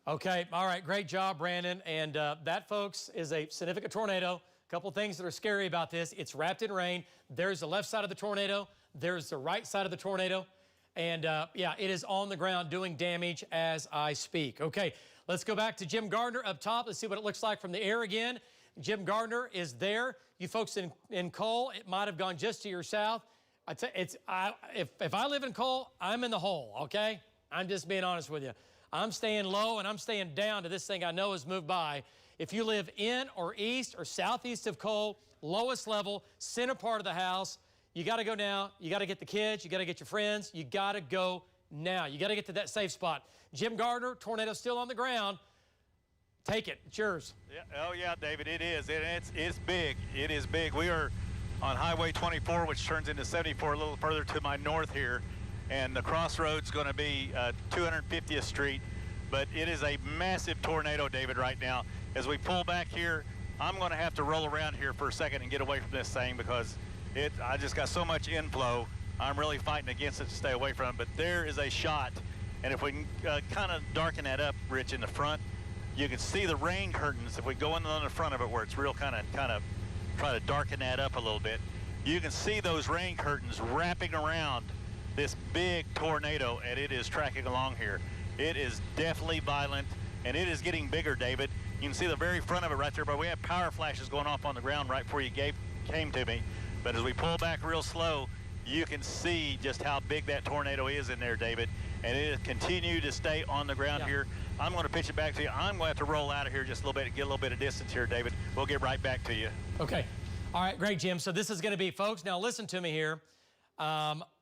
Okay, all right, great job, Brandon. And that, folks, is a significant tornado. A couple things that are scary about this. It's wrapped in rain. There's the left side of the tornado. There's the right side of the tornado. And, yeah, it is on the ground doing damage as I speak. Okay, let's go back to Jim Gardner up top. Let's see what it looks like from the air again. Jim Gardner is there. You folks in Cole, it might have gone just to your south. If I live in Cole, I'm in the hole, okay? I'm just being honest with you. I'm staying low and I'm staying down to this thing I know has moved by. If you live in or east or southeast of Cole, lowest level, center part of the house, you got to go now. You got to get the kids. You got to get your friends. You got to go now. You got to get to that safe spot. Jim Gardner, tornado still on the ground. Take it. It's yours. Yeah, oh, yeah, David, it is. It's big. It is big. We are on Highway 24, which turns into 74 a little further to my north here. And the crossroad's going to be 250th Street. But it is a massive tornado, David, right now. As we pull back here, I'm going to have to roll around here for a second and get away from this thing because I just got so much inflow. I'm really fighting against it to stay away from it. But there is a shot. And if we can kind of darken that up, Rich, in the front, you can see the rain curtains. If we go in on the front of it where it's real kind of try to darken that up a little bit, you can see those rain curtains wrapping around this big tornado, and it is tracking along here. It is definitely violent, and it is getting bigger, David. You can see the very front of it right there, but we have power flashes going off on the ground right before you came to me. But as we pull back real slow, you can see just how big that tornado is in there, David. And it has continued to stay on the ground here. I'm going to pitch it back to you. I'm going to have to roll out of here just a little bit to get a little bit of distance here, David. We'll get right back to you. Okay. All right, great, Jim. So this is going to be, folks, now listen to me here.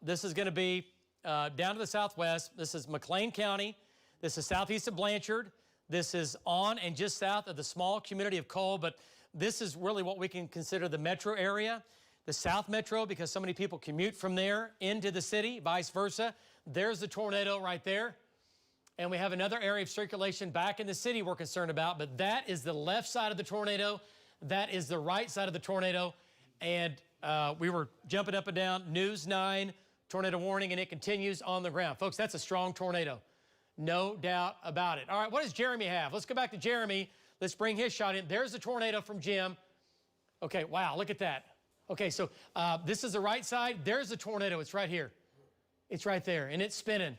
This is going to be down to the southwest. This is McLean County. This is southeast of Blanchard. This is on and just south of the small community of Cole, but this is really what we can consider the metro area, the South Metro, because so many people commute from there into the city, vice versa. There's the tornado right there. And we have another area of circulation back in the city we're concerned about, but that is the left side of the tornado. That is the right side of the tornado. And we were jumping up and down, News 9, tornado warning, and it continues on the ground. Folks, that's a strong tornado. No doubt about it. All right, what does Jeremy have? Let's go back to Jeremy. Let's bring his shot in. There's the tornado from Jim. Okay, wow, look at that. Okay, so this is the right side. There's the tornado. It's right here. It's right there, and it's spinning.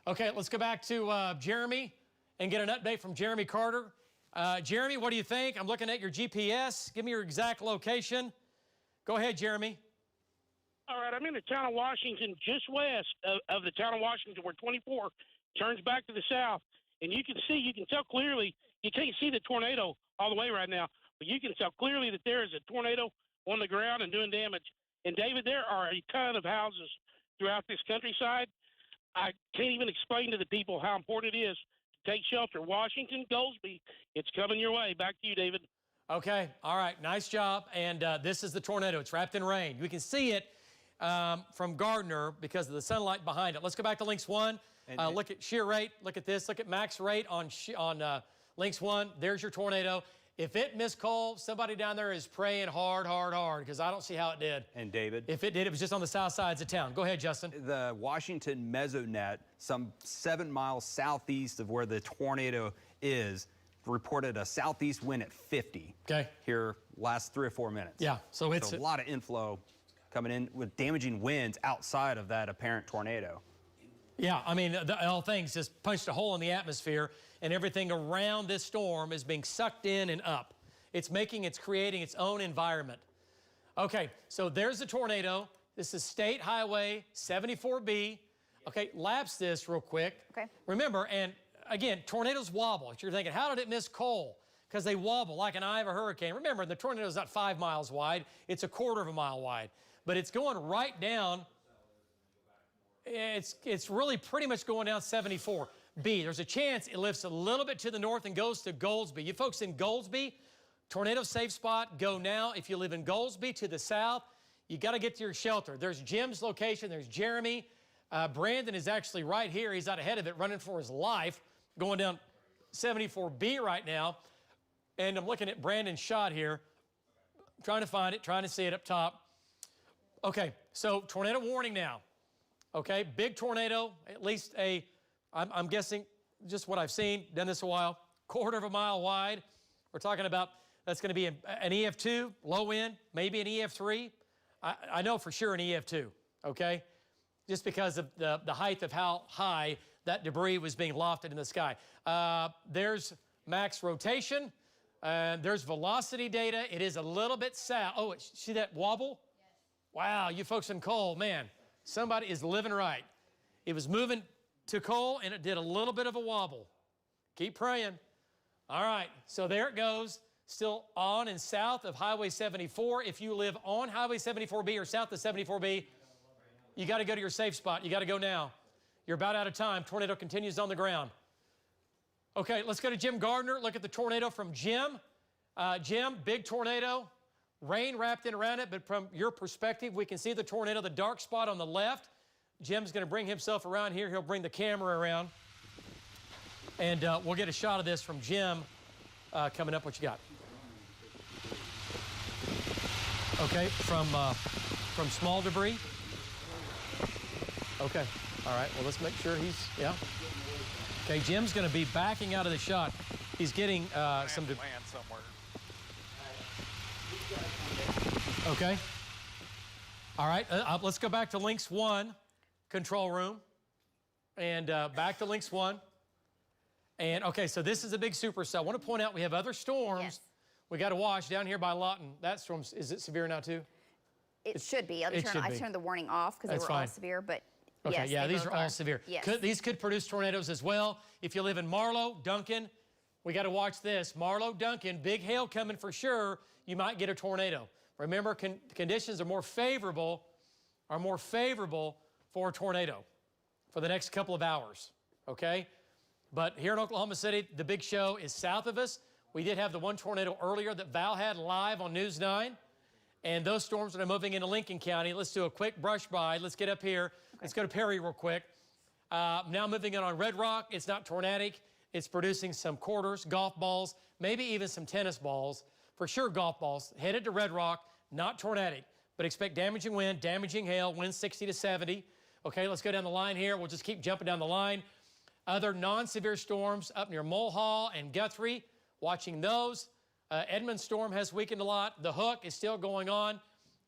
Okay, let's go back to Jeremy and get an update from Jeremy Carter. Jeremy, what do you think? I'm looking at your GPS. Give me your exact location. Go ahead, Jeremy. All right, I'm in the town of Washington, just west of the town of Washington, where 24 turns back to the south. And you can tell clearly, you can't see the tornado all the way right now, but you can tell clearly that there is a tornado on the ground and doing damage. And, David, there are a ton of houses throughout this countryside. I can't even explain to the people how important it is to take shelter. Washington, Goldsby, it's coming your way. Back to you, David. Okay, all right, nice job. And this is the tornado. It's wrapped in rain. We can see it from Gardner because of the sunlight behind it. Let's go back to Links 1. Look at shear rate. Look at this. Look at max rate on Links 1. There's your tornado. If it missed Cole, somebody down there is praying hard, hard, hard, because I don't see how it did. And David? If it did, it was just on the south sides of town. Go ahead, Justin. The Washington mesonet, some 7 miles southeast of where the tornado is, reported a southeast wind at 50. Okay. Here last 3 or 4 minutes. Yeah, so it's a lot of inflow coming in with damaging winds outside of that apparent tornado. Yeah, I mean, all things just punched a hole in the atmosphere, and everything around this storm is being sucked in and up. It's creating its own environment. Okay, so there's the tornado. This is State Highway 74B. Okay, lapse this real quick. Okay. Remember, and again, tornadoes wobble. You're thinking, how did it miss Cole? Because they wobble like an eye of a hurricane. Remember, the tornado is not 5 miles wide. It's a quarter of a mile wide. But it's going right down. It's really pretty much going down 74B. There's a chance it lifts a little bit to the north and goes to Goldsby. You folks in Goldsby, tornado safe spot, go now. If you live in Goldsby to the south, you got to get to your shelter. There's Jim's location. There's Jeremy. Brandon is actually right here. He's out ahead of it, running for his life, going down 74B right now. And I'm looking at Brandon's shot here, trying to find it, trying to see it up top. Okay, so tornado warning now. Okay, big tornado, at least I'm guessing just what I've seen, done this a while, quarter of a mile wide. We're talking about that's going to be an EF2, low wind, maybe an EF3. I know for sure an EF2, okay? Just because of the height of how high that debris was being lofted in the sky. There's max rotation. There's velocity data. It is a little bit south. Oh, see that wobble? Yes. Wow, you folks in Cole, man, somebody is living right. It was moving to Cole, and it did a little bit of a wobble. Keep praying. All right, so there it goes. Still on and south of Highway 74. If you live on Highway 74B or south of 74B, you got to go to your safe spot. You got to go now. You're about out of time. Tornado continues on the ground. Okay, let's go to Jim Gardner. Look at the tornado from Jim. Jim, big tornado. Rain wrapped in around it, but from your perspective, we can see the tornado, the dark spot on the left. Jim's going to bring himself around here. He'll bring the camera around. And we'll get a shot of this from Jim coming up. What you got? Okay, from small debris. Okay, all right. Well, let's make sure yeah. Okay, Jim's going to be backing out of the shot. He's getting some land somewhere. Okay. All right, let's go back to Links 1 control room. And back to Links 1. And, okay, so this is a big supercell. I want to point out we have other storms. Yes. We got to watch down here by Lawton. That storm, is it severe now too? It should be. I turned the warning off because they were all severe, but okay, yes, yeah, these are all severe. Yes. These could produce tornadoes as well. If you live in Marlow, Duncan, we got to watch this. Marlow, Duncan, big hail coming for sure. You might get a tornado. Remember, conditions are more favorable for a tornado for the next couple of hours, okay? But here in Oklahoma City, the big show is south of us. We did have the one tornado earlier that Val had live on News 9. And those storms are moving into Lincoln County. Let's do a quick brush by. Let's get up here. Okay. Let's go to Perry real quick. Now moving in on Red Rock. It's not tornadic. It's producing some quarters, golf balls, maybe even some tennis balls. For sure golf balls. Headed to Red Rock, not tornadic. But expect damaging wind, damaging hail, winds 60 to 70. Okay, let's go down the line here. We'll just keep jumping down the line. Other non-severe storms up near Mulhall and Guthrie. Watching those. Edmund storm has weakened a lot. The hook is still going on.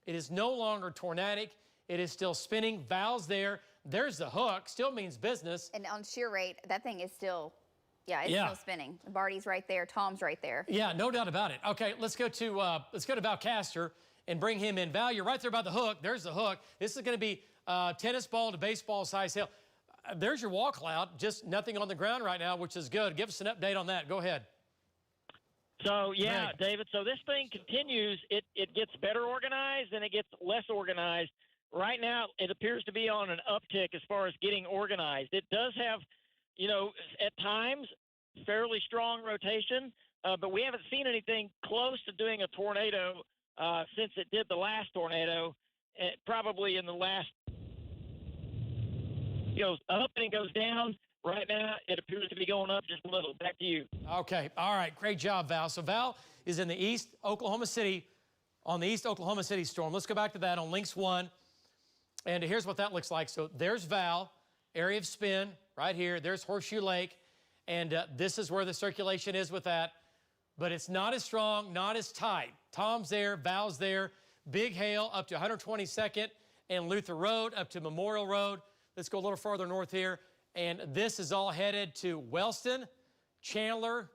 It is no longer tornadic. It is still spinning. Val's there. There's the hook. Still means business. And on shear rate, that thing is still, still spinning. Barty's right there. Tom's right there. Yeah, no doubt about it. Okay, let's go to Valcaster and bring him in. Val, you're right there by the hook. There's the hook. This is going to be tennis ball to baseball size hail. There's your wall cloud, just nothing on the ground right now, which is good. Give us an update on that. Go ahead. So, yeah, David, so this thing continues. It gets better organized and it gets less organized. Right now, it appears to be on an uptick as far as getting organized. It does have, you know, at times, fairly strong rotation, but we haven't seen anything close to doing a tornado since it did the last tornado, probably in the last, it goes up and it goes down. Right now, it appears to be going up just a little. Back to you. Okay. All right. Great job, Val. So Val is in the East Oklahoma City, on the East Oklahoma City storm. Let's go back to that on Lynx 1. And here's what that looks like. So there's Val, area of spin right here. There's Horseshoe Lake. And this is where the circulation is with that. But it's not as strong, not as tight. Tom's there, Val's there. Big hail up to 122nd and Luther Road up to Memorial Road. Let's go a little farther north here. And this is all headed to Wellston, Chandler.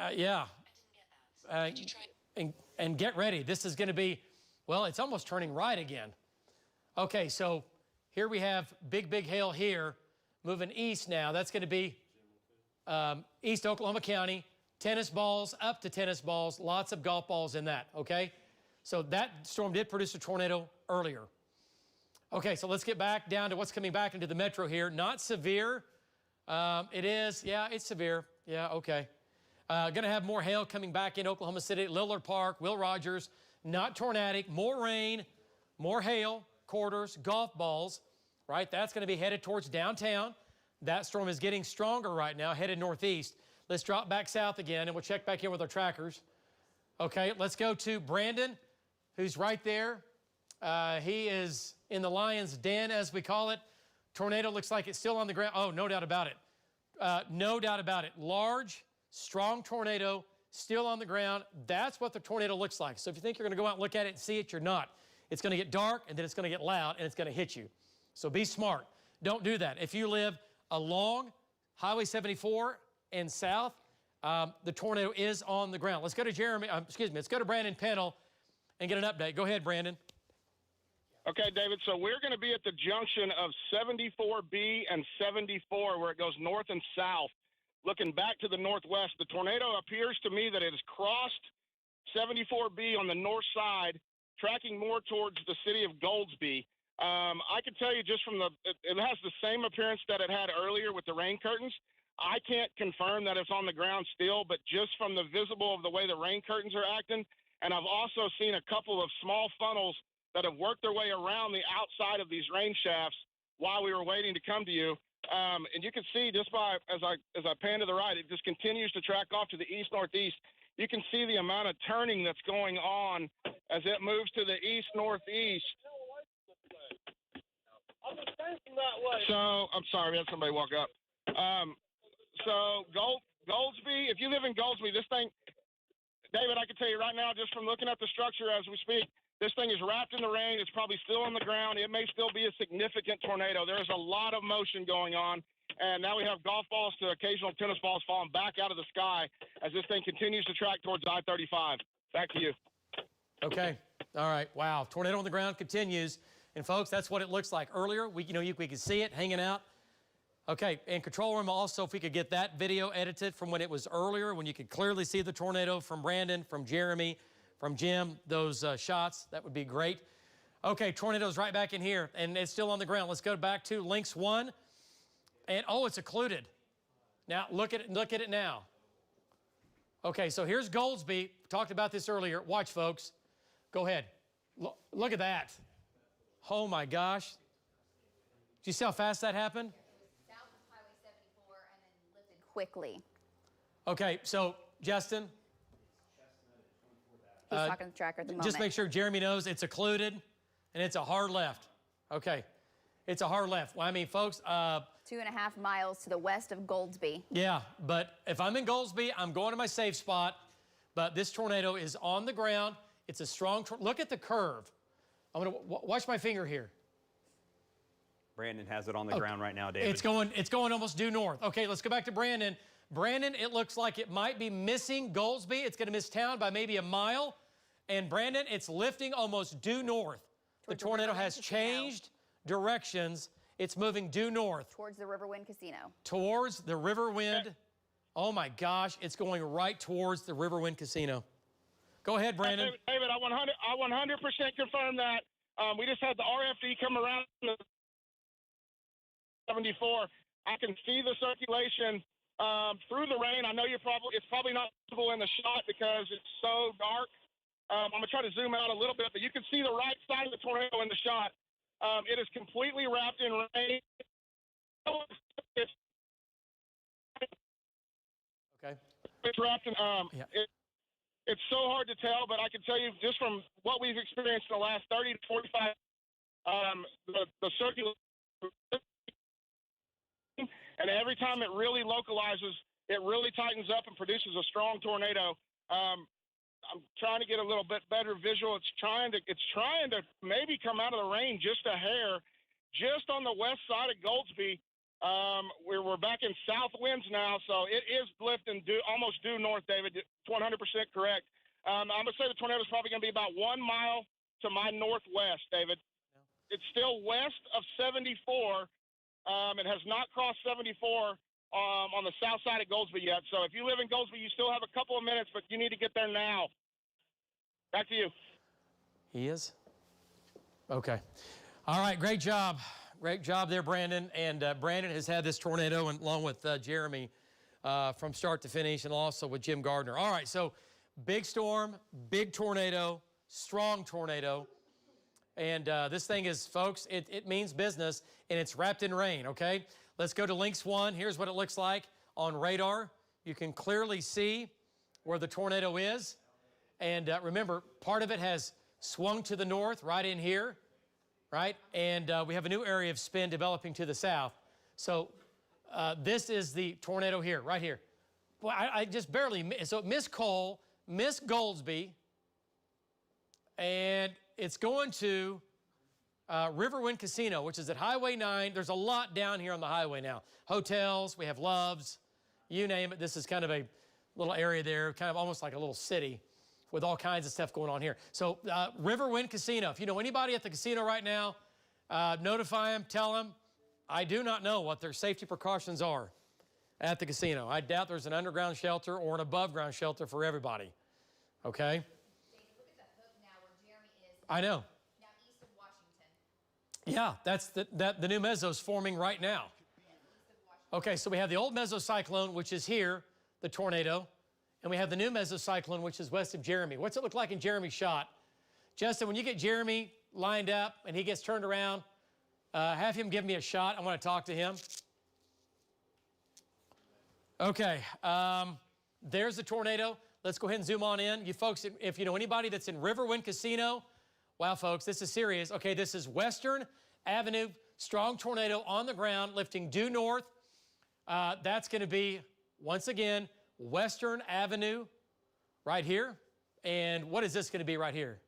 And get ready. This is going to be, well, it's almost turning right again. Okay, so here we have big hail here, moving east now. That's going to be East Oklahoma County, tennis balls, up to tennis balls, lots of golf balls in that, okay? So that storm did produce a tornado earlier. Okay, so let's get back down to what's coming back into the metro here. Not severe. It is, yeah, it's severe. Yeah, okay. Going to have more hail coming back in Oklahoma City, Lillard Park, Will Rogers. Not tornadic, more rain, more hail, quarters, golf balls, right? That's going to be headed towards downtown. That storm is getting stronger right now, headed northeast. Let's drop back south again, and we'll check back in with our trackers. Okay, let's go to Brandon, who's right there. He is in the lion's den, as we call it. Tornado looks like it's still on the ground. Oh, no doubt about it. No doubt about it. Large, strong tornado, still on the ground. That's what the tornado looks like. So if you think you're going to go out and look at it and see it, you're not. It's going to get dark, and then it's going to get loud, and it's going to hit you. So be smart. Don't do that. If you live along Highway 74 and south, the tornado is on the ground. Let's go to let's go to Brandon Pennell and get an update. Go ahead, Brandon. Okay, David, so we're going to be at the junction of 74B and 74 where it goes north and south. Looking back to the northwest, the tornado appears to me that it has crossed 74B on the north side, tracking more towards the city of Goldsby. I can tell you just from it has the same appearance that it had earlier with the rain curtains. I can't confirm that it's on the ground still, but just from the visible of the way the rain curtains are acting, and I've also seen a couple of small funnels that have worked their way around the outside of these rain shafts while we were waiting to come to you. And you can see just by, as I pan to the right, it just continues to track off to the east-northeast. You can see the amount of turning that's going on as it moves to the east-northeast. So, I'm sorry, we had somebody walk up. So, Goldsby, if you live in Goldsby, this thing, David, I can tell you right now, just from looking at the structure as we speak, this thing is wrapped in the rain. It's probably still on the ground. It may still be a significant tornado. There's a lot of motion going on, and now we have golf balls to occasional tennis balls falling back out of the sky as this thing continues to track towards I-35. Back to you. Okay. All right. Wow. Tornado on the ground continues. And, folks, that's what it looks like. Earlier, we could see it hanging out. Okay. And control room also, if we could get that video edited from when it was earlier, when you could clearly see the tornado from Brandon, from Jeremy, from Jim, those shots, that would be great. Okay, tornado's right back in here, and it's still on the ground. Let's go back to Lynx 1. And, oh, it's occluded. Now, look at it now. Okay, so here's Goldsby. We talked about this earlier. Watch, folks. Go ahead. Look at that. Oh, my gosh. Did you see how fast that happened? South of Highway 74 and then lifted quickly. Okay, so, Justin. He's talking to the tracker at the moment. Just make sure Jeremy knows it's occluded and it's a hard left. Okay. It's a hard left. Well, I mean, folks. 2.5 miles to the west of Goldsby. Yeah, but if I'm in Goldsby, I'm going to my safe spot. But this tornado is on the ground. It's a strong look at the curve. I'm going to watch my finger here. Brandon has it on the ground right now, David. It's going almost due north. Okay, let's go back to Brandon. Brandon, it looks like it might be missing Goldsby. It's going to miss town by maybe a mile. And Brandon, it's lifting almost due north. The tornado has changed directions. It's moving due north. Towards the Riverwind Casino. Towards the Riverwind. Oh my gosh, it's going right towards the Riverwind Casino. Go ahead, Brandon. David, I 100% confirm that. We just had the RFD come around 74. I can see the circulation through the rain. I know it's probably not visible in the shot because it's so dark. I'm going to try to zoom out a little bit, but you can see the right side of the tornado in the shot. It is completely wrapped in rain. Okay. It's wrapped in, it's so hard to tell, but I can tell you just from what we've experienced in the last 30 to 45, the circulation, and every time it really localizes, it really tightens up and produces a strong tornado. I'm trying to get a little bit better visual. It's trying to maybe come out of the rain just a hair, just on the west side of Goldsby. We're back in south winds now, so it is lifting almost due north, David. 100% correct. I'm going to say the tornado is probably going to be about 1 mile to my northwest, David. It's still west of 74. It has not crossed 74 on the south side of Goldsby yet. So if you live in Goldsby, you still have a couple of minutes, but you need to get there now. Back to you. He is? Okay. All right, great job. Great job there, Brandon. And Brandon has had this tornado along with Jeremy from start to finish, and also with Jim Gardner. All right, so big storm, big tornado, strong tornado. And this thing is, folks, it means business, and it's wrapped in rain, okay? Let's go to Lynx 1. Here's what it looks like on radar. You can clearly see where the tornado is. And remember, part of it has swung to the north, right in here, right? And we have a new area of spin developing to the south. So this is the tornado here, right here. Boy, I just barely missed. So Miss Cole, Miss Goldsby, and it's going to Riverwind Casino, which is at Highway 9. There's a lot down here on the highway now. Hotels, we have Loves, you name it. This is kind of a little area there, kind of almost like a little city with all kinds of stuff going on here. So Riverwind Casino, if you know anybody at the casino right now, notify them, tell them, I do not know what their safety precautions are at the casino. I doubt there's an underground shelter or an above ground shelter for everybody, okay? I know. Now east of Washington. Yeah, that's the new meso's forming right now. Okay, so we have the old mesocyclone, which is here, the tornado, and we have the new mesocyclone, which is west of Jeremy. What's it look like in Jeremy's shot? Justin, when you get Jeremy lined up and he gets turned around, have him give me a shot. I want to talk to him. Okay, there's the tornado. Let's go ahead and zoom on in. You folks, if you know anybody that's in Riverwind Casino, wow, folks, this is serious. Okay, this is Western Avenue, strong tornado on the ground, lifting due north. That's going to be, once again, Western Avenue right here. And what is this going to be right here?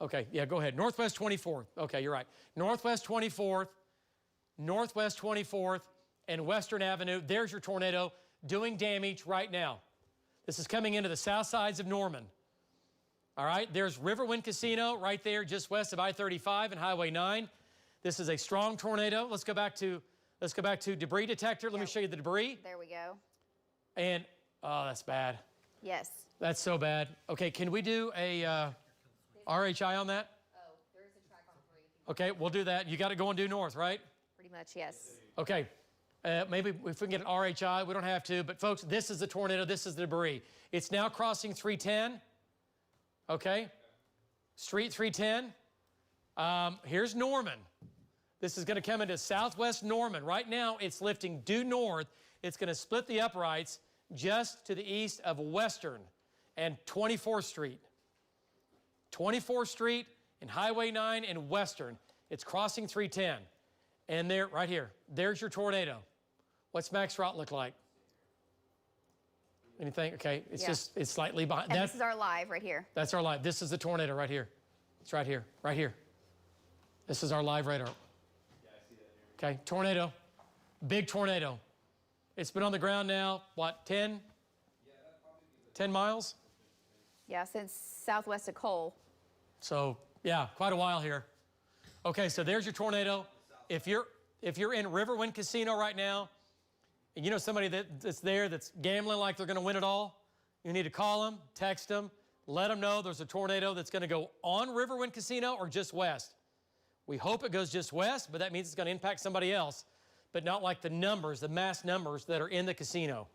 Okay, yeah, go ahead. Northwest 24th. Okay, you're right. Northwest 24th, Northwest 24th, and Western Avenue. There's your tornado doing damage right now. This is coming into the south sides of Norman. All right, there's Riverwind Casino right there just west of I-35 and Highway 9. This is a strong tornado. Let's go back to debris detector. Let me show you the debris. There we go. And, oh, that's bad. Yes. That's so bad. Okay, can we do a RHI on that? Oh, there is a track on 3. Okay, we'll do that. You got to go and due north, right? Pretty much, yes. Okay, maybe if we can get an RHI, we don't have to, but folks, this is the tornado, this is the debris. It's now crossing 310, okay? Street 310. Here's Norman. This is gonna come into southwest Norman. Right now, it's lifting due north. It's gonna split the uprights just to the east of Western and 24th Street. 24th Street and Highway 9 and Western. It's crossing 310. And there, right here, there's your tornado. What's Max Rott look like? Anything? Okay, it's just, it's slightly behind. And this is our live right here. That's our live. This is the tornado right here. It's right here, right here. This is our live radar. Yeah, I see that here. Okay, tornado, big tornado. It's been on the ground now, what, 10? Yeah, 10 miles? Yeah, since southwest of Cole. So, yeah, quite a while here. Okay, so there's your tornado. If you're in Riverwind Casino right now, and you know somebody that's there that's gambling like they're going to win it all, you need to call them, text them, let them know there's a tornado that's going to go on Riverwind Casino or just west. We hope it goes just west, but that means it's going to impact somebody else, but not like the numbers, the mass numbers that are in the casino.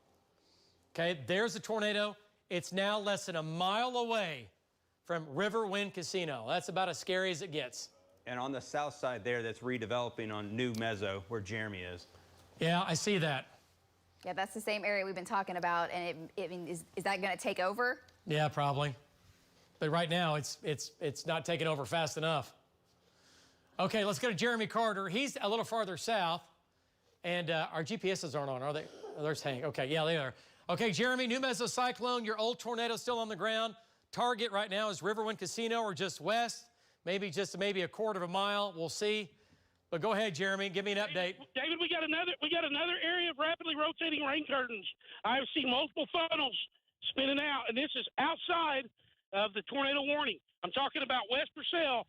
Okay, there's a tornado. It's now less than a mile away from Riverwind Casino. That's about as scary as it gets. And on the south side there, that's redeveloping on New Mezzo, where Jeremy is. Yeah, I see that. Yeah, that's the same area we've been talking about, and is that going to take over? Yeah, probably. But right now, it's not taking over fast enough. Okay, let's go to Jeremy Carter. He's a little farther south, and our GPSs aren't on, are they? Oh, there's Hank. Okay, yeah, they are. Okay, Jeremy, New Mezzo cyclone, your old tornado still on the ground. Target right now is Riverwind Casino or just west. Maybe a quarter of a mile. We'll see. But go ahead, Jeremy. Give me an update. David, we got another area of rapidly rotating rain curtains. I've seen multiple funnels spinning out, and this is outside of the tornado warning. I'm talking about West Purcell,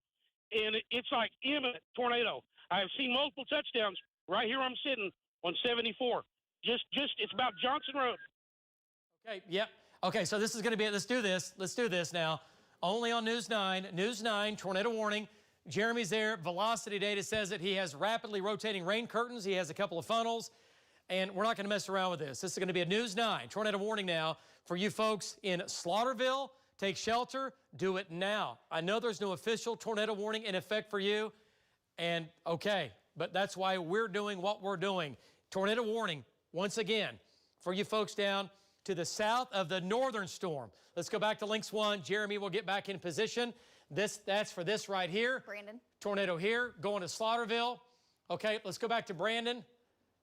and it's like imminent tornado. I've seen multiple touchdowns right here. I'm sitting on 74. Just it's about Johnson Road. Okay. Yep. Okay. So this is going to be it. Let's do this. Let's do this now. Only on News 9. News 9, tornado warning. Jeremy's there. Velocity data says that he has rapidly rotating rain curtains. He has a couple of funnels. And we're not going to mess around with this. This is going to be a News 9 tornado warning now for you folks in Slaughterville. Take shelter. Do it now. I know there's no official tornado warning in effect for you. And okay, but that's why we're doing what we're doing. Tornado warning, once again, for you folks down to the south of the northern storm. Let's go back to Links 1. Jeremy will get back in position. That's for this right here. Brandon. Tornado here, going to Slaughterville. Okay, let's go back to Brandon.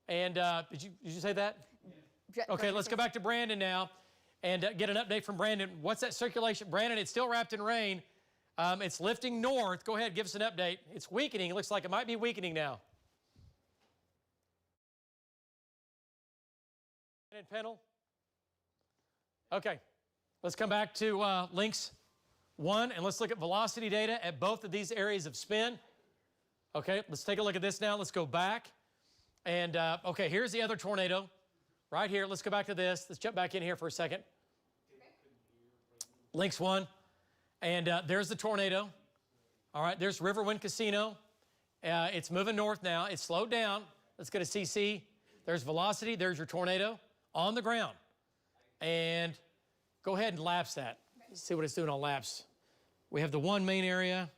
And did you say that? Okay, let's go back to Brandon now and get an update from Brandon. What's that circulation? Brandon, it's still wrapped in rain. It's lifting north. Go ahead, give us an update. It's weakening. It looks like it might be weakening now. Brandon Pennell? Okay, let's come back to Links 1, and let's look at velocity data at both of these areas of spin. Okay, let's take a look at this now. Let's go back. And, okay, here's the other tornado right here. Let's go back to this. Let's jump back in here for a second. Links 1. And there's the tornado. All right, there's Riverwind Casino. It's moving north now. It's slowed down. Let's go to CC. There's velocity. There's your tornado on the ground. And go ahead and lapse that. Let's see what it's doing on lapse. We have the one main area.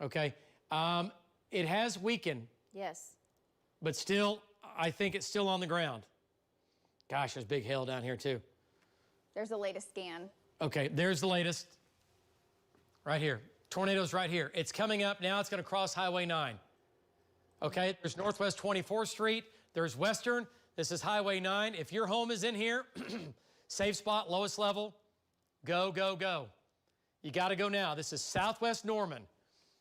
Okay. It has weakened. Yes. But still, I think it's still on the ground. Gosh, there's big hail down here too. There's the latest scan. Okay, there's the latest. Right here. Tornado's right here. It's coming up. Now it's going to cross Highway 9. Okay, there's Northwest 24th Street. There's Western. This is Highway 9. If your home is in here, safe spot, lowest level, go, go, go. You got to go now. This is Southwest Norman.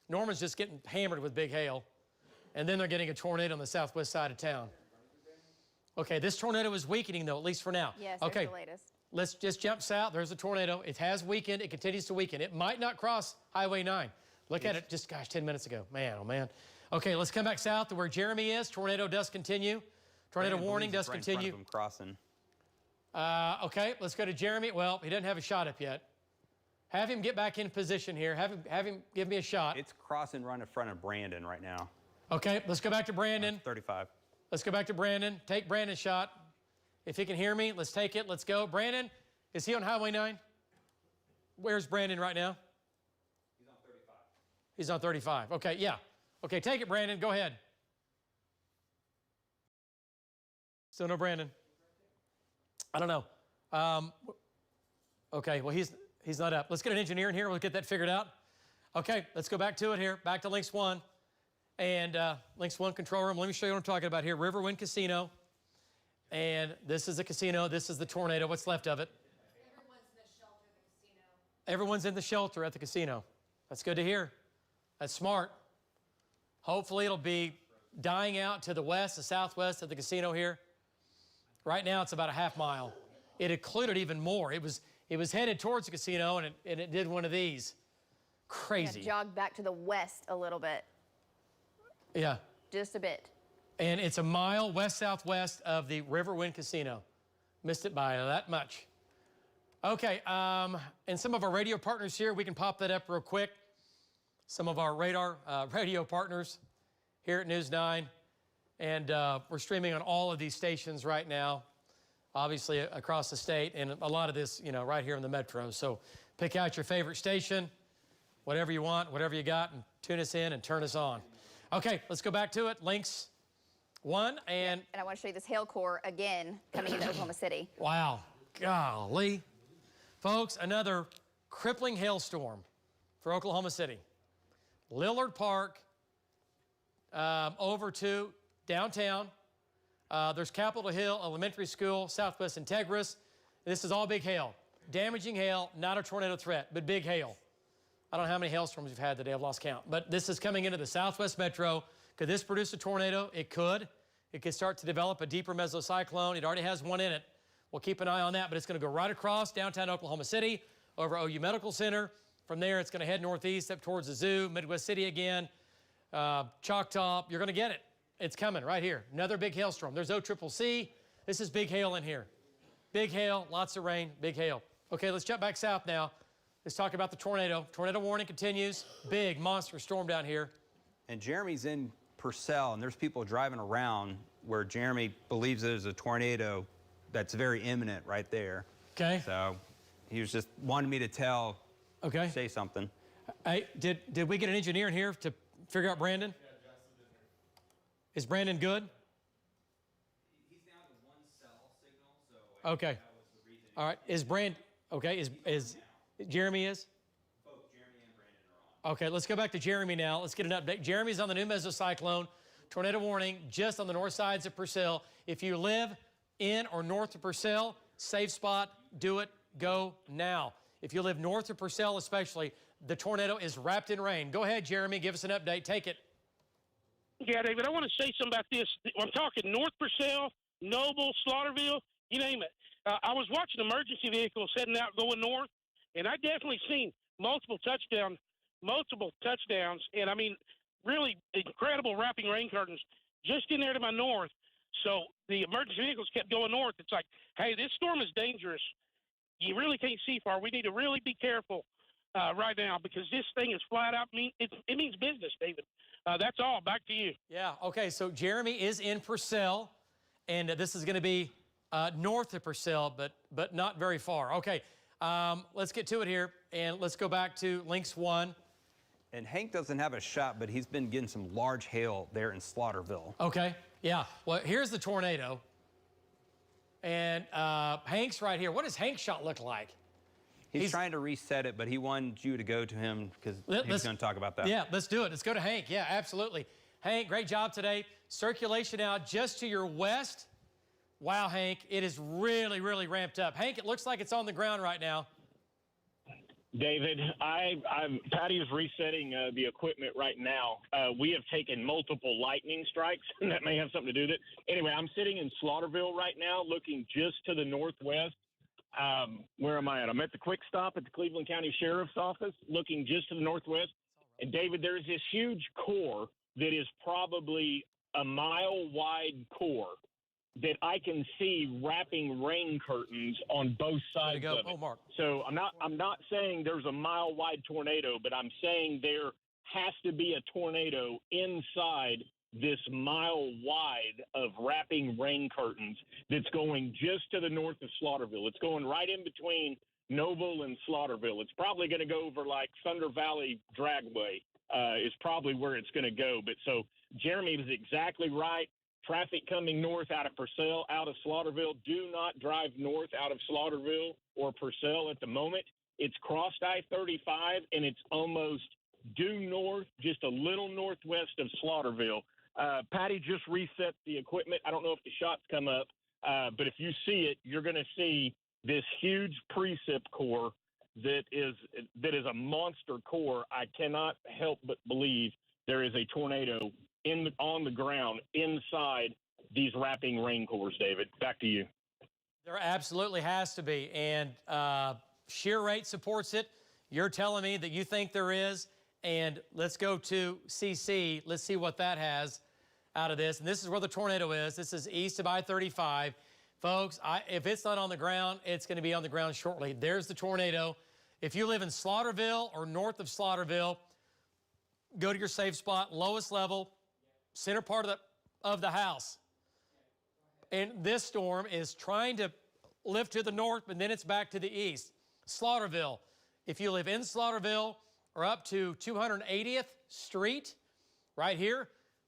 Norman's just getting hammered with big hail. And then they're getting a tornado on the southwest side of town. Okay, this tornado is weakening, though, at least for now. Yes, okay, the latest. Let's just jump south. There's a tornado. It has weakened. It continues to weaken. It might not cross Highway 9. Look at it just, gosh, 10 minutes ago. Man, oh, man. Okay, let's come back south to where Jeremy is. Tornado does continue. Tornado warning does continue. Right in front of him crossing. Okay, let's go to Jeremy. Well, he doesn't have a shot up yet. Have him get back in position here. Have him give me a shot. It's crossing right in front of Brandon right now. Okay, let's go back to Brandon. 35. Let's go back to Brandon. Take Brandon's shot. If he can hear me, let's take it. Let's go. Brandon, is he on Highway 9? Where's Brandon right now? He's on 35. He's on 35. Okay, yeah. Okay, take it, Brandon. Go ahead. Still no Brandon. I don't know. Okay, well, he's not up. Let's get an engineer in here. We'll get that figured out. Okay, let's go back to it here. Back to Links 1. And Links 1 control room. Let me show you what I'm talking about here. Riverwind Casino. And this is the casino. This is the tornado. What's left of it? Everyone's in the shelter at the casino. That's good to hear. That's smart. Hopefully it'll be dying out to the west, the southwest of the casino here. Right now it's about a half mile. It occluded even more. It It was headed towards the casino, and it did one of these. Crazy. Jogged back to the west a little bit. Yeah. Just a bit. And it's a mile west-southwest of the Riverwind Casino. Missed it by that much. Okay, and some of our radio partners here, we can pop that up real quick. Some of our radio partners here at News 9. And we're streaming on all of these stations right now, obviously across the state, and a lot of this, right here in the metro. So pick out your favorite station, whatever you want, whatever you got, and tune us in and turn us on. Okay, let's go back to it. Links 1 and... And I want to show you this hail core again coming into Oklahoma City. Wow, golly. Folks, another crippling hailstorm for Oklahoma City. Lillard Park over to downtown. There's Capitol Hill Elementary School, Southwest Integris. This is all big hail. Damaging hail, not a tornado threat, but big hail. I don't know how many hailstorms we've had today. I've lost count. But this is coming into the Southwest Metro. Could this produce a tornado? It could. It could start to develop a deeper mesocyclone. It already has one in it. We'll keep an eye on that, but it's going to go right across downtown Oklahoma City, over OU Medical Center. From there, it's going to head northeast up towards the zoo, Midwest City again, Choctaw. You're going to get it. It's coming right here. Another big hailstorm. There's OCCC. This is big hail in here. Big hail, lots of rain, big hail. Okay, let's jump back south now. Let's talk about the tornado. Tornado warning continues. Big monster storm down here. And Jeremy's in Purcell, and there's people driving around where Jeremy believes there's a tornado that's very imminent right there. Okay. So he was just wanting me to say something. Hey, did we get an engineer in here to figure out Brandon? Yeah, Justin did. Is Brandon good? He's down to 1 cell signal, so okay. That was the reason. All right. Is Brandon okay? Is Jeremy is? Both Jeremy and Brandon are on. Okay, let's go back to Jeremy now. Let's get an update. Jeremy's on the new mesocyclone. Tornado warning just on the north sides of Purcell. If you live in or north of Purcell, safe spot, do it, go now. If you live north of Purcell especially, the tornado is wrapped in rain. Go ahead, Jeremy, give us an update. Take it. Yeah, David, I want to say something about this. I'm talking North Purcell, Noble, Slaughterville, you name it. I was watching emergency vehicles heading out going north, and I definitely seen multiple touchdowns, and I mean, really incredible wrapping rain curtains just in there to my north. So the emergency vehicles kept going north. It's like, hey, this storm is dangerous. You really can't see far. We need to really be careful right now because this thing is flat out it means business, David. That's all. Back to you. Yeah, okay, so Jeremy is in Purcell, and this is going to be north of Purcell, but not very far. Okay, let's get to it here, and let's go back to Links 1. And Hank doesn't have a shot, but he's been getting some large hail there in Slaughterville. Okay, yeah. Well, here's the tornado. And Hank's right here. What does Hank's shot look like? He's trying to reset it, but he wanted you to go to him because he's going to talk about that. Yeah, let's do it. Let's go to Hank. Yeah, absolutely. Hank, great job today. Circulation out just to your west. Wow, Hank, it is really, really ramped up. Hank, it looks like it's on the ground right now. David, Patty is resetting the equipment right now. We have taken multiple lightning strikes, and that may have something to do with it. Anyway, I'm sitting in Slaughterville right now, looking just to the northwest. Where am I at? I'm at the quick stop at the Cleveland County Sheriff's Office, looking just to the northwest. And David, there's this huge core that is probably a mile-wide core that I can see wrapping rain curtains on both sides of it. Oh, Mark. So I'm not saying there's a mile-wide tornado, but I'm saying there has to be a tornado inside this mile wide of wrapping rain curtains that's going just to the north of Slaughterville. It's going right in between Noble and Slaughterville. It's probably going to go over like Thunder Valley Dragway is probably where it's going to go. But so Jeremy was exactly right. Traffic coming north out of Purcell, out of Slaughterville. Do not drive north out of Slaughterville or Purcell at the moment. It's crossed I-35, and it's almost due north, just a little northwest of Slaughterville. Patty just reset the equipment. I don't know if the shots come up, but if you see it, you're going to see this huge precip core that is a monster core. I cannot help but believe there is a tornado on the ground inside these wrapping rain cores, David. Back to you. There absolutely has to be. And shear rate supports it. You're telling me that you think there is. And let's go to CC. Let's see what that has out of this. And this is where the tornado is. This is east of I-35. Folks, if it's not on the ground, it's going to be on the ground shortly. There's the tornado. If you live in Slaughterville or north of Slaughterville, go to your safe spot, lowest level, center part of the house. And this storm is trying to lift to the north, but then it's back to the east. Slaughterville. If you live in Slaughterville or up to 280th Street, right here,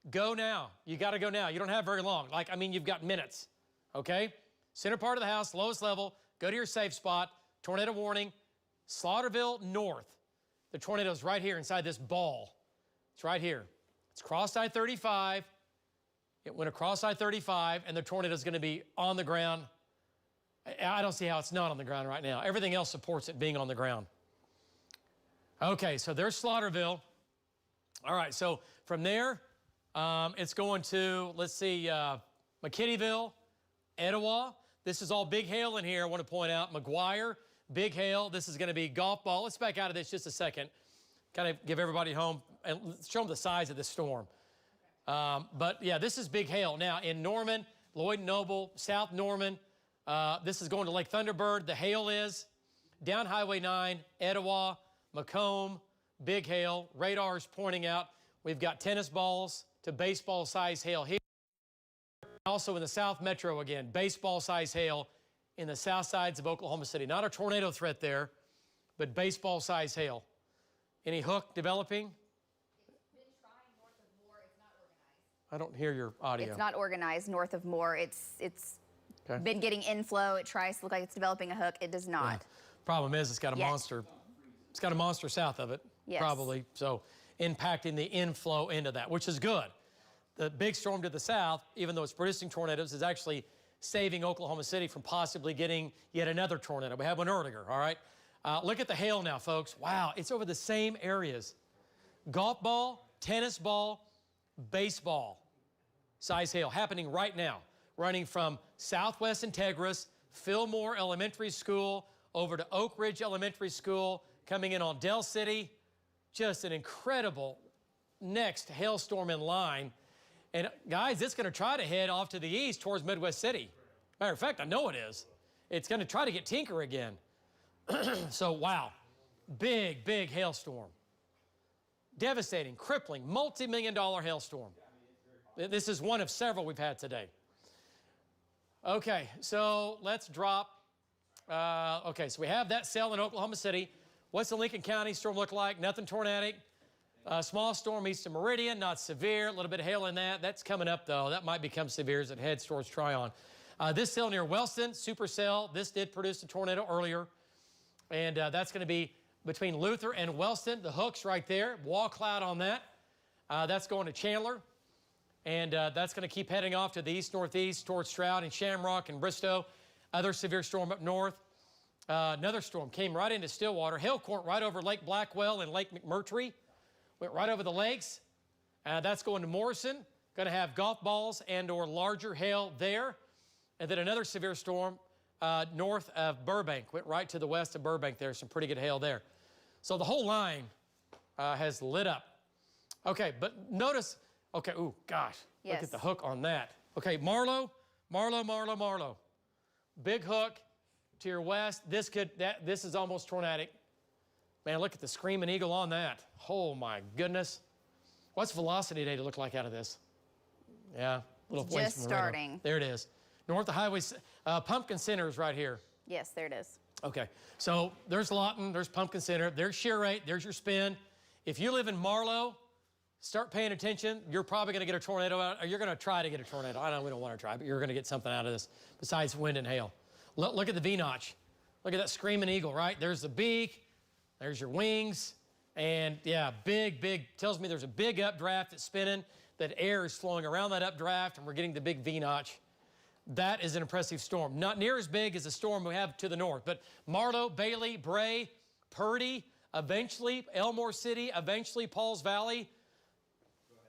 go now. You got to go now. You don't have very long. You've got minutes, okay? Center part of the house, lowest level, go to your safe spot, tornado warning, Slaughterville north. The tornado's right here inside this ball. It's right here. It's crossed I-35. It went across I-35, and the tornado's going to be on the ground. I don't see how it's not on the ground right now. Everything else supports it being on the ground. Okay, so there's Slaughterville. All right, so from there, it's going to, let's see, McKittyville, Etowah. This is all big hail in here, I want to point out. McGuire, big hail. This is going to be golf ball. Let's back out of this just a second. Kind of give everybody home and show them the size of this storm. But yeah, this is big hail. Now in Norman, Lloyd Noble, South Norman, this is going to Lake Thunderbird. The hail is down Highway 9, Etowah, Macomb, big hail. Radar's pointing out we've got tennis balls to baseball size hail here. Also in the South Metro again, baseball size hail in the south sides of Oklahoma City. Not a tornado threat there, but baseball size hail. Any hook developing? I don't hear your audio. It's not organized north of Moore. It's okay. Been getting inflow. It tries to look like it's developing a hook. It does not. Yeah. Problem is, it's got a monster. It's got a monster south of it, probably. So impacting the inflow into that, which is good. The big storm to the south, even though it's producing tornadoes, is actually saving Oklahoma City from possibly getting yet another tornado. We had one earlier, all right? Look at the hail now, folks. Wow, it's over the same areas. Golf ball, tennis ball, baseball size hail happening right now, running from Southwest Integris, Fillmore Elementary School, over to Oak Ridge Elementary School, coming in on Del City. Just an incredible next hailstorm in line. And guys, it's going to try to head off to the east towards Midwest City. Matter of fact, I know it is. It's going to try to get Tinker again. So, wow, big, big hailstorm. Devastating, crippling, multi-million-dollar hailstorm. This is one of several we've had today. Okay, so let's drop. Okay, so we have that cell in Oklahoma City. What's the Lincoln County storm look like? Nothing tornadic. Small storm east of Meridian, not severe. A little bit of hail in that. That's coming up, though. That might become severe as it heads towards Tryon. This cell near Wellston, supercell. This did produce a tornado earlier. And that's going to be between Luther and Wellston. The hook's right there. Wall cloud on that. That's going to Chandler. And that's going to keep heading off to the east-northeast towards Stroud and Shamrock and Bristow. Other severe storm up north. Another storm came right into Stillwater. Hail Court right over Lake Blackwell and Lake McMurtry. Went right over the lakes. That's going to Morrison. Going to have golf balls and or larger hail there. And then another severe storm north of Burbank. Went right to the west of Burbank there. Some pretty good hail there. So the whole line has lit up. Okay, but notice, okay, ooh, gosh. Yes. Look at the hook on that. Okay, Marlow. Big hook to your west. This is almost tornadic. Man, look at the Screaming Eagle on that. Oh my goodness. What's velocity data look like out of this? Yeah, little it's just starting. There it is. North of Highway, Pumpkin Center is right here. Yes, there it is. Okay, so there's Lawton, there's Pumpkin Center, there's shear rate, there's your spin. If you live in Marlow, start paying attention. You're probably going to get a tornado out, or you're going to try to get a tornado. I know we don't want to try, but you're going to get something out of this besides wind and hail. Look at the V-notch. Look at that Screaming Eagle, right? There's the beak, there's your wings, and yeah, big, tells me there's a big updraft that's spinning, that air is flowing around that updraft, and we're getting the big V-notch. That is an impressive storm. Not near as big as the storm we have to the north, but Marlow, Bailey, Bray, Purdy, eventually Elmore City, eventually Pauls Valley,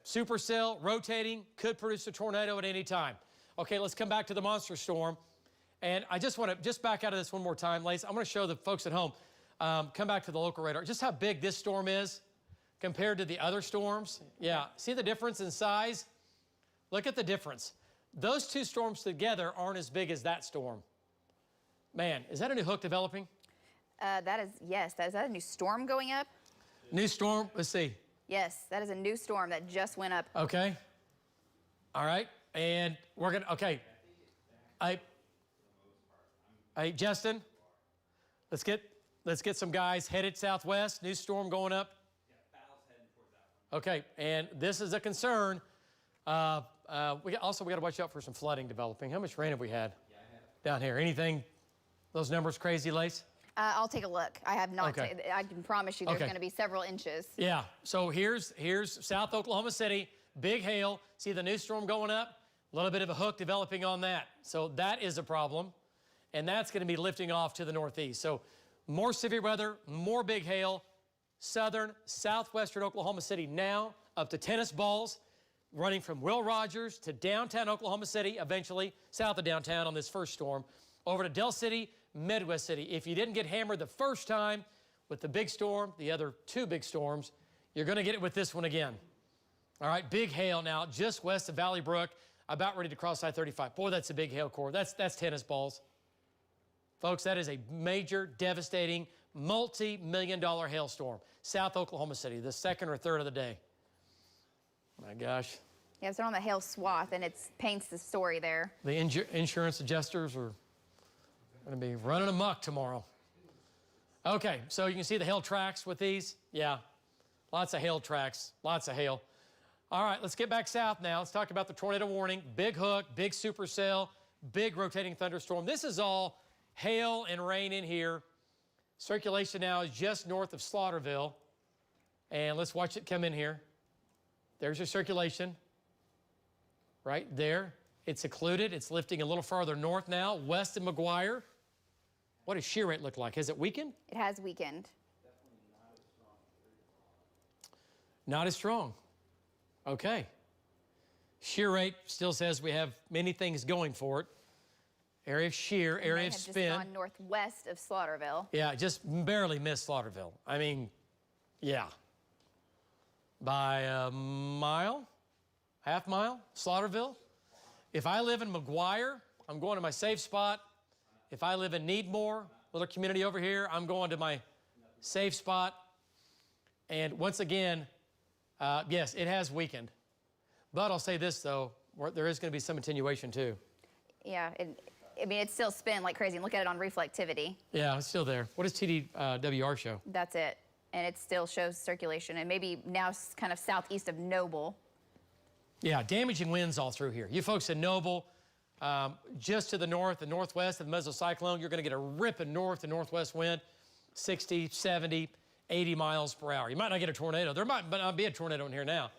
supercell, rotating, could produce a tornado at any time. Okay, let's come back to the monster storm. And I just want to just back out of this one more time, Lace. I'm going to show the folks at home, come back to the local radar, just how big this storm is compared to the other storms. Yeah, see the difference in size? Look at the difference. Those two storms together aren't as big as that storm. Man, is that a new hook developing? Yes, is that a new storm going up? New storm, let's see. Yes, that is a new storm that just went up. Okay. All right, and we're gonna, okay. Hey, Justin, let's get some guys headed southwest, new storm going up. Okay, and this is a concern. We got to watch out for some flooding developing. How much rain have we had down here? Anything, those numbers crazy, Lace? I'll take a look. I have not. Okay. I can promise you there's going to be several inches. Yeah, so here's South Oklahoma City, big hail. See the new storm going up? A little bit of a hook developing on that. So that is a problem, and that's going to be lifting off to the northeast. So more severe weather, more big hail, southern, southwestern Oklahoma City now, up to tennis balls, running from Will Rogers to downtown Oklahoma City, eventually south of downtown on this first storm, over to Del City, Midwest City. If you didn't get hammered the first time with the big storm, the other two big storms, you're going to get it with this one again. All right, big hail now just west of Valley Brook, about ready to cross I-35. Boy, that's a big hail core. That's tennis balls. Folks, that is a major, devastating, multi-million-dollar hailstorm. South Oklahoma City, the second or third of the day. My gosh. Yeah, they're on the hail swath, and it paints the story there. The insurance adjusters are going to be running amok tomorrow. Okay, so you can see the hail tracks with these. Yeah, lots of hail tracks, lots of hail. All right, let's get back south now. Let's talk about the tornado warning. Big hook, big supercell, big rotating thunderstorm. This is all hail and rain in here. Circulation now is just north of Slaughterville. And let's watch it come in here. There's your circulation right there. It's occluded. It's lifting a little farther north now, west of McGuire. What does shear rate look like? Has it weakened? It has weakened. Not as strong. Okay. Shear rate still says we have many things going for it. Area of shear, area of spin. Just gone northwest of Slaughterville. Yeah, just barely missed Slaughterville. I mean, yeah. By a mile, half mile, Slaughterville. If I live in McGuire, I'm going to my safe spot. If I live in Needmore, little community over here, I'm going to my safe spot. And once again, yes, it has weakened. But I'll say this, though, there is going to be some attenuation, too. Yeah, I mean, it's still spinning like crazy. And look at it on reflectivity. Yeah, it's still there. What does TDWR show? That's it. And it still shows circulation. And maybe now kind of southeast of Noble. Yeah, damaging winds all through here. You folks in Noble, just to the north and northwest of the mesocyclone, you're going to get a ripping north and northwest wind, 60, 70, 80 miles per hour. You might not get a tornado. There might not be a tornado in here now,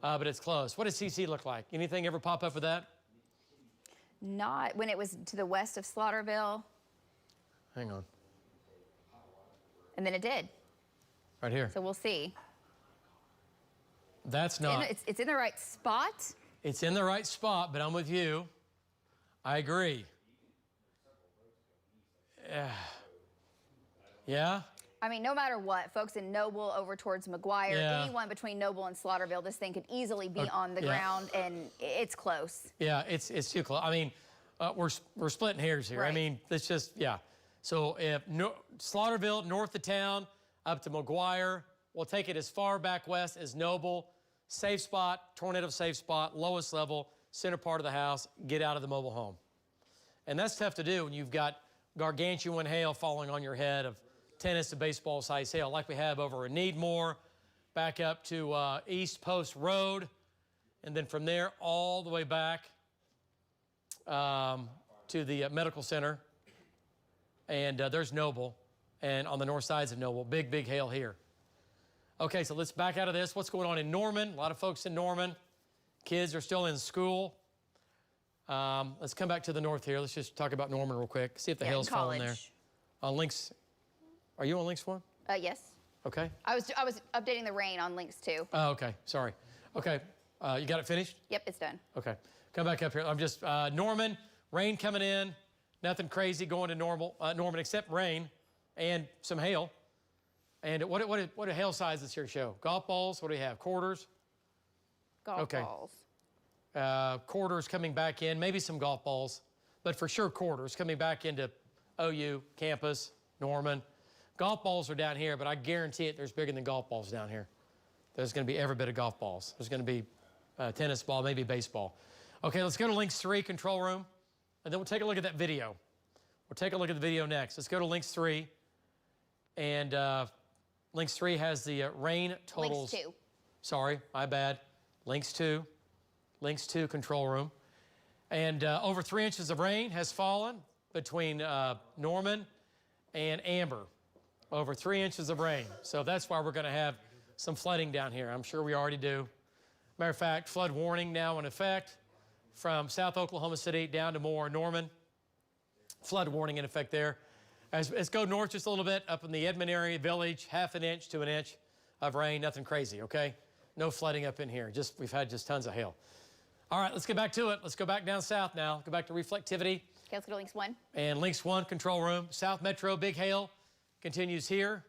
but it's close. What does CC look like? Anything ever pop up with that? Not when it was to the west of Slaughterville. Hang on. And then it did. Right here. So we'll see. That's not. It's in the right spot. It's in the right spot, but I'm with you. I agree. Yeah? I mean, no matter what, folks in Noble over towards McGuire, anyone between Noble and Slaughterville, this thing could easily be on the ground, and it's close. Yeah, it's too close. I mean, we're splitting hairs here. Right. I mean, it's just, yeah. So if Slaughterville, north of town, up to McGuire, we'll take it as far back west as Noble. Safe spot, tornado safe spot, lowest level, center part of the house, get out of the mobile home. And that's tough to do when you've got gargantuan hail falling on your head of tennis to baseball size hail like we have over in Needmore, back up to East Post Road, and then from there all the way back to the medical center. And there's Noble, and on the north sides of Noble, big, big hail here. Okay, so let's back out of this. What's going on in Norman? A lot of folks in Norman. Kids are still in school. Let's come back to the north here. Let's just talk about Norman real quick. See if the hail's falling there. On Links, are you on Links 1? Yes. Okay. I was updating the rain on Links 2. Oh, okay. Sorry. Okay. You got it finished? Yep, it's done. Okay. Come back up here. I'm just, Norman, rain coming in, Nothing crazy going to Norman except rain and some hail. And what do hail sizes here show? Golf balls, what do we have? Quarters? Golf balls. Quarters coming back in, maybe some golf balls, but for sure quarters coming back into OU, campus, Norman. Golf balls are down here, but I guarantee it there's bigger than golf balls down here. There's going to be every bit of golf balls. There's going to be tennis ball, maybe baseball. Okay, let's go to Links 3, control room, and then we'll take a look at that video. We'll take a look at the video next. Let's go to Links 3, and Links 3 has the rain totals. Links 2. Sorry, my bad. Links 2. Links 2 control room. And over 3 inches of rain has fallen between Norman and Amber. Over 3 inches of rain. So that's why we're going to have some flooding down here. I'm sure we already do. Matter of fact, flood warning now in effect from South Oklahoma City down to Moore, Norman. Flood warning in effect there. Let's go north just a little bit, up in the Edmond area, Village, 1/2 inch to 1 inch of rain. Nothing crazy, okay? No flooding up in here. We've had just tons of hail. All right, let's get back to it. Let's go back down south now. Go back to reflectivity. Okay, let's go to Links 1. And Links 1, control room. South Metro, big hail continues here.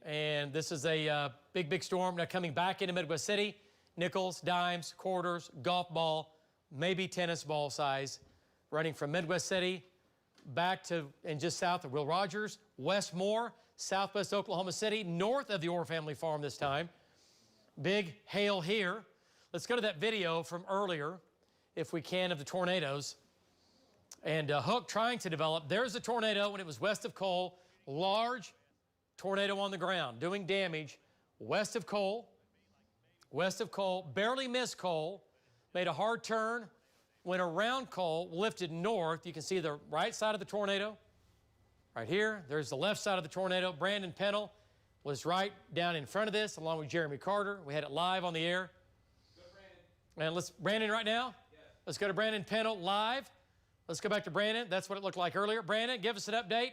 And this is a big storm. Now coming back into Midwest City. Nickels, dimes, quarters, golf ball, maybe tennis ball size. Running from Midwest City back to, and just south of Will Rogers, West Moore, southwest Oklahoma City, north of the Orr family farm this time. Big hail here. Let's go to that video from earlier, if we can, of the tornadoes. And Hook trying to develop. There's a tornado when it was west of Cole. Large tornado on the ground, doing damage west of Cole. West of Cole, barely missed Cole. Made a hard turn, went around Cole, lifted north. You can see the right side of the tornado. Right here, there's the left side of the tornado. Brandon Pennell was right down in front of this, along with Jeremy Carter. We had it live on the air. And Brandon right now? Yes. Let's go to Brandon Pennell live. Let's go back to Brandon. That's what it looked like earlier. Brandon, give us an update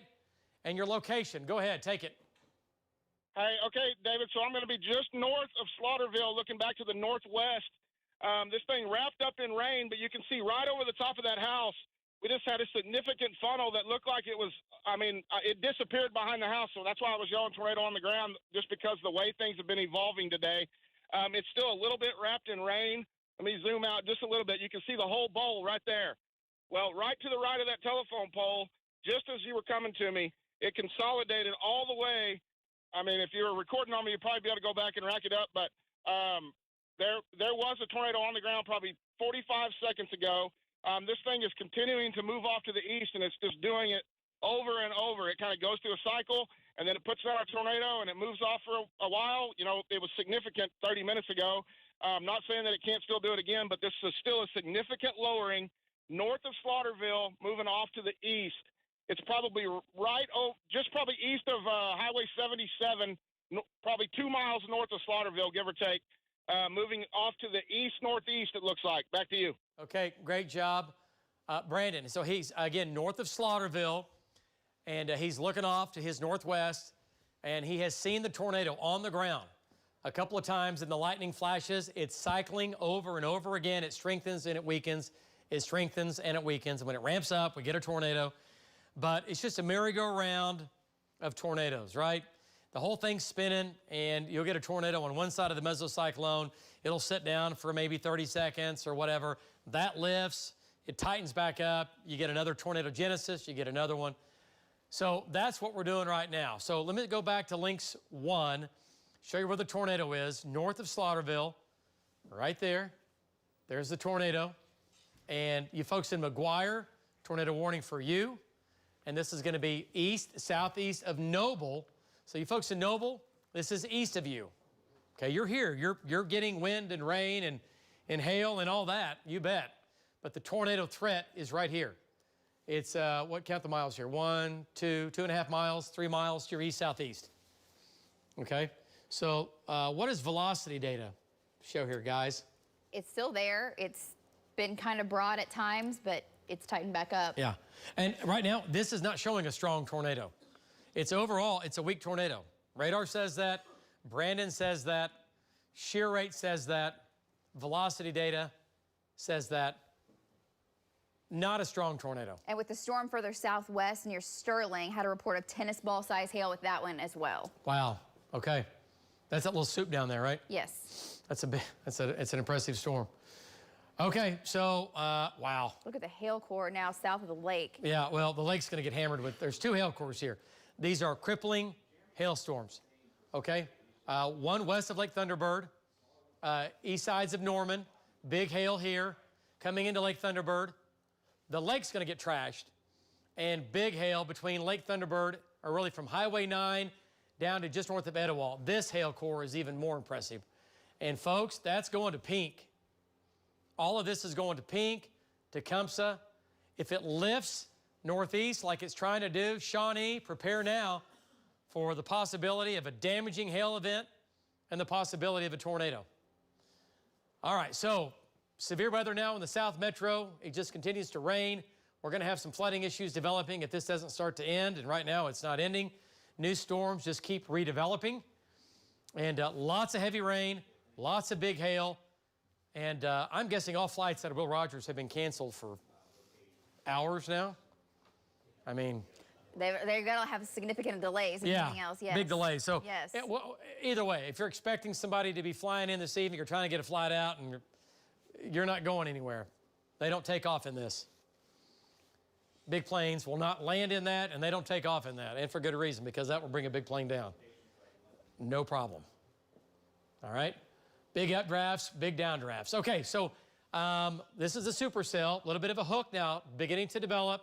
and your location. Go ahead, take it. Hey, okay, David, so I'm going to be just north of Slaughterville, looking back to the northwest. This thing wrapped up in rain, but you can see right over the top of that house, we just had a significant funnel that looked like it was, it disappeared behind the house, so that's why I was yelling tornado on the ground, just because the way things have been evolving today. It's still a little bit wrapped in rain. Let me zoom out just a little bit. You can see the whole bowl right there. Well, right to the right of that telephone pole, just as you were coming to me, it consolidated all the way. If you were recording on me, you'd probably be able to go back and rack it up, but there was a tornado on the ground probably 45 seconds ago. This thing is continuing to move off to the east, and it's just doing it over and over. It kind of goes through a cycle, and then it puts out a tornado, and it moves off for a while. You know, it was significant 30 minutes ago. I'm not saying that it can't still do it again, but this is still a significant lowering north of Slaughterville, moving off to the east. It's probably just probably east of Highway 77, probably 2 miles north of Slaughterville, give or take. Moving off to the east-northeast, it looks like. Back to you. Okay, great job, Brandon. So he's, again, north of Slaughterville, and he's looking off to his northwest, and he has seen the tornado on the ground a couple of times in the lightning flashes. It's cycling over and over again. It strengthens and it weakens. It strengthens and it weakens. And when it ramps up, we get a tornado. But it's just a merry-go-round of tornadoes, right? The whole thing's spinning, and you'll get a tornado on one side of the mesocyclone. It'll sit down for maybe 30 seconds or whatever. That lifts. It tightens back up. You get another tornado genesis. You get another one. So that's what we're doing right now. So let me go back to Links 1, show you where the tornado is, north of Slaughterville, right there. There's the tornado. And you folks in McGuire, tornado warning for you. And this is going to be southeast of Noble. So you folks in Noble, this is east of you. Okay, you're here. You're getting wind and rain and hail and all that, you bet. But the tornado threat is right here. It's, count the miles here. 1, 2, 2.5 miles, 3 miles to your east-southeast. Okay, so what does velocity data show here, guys? It's still there. It's been kind of broad at times, but it's tightened back up. Yeah, and right now, this is not showing a strong tornado. It's overall, it's a weak tornado. Radar says that, Brandon says that, shear rate says that, velocity data says that. not a strong tornado. And with the storm further southwest near Sterling, had a report of tennis ball size hail with that one as well. Wow. Okay. That's that little soup down there, right? Yes. It's an impressive storm. Okay, so, wow. Look at the hail core now south of the lake. Yeah, well, the lake's going to get hammered with, there's 2 hail cores here. These are crippling hailstorms, okay? One west of Lake Thunderbird, east sides of Norman, big hail here, coming into Lake Thunderbird. The lake's going to get trashed, and big hail between Lake Thunderbird, or really from Highway 9 down to just north of Etowah. This hail core is even more impressive. And folks, that's going to Pink. All of this is going to Pink, Tecumseh. If it lifts northeast like it's trying to do, Shawnee, prepare now for the possibility of a damaging hail event and the possibility of a tornado. All right, so severe weather now in the South Metro. It just continues to rain. We're going to have some flooding issues developing if this doesn't start to end, and right now it's not ending. New storms just keep redeveloping, and lots of heavy rain, lots of big hail. And I'm guessing all flights out of Will Rogers have been canceled for hours now. I mean, they're going to have significant delays and everything else. Yes. Big delays. So yes. Well, either way, if you're expecting somebody to be flying in this evening or trying to get a flight out and you're not going anywhere, they don't take off in this. Big planes will not land in that, and they don't take off in that, and for good reason, because that will bring a big plane down. No problem. All right? Big updrafts, big downdrafts. Okay, so this is a supercell, a little bit of a hook now, beginning to develop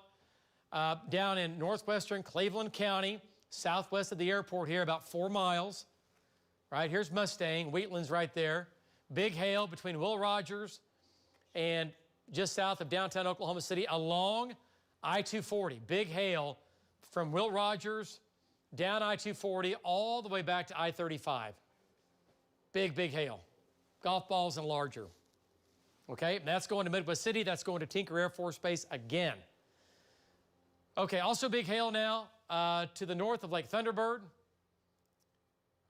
down in northwestern Cleveland County, southwest of the airport here, about 4 miles. Right, here's Mustang, Wheatland's right there. Big hail between Will Rogers and just south of downtown Oklahoma City along I-240. Big hail from Will Rogers down I-240 all the way back to I-35. Big, big hail. Golf balls and larger. Okay, and that's going to Midwest City. That's going to Tinker Air Force Base again. Okay, also big hail now to the north of Lake Thunderbird.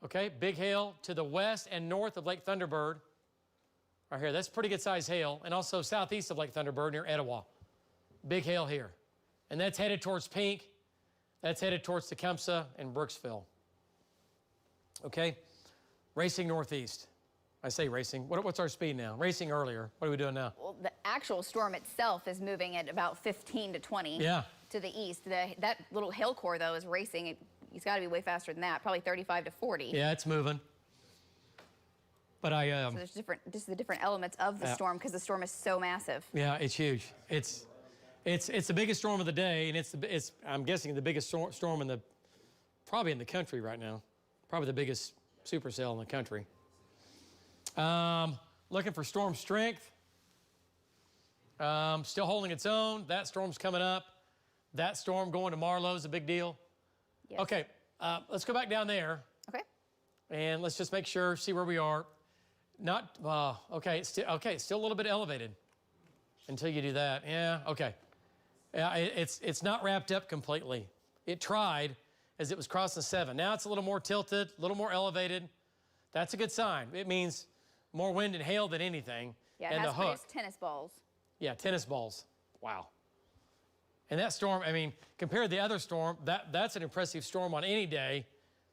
Okay, big hail to the west and north of Lake Thunderbird. Right here, that's pretty good size hail. And also southeast of Lake Thunderbird near Etowah. Big hail here. And that's headed towards Pink. That's headed towards Tecumseh and Brooksville. Okay, racing northeast. I say racing. What's our speed now? Racing earlier. What are we doing now? Well, the actual storm itself is moving at about 15 to 20 to the east. That little hail core, though, is racing. It's got to be way faster than that, probably 35 to 40. Yeah, it's moving. But so there's just the different elements of the storm because the storm is so massive. Yeah, it's huge. It's the biggest storm of the day, and it's I'm guessing the biggest storm probably in the country right now. Probably the biggest supercell in the country. Looking for storm strength. Still holding its own. That storm's coming up. That storm going to Marlow is a big deal. Yes. Okay, let's go back down there. Okay. And let's just make sure, see where we are. Not, okay, it's still a little bit elevated until you do that. Yeah, okay. Yeah, it's not wrapped up completely. It tried as it was crossing 7. Now it's a little more tilted, a little more elevated. That's a good sign. It means more wind and hail than anything. Yeah, it has produced tennis balls. Yeah, tennis balls. Wow. And that storm, I mean, compared to the other storm, that's an impressive storm on any day.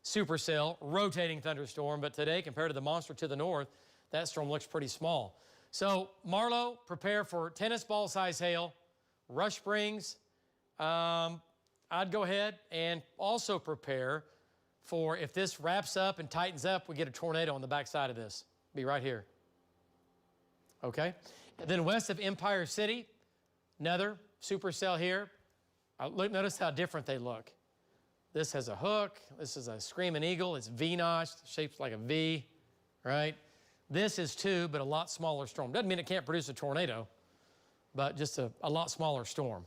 Supercell, rotating thunderstorm. But today, compared to the monster to the north, that storm looks pretty small. So Marlow, prepare for tennis ball size hail. Rush Springs, I'd go ahead and also prepare for if this wraps up and tightens up, we get a tornado on the backside of this. Be right here. Okay? And then west of Empire City, another supercell here. Notice how different they look. This has a hook. This is a screaming eagle. It's V-notched, shaped like a V, right? This is too, but a lot smaller storm. Doesn't mean it can't produce a tornado, but just a lot smaller storm.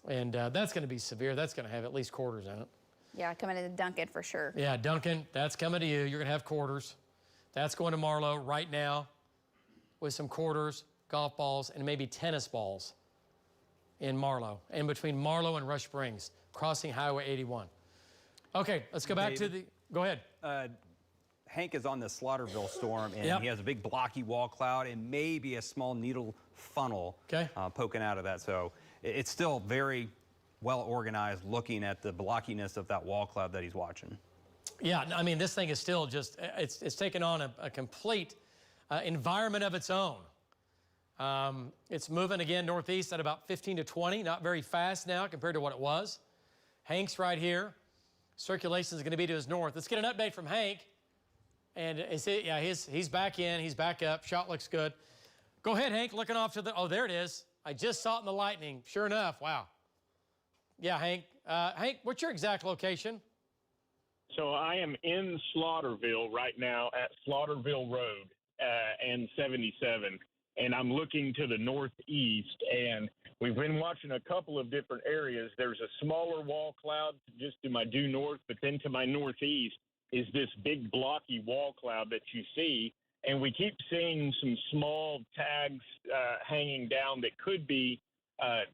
And that's going to be severe. That's going to have at least quarters in it. Yeah, coming into Duncan for sure. Yeah, Duncan, that's coming to you. You're going to have quarters. That's going to Marlow right now with some quarters, golf balls, and maybe tennis balls in Marlow, and between Marlow and Rush Springs, crossing Highway 81. Okay, let's go back to the, go ahead. Hank is on the Slaughterville storm, and he has a big blocky wall cloud and maybe a small needle funnel poking out of that. So it's still very well organized looking at the blockiness of that wall cloud that he's watching. Yeah, I mean, this thing is still just, it's taken on a complete environment of its own. It's moving again northeast at about 15 to 20, not very fast now compared to what it was. Hank's right here. Circulation is going to be to his north. Let's get an update from Hank. And he's back in, he's back up. Shot looks good. Go ahead, Hank, looking off to the, oh, there it is. I just saw it in the lightning. Sure enough, wow. Yeah, Hank. Hank, what's your exact location? So I am in Slaughterville right now at Slaughterville Road and 77, and I'm looking to the northeast, and we've been watching a couple of different areas. There's a smaller wall cloud just to my due north, but then to my northeast is this big blocky wall cloud that you see, and we keep seeing some small tags hanging down that could be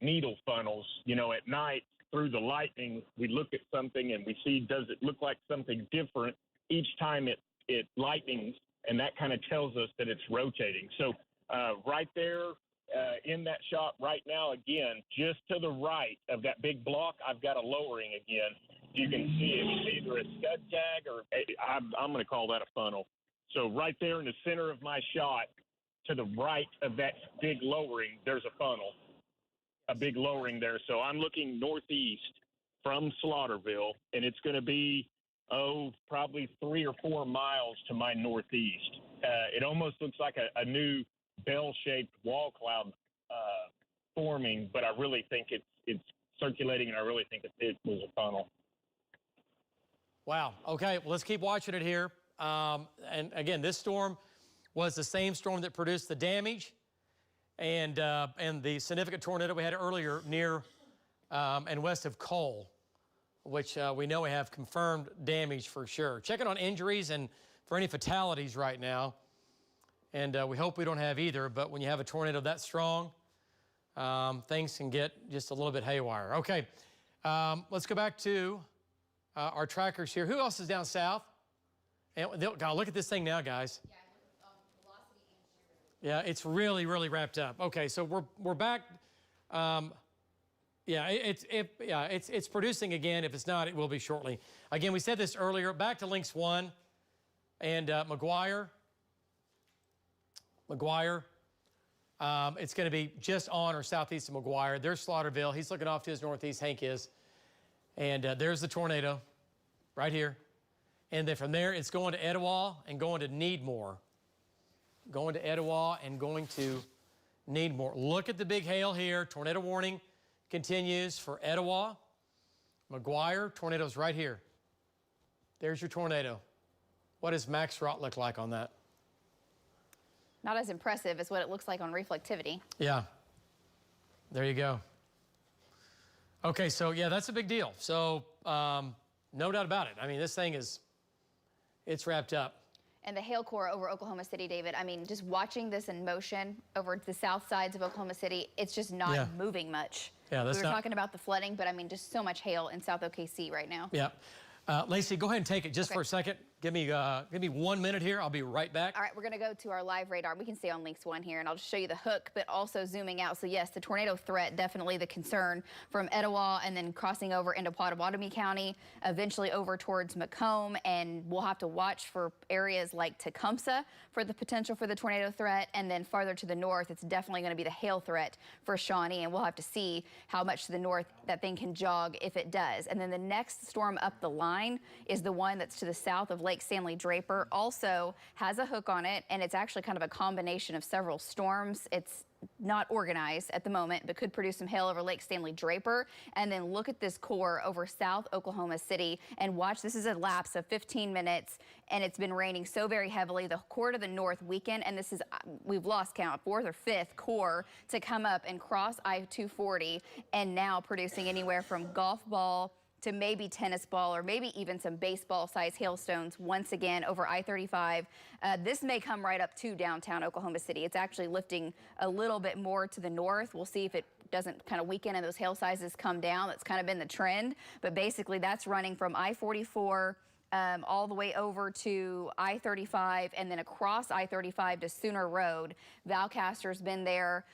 needle funnels. You know, at night, through the lightning, we look at something and we see, does it look like something different each time it lightnings, and that kind of tells us that it's rotating. So right there in that shot right now, again, just to the right of that big block, I've got a lowering again. You can see it's either a scud tag or I'm going to call that a funnel. So right there in the center of my shot, to the right of that big lowering, there's a funnel. A big lowering there. So I'm looking northeast from Slaughterville, and it's going to be, probably 3 or 4 miles to my northeast. It almost looks like a new bell-shaped wall cloud forming, but I really think it's circulating, and I really think it was a funnel. Wow. Okay, well, let's keep watching it here. And again, this storm was the same storm that produced the damage and the significant tornado we had earlier near and west of Cole, which we know we have confirmed damage for sure. Checking on injuries and for any fatalities right now. And we hope we don't have either, but when you have a tornado that strong, things can get just a little bit haywire. Okay, let's go back to our trackers here. Who else is down south? And God, look at this thing now, guys. Yeah, it's really, really wrapped up. Okay, so we're back. It's producing again. If it's not, it will be shortly. Again, we said this earlier. Back to links 1 and McGuire. It's going to be just on or southeast of McGuire. There's Slaughterville. He's looking off to his northeast. Hank is, and there's the tornado, right here. And then from there, it's going to Etowah and going to Needmore. Going to Etowah and going to Needmore. Look at the big hail here. Tornado warning continues for Etowah. McGuire, tornado's right here. There's your tornado. What does max rot look like on that? Not as impressive as what it looks like on reflectivity. Yeah. There you go. Okay, so yeah, that's a big deal. So no doubt about it. I mean, this thing it's wrapped up. And the hail core over Oklahoma City, David, I mean, just watching this in motion over the south sides of Oklahoma City, it's just not moving much. Yeah, we were talking about the flooding, but I mean, just so much hail in South OKC right now. Yeah. Lacey, go ahead and take it just for a second. Give me 1 minute here. I'll be right back. All right, we're going to go to our live radar. We can stay on links 1 here, and I'll just show you the hook, but also zooming out. So yes, the tornado threat, definitely the concern from Etowah and then crossing over into Pottawatomie County, eventually over towards Macomb, and we'll have to watch for areas like Tecumseh for the potential for the tornado threat, and then farther to the north, it's definitely going to be the hail threat for Shawnee, and we'll have to see how much to the north that thing can jog if it does. And then the next storm up the line is the one that's to the south of Lake Stanley Draper, also has a hook on it, and it's actually kind of a combination of several storms. It's not organized at the moment, but could produce some hail over Lake Stanley Draper. And then look at this core over South Oklahoma City and watch. This is a lapse of 15 minutes, and it's been raining so very heavily. The core to the north weakened, and this is, we've lost count, 4th or 5th core to come up and cross I-240, and now producing anywhere from golf ball to maybe tennis ball or maybe even some baseball-sized hailstones once again over I-35. This may come right up to downtown Oklahoma City. It's actually lifting a little bit more to the north. We'll see if it doesn't kind of weaken and those hail sizes come down. That's kind of been the trend. But basically, that's running from I-44 all the way over to I-35 and then across I-35 to Sooner Road. Valcaster's been there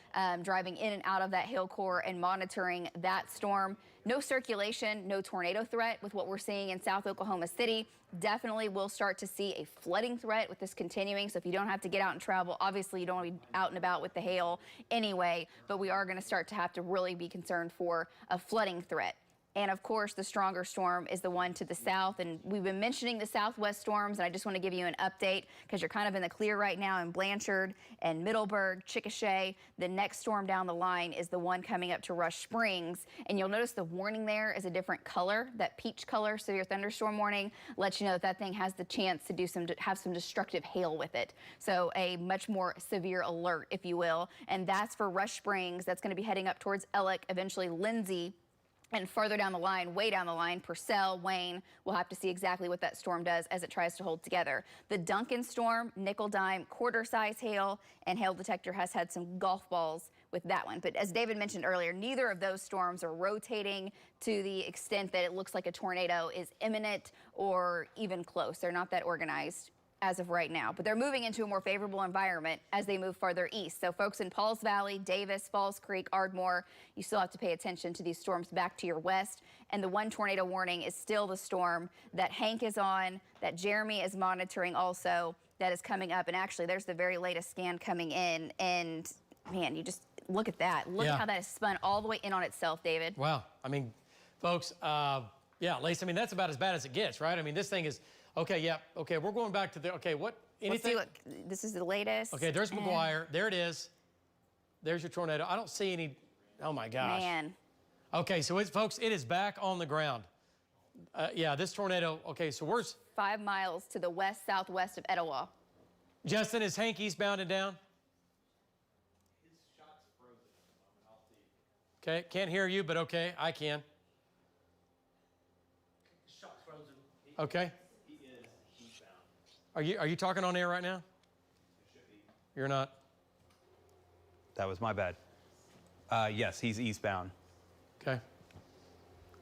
driving in and out of that hail core and monitoring that storm. No circulation, no tornado threat with what we're seeing in South Oklahoma City. Definitely we'll start to see a flooding threat with this continuing. So if you don't have to get out and travel, obviously you don't want to be out and about with the hail anyway, but we are going to start to have to really be concerned for a flooding threat. And of course, the stronger storm is the one to the south. And we've been mentioning the southwest storms, and I just want to give you an update because you're kind of in the clear right now in Blanchard and Middleburg, Chickasha. The next storm down the line is the one coming up to Rush Springs. And you'll notice the warning there is a different color. That peach color, severe thunderstorm warning, lets you know that that thing has the chance to have some destructive hail with it. So a much more severe alert, if you will. And that's for Rush Springs. That's going to be heading up towards Ellick, eventually Lindsay. And further down the line, way down the line, Purcell, Wayne, we'll have to see exactly what that storm does as it tries to hold together. The Duncan storm, nickel dime, quarter-size hail, and hail detector has had some golf balls with that one. But as David mentioned earlier, neither of those storms are rotating to the extent that it looks like a tornado is imminent or even close. They're not that organized as of right now, but they're moving into a more favorable environment as they move further east. So folks in Pauls Valley, Davis, Falls Creek, Ardmore, you still have to pay attention to these storms back to your west. And the one tornado warning is still the storm that Hank is on, that Jeremy is monitoring also, that is coming up. And actually, there's the very latest scan coming in. And man, you just look at that. Look at how that is spun all the way in on itself, David. Wow. I mean, folks, yeah, Lace, I mean, that's about as bad as it gets, right? I mean, this thing is, okay, yeah, okay, we're going back to the, okay, what, anything? Let's see what, this is the latest. Okay, there's McGuire. There it is. There's your tornado. I don't see any, oh my gosh. Man. Okay, so it's, folks, it is back on the ground. Yeah, this tornado, okay, so where's? 5 miles to the west-southwest of Etowah. Justin, is Hank eastbound and down? His shot's frozen at the moment. I'll see. Okay, can't hear you, but okay, I can. His shot's frozen. Okay. He is eastbound. Are you talking on air right now? Should be. You're not. That was my bad. Yes, he's eastbound. Okay.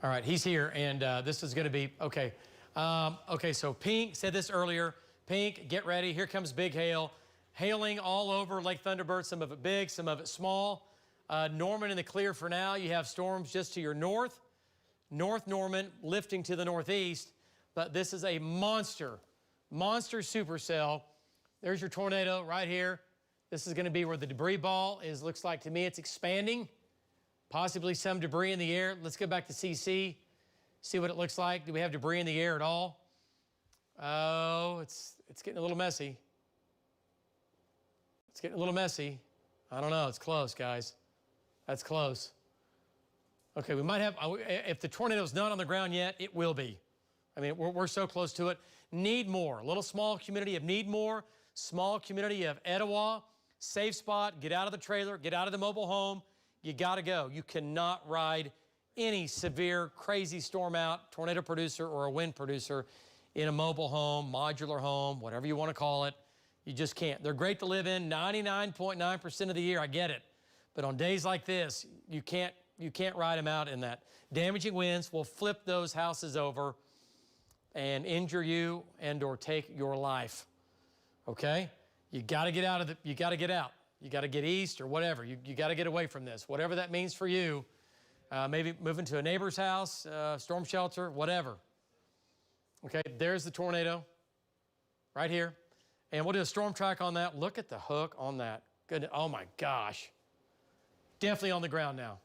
All right, he's here, and this is going to be, okay. Okay, so Pink said this earlier. Pink, get ready. Here comes big hail. Hailing all over Lake Thunderbird, some of it big, some of it small. Norman in the clear for now. You have storms just to your north. North Norman lifting to the northeast, but this is a monster supercell. There's your tornado right here. This is going to be where the debris ball is. Looks like to me it's expanding. Possibly some debris in the air. Let's go back to CC, see what it looks like. Do we have debris in the air at all? Oh, it's getting a little messy. It's getting a little messy. I don't know. It's close, guys. That's close. Okay, we might have, if the tornado's not on the ground yet, it will be. I mean, we're so close to it. Needmore, a little small community of Needmore, small community of Etowah. Safe spot, get out of the trailer, get out of the mobile home. You got to go. You cannot ride any severe, crazy storm out, tornado producer or a wind producer in a mobile home, modular home, whatever you want to call it. You just can't. They're great to live in 99.9% of the year. I get it. But on days like this, you can't ride them out in that. Damaging winds will flip those houses over and injure you and or take your life. Okay? You got to get out of the, you got to get out. You got to get east or whatever. You got to get away from this, whatever that means for you. Maybe moving to a neighbor's house, storm shelter, whatever. Okay, there's the tornado right here. And we'll do a storm track on that. Look at the hook on that. Good. Oh my gosh. Definitely on the ground now.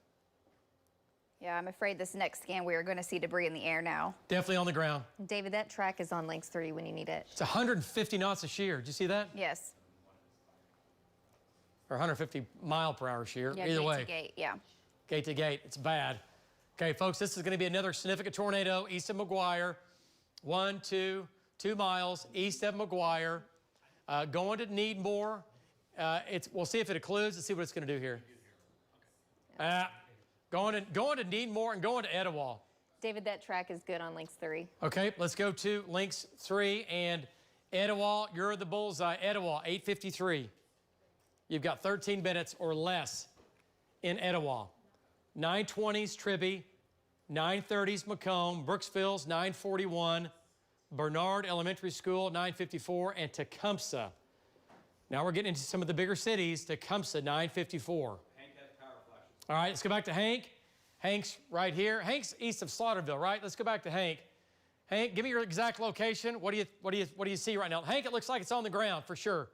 Yeah, I'm afraid this next scan we are going to see debris in the air now. Definitely on the ground. David, that track is on links 3 when you need it. It's 150 knots a shear. Did you see that? Yes. Or 150 mile per hour shear. Yeah, Either gate way. to gate, yeah. Gate to gate. It's bad. Okay, folks, this is going to be another significant tornado east of McGuire. 2 miles east of McGuire. Going to Needmore. We'll see if it occludes. Let's see what it's going to do here. Going to Needmore and going to Etowah. David, that track is good on links 3. Okay, let's go to links 3 and Etowah. You're the bullseye. Etowah, 8:53. You've got 13 minutes or less in Etowah. 9:20's Tribby, 9:30's Macomb, Brooksville's 9:41, Bernard Elementary School, 954, and Tecumseh. Now we're getting into some of the bigger cities. Tecumseh, 954. Hank has power flashes. All right, let's go back to Hank. Hank's right here. Hank's east of Slaughterville, right? Let's go back to Hank. Hank, give me your exact location. What do you see right now? Hank, it looks like it's on the ground for sure.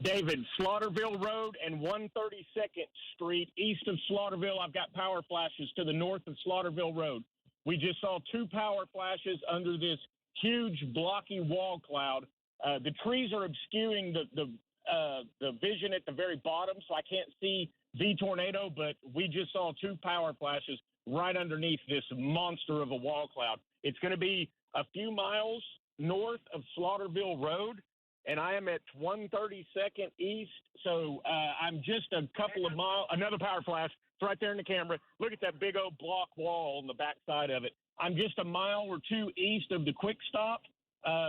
David, Slaughterville Road and 132nd Street, east of Slaughterville. I've got power flashes to the north of Slaughterville Road. We just saw 2 power flashes under this huge blocky wall cloud. The trees are obscuring the vision at the very bottom, so I can't see the tornado, but we just saw 2 power flashes right underneath this monster of a wall cloud. It's going to be a few miles north of Slaughterville Road, and I am at 132nd East, so I'm just a couple of miles. Another power flash. It's right there in the camera. Look at that big old block wall on the backside of it. I'm just a mile or 2 east of the Quick Stop.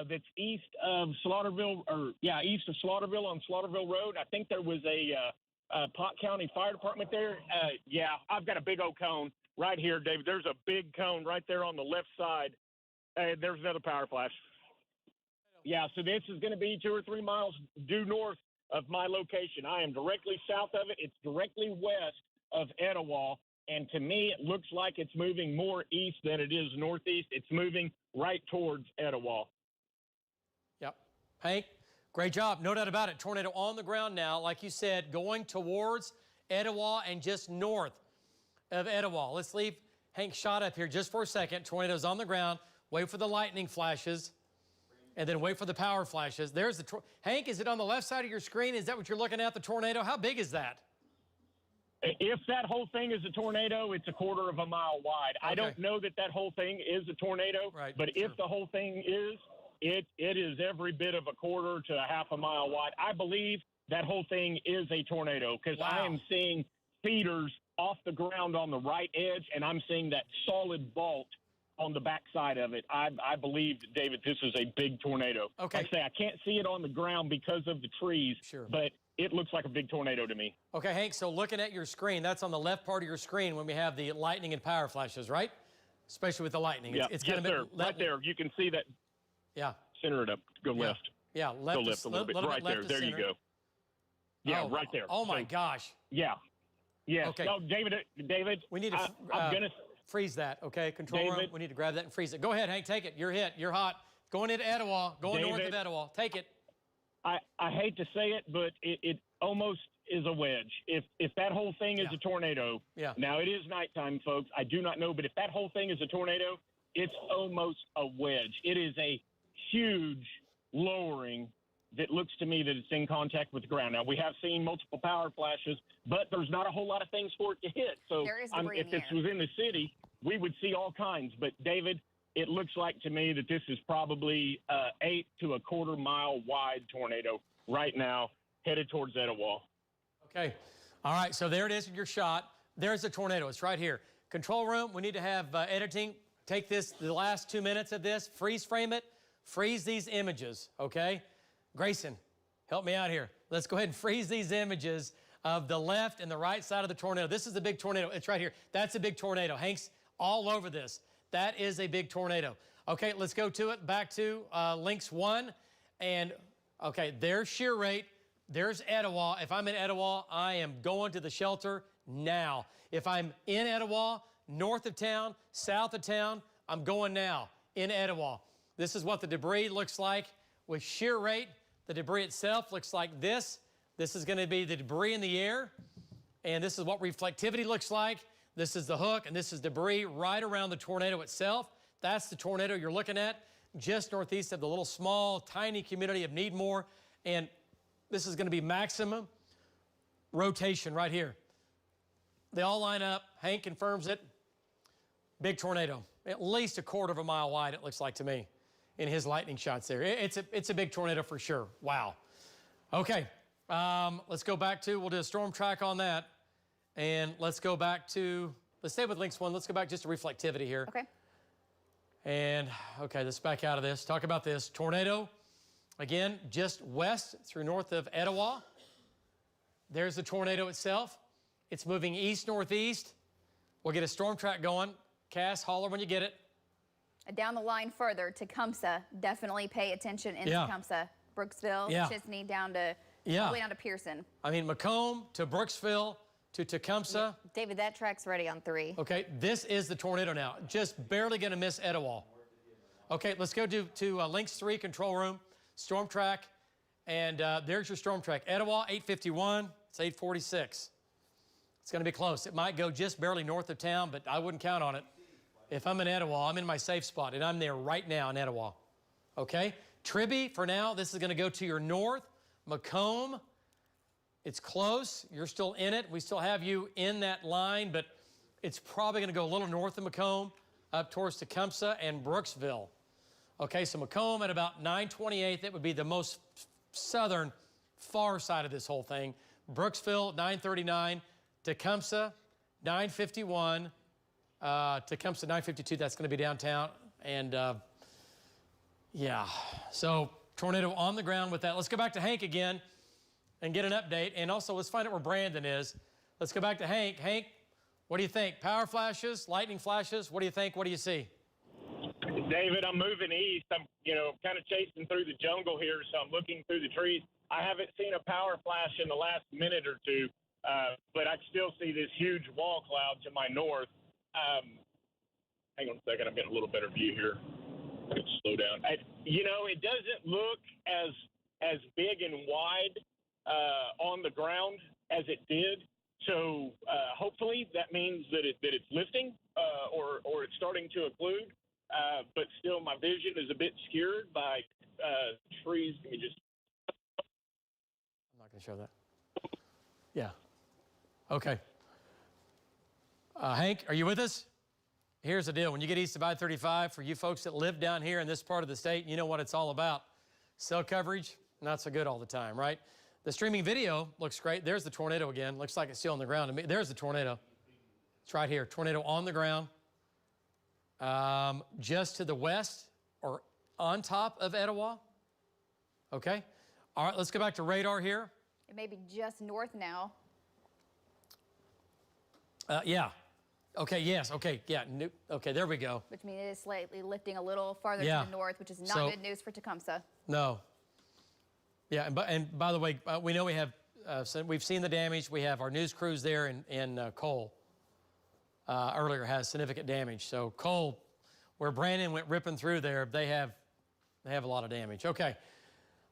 That's east of Slaughterville, east of Slaughterville on Slaughterville Road. I think there was a Pot County Fire Department there. I've got a big old cone right here, David. There's a big cone right there on the left side. There's another power flash. Yeah, so this is going to be 2 or 3 miles due north of my location. I am directly south of it. It's directly west of Etowah. And to me, it looks like it's moving more east than it is northeast. It's moving right towards Etowah. Yep. Hank, great job. No doubt about it. Tornado on the ground now, like you said, going towards Etowah and just north of Etowah. Let's leave Hank's shot up here just for a second. Tornado's on the ground. Wait for the lightning flashes. And then wait for the power flashes. There's the Hank, is it on the left side of your screen? Is that what you're looking at, the tornado? How big is that? If that whole thing is a tornado, it's a quarter of a mile wide. Okay. I don't know that whole thing is a tornado, right, but if the whole thing is, it is every bit of a quarter to a half a mile wide. I believe that whole thing is a tornado because I am seeing feeders off the ground on the right edge, and I'm seeing that solid vault on the backside of it. I believe, David, this is a big tornado. Okay. Like I say, I can't see it on the ground because of the trees, but it looks like a big tornado to me. Okay, Hank, so looking at your screen, that's on the left part of your screen when we have the lightning and power flashes, right? Especially with the lightning. Yeah, it's yes, sir. Right there. You can see that. Yeah. Center it up. Go left. Yeah, left. Go left a little bit. Right there. There you go. Yeah, right there. Oh, my gosh. Yeah. Yeah. Okay. No, David. We need to I'm going to freeze that, okay? Control room, we need to grab that and freeze it. Go ahead, Hank, take it. You're hit. You're hot. Going into Etowah. Going north of Etowah. Take it. I hate to say it, but it almost is a wedge. If that whole thing is a tornado, now it is nighttime, folks. I do not know, but if that whole thing is a tornado, it's almost a wedge. It is a huge lowering that looks to me that it's in contact with the ground. Now, we have seen multiple power flashes, but there's not a whole lot of things for it to hit. So if this was in the city, we would see all kinds. But, David, it looks like to me that this is probably 8 to a quarter mile wide tornado right now headed towards Etowah. Okay. All right, so there it is in your shot. There's the tornado. It's right here. Control room, we need to have editing. Take the last 2 minutes of this, freeze frame it, freeze these images, okay? Grayson, help me out here. Let's go ahead and freeze these images of the left and the right side of the tornado. This is the big tornado. It's right here. That's a big tornado. Hank's all over this. That is a big tornado. Okay, let's go to it. Back to links 1. And, okay, there's shear rate. There's Etowah. If I'm in Etowah, I am going to the shelter now. If I'm in Etowah, north of town, south of town, I'm going now in Etowah. This is what the debris looks like with shear rate. The debris itself looks like this. This is going to be the debris in the air. And this is what reflectivity looks like. This is the hook, and this is debris right around the tornado itself. That's the tornado you're looking at just northeast of the little small, tiny community of Needmore. And this is going to be maximum rotation right here. They all line up. Hank confirms it. Big tornado. At least a quarter of a mile wide, it looks like to me, in his lightning shots there. It's a big tornado for sure. Wow. Okay, let's go back to, we'll do a storm track on that. And let's go back to, let's stay with links 1. Let's go back just to reflectivity here. Okay. And, okay, let's back out of this. Talk about this. Tornado, again, just west through north of Etowah. There's the tornado itself. It's moving east-northeast. We'll get a storm track going. Cass, holler when you get it. Down the line further, Tecumseh, definitely pay attention in Tecumseh. Brooksville, Chisney, down to all the way down to Pearson. I mean, Macomb to Brooksville to Tecumseh. Yeah. David, that track's ready on 3. Okay, this is the tornado now. Just barely going to miss Etowah. Okay, let's go to Links 3 control room, storm track, and there's your storm track. Etowah, 851, it's 846. It's going to be close. It might go just barely north of town, but I wouldn't count on it. If I'm in Etowah, I'm in my safe spot, and I'm there right now in Etowah. Okay? Tribby, for now, this is going to go to your north. Macomb, it's close. You're still in it. We still have you in that line, but it's probably going to go a little north of Macomb, up towards Tecumseh and Brooksville. Okay, so Macomb at about 928th, that would be the most southern, far side of this whole thing. Brooksville, 939. Tecumseh, 951. Tecumseh, 952, that's going to be downtown. And, yeah, so tornado on the ground with that. Let's go back to Hank again and get an update. And also, let's find out where Brandon is. Let's go back to Hank. Hank, what do you think? Power flashes, lightning flashes? What do you think? What do you see? David, I'm moving east. I'm, kind of chasing through the jungle here, so I'm looking through the trees. I haven't seen a power flash in the last minute or two, but I still see this huge wall cloud to my north. Hang on a second. I'm getting a little better view here. Let's slow down. It doesn't look as big and wide on the ground as it did. So hopefully that means that it's lifting or it's starting to occlude. But still, my vision is a bit skewered by trees. Let me just. I'm not going to show that. Yeah. Okay. Hank, are you with us? Here's the deal. When you get east of I-35, for you folks that live down here in this part of the state, you know what it's all about. Cell coverage, not so good all the time, right? The streaming video looks great. There's the tornado again. Looks like it's still on the ground. There's the tornado. It's right here. Tornado on the ground. Just to the west or on top of Etowah. Okay. All right, let's go back to radar here. It may be just north now. Yeah. Okay, yes, okay, yeah, okay, there we go. Which means it is slightly lifting a little farther to the north, which is not good news for Tecumseh. No. Yeah, and by the way, we know we have, we've seen the damage. We have our news crews there in Cole earlier has significant damage. So Cole, where Brandon went ripping through there, they have a lot of damage. Okay.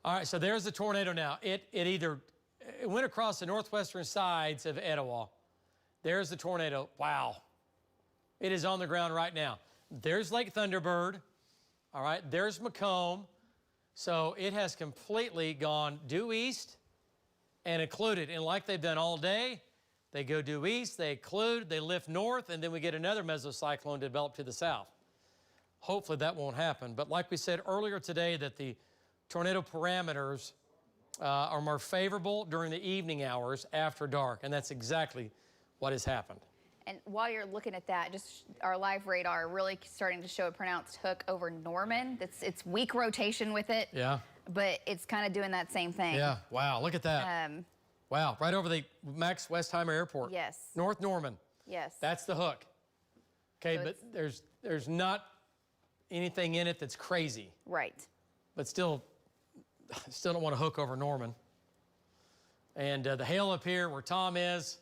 All right, so there's the tornado now. It went across the northwestern sides of Etowah. There's the tornado. Wow. It is on the ground right now. There's Lake Thunderbird. All right, there's Macomb. So it has completely gone due east and occluded. And like they've done all day, they go due east, they occlude, they lift north, and then we get another mesocyclone develop to the south. Hopefully that won't happen. But like we said earlier today, that the tornado parameters are more favorable during the evening hours after dark, and that's exactly what has happened. And while you're looking at that, just our live radar really starting to show a pronounced hook over Norman. It's weak rotation with it. Yeah. But it's kind of doing that same thing. Yeah. Wow. Look at that. Wow. Right over the Max Westheimer Airport. Yes. North Norman. Yes. That's the hook. Okay, so but there's not anything in it that's crazy. Right. But still don't want to hook over Norman. And the hail up here where Tom is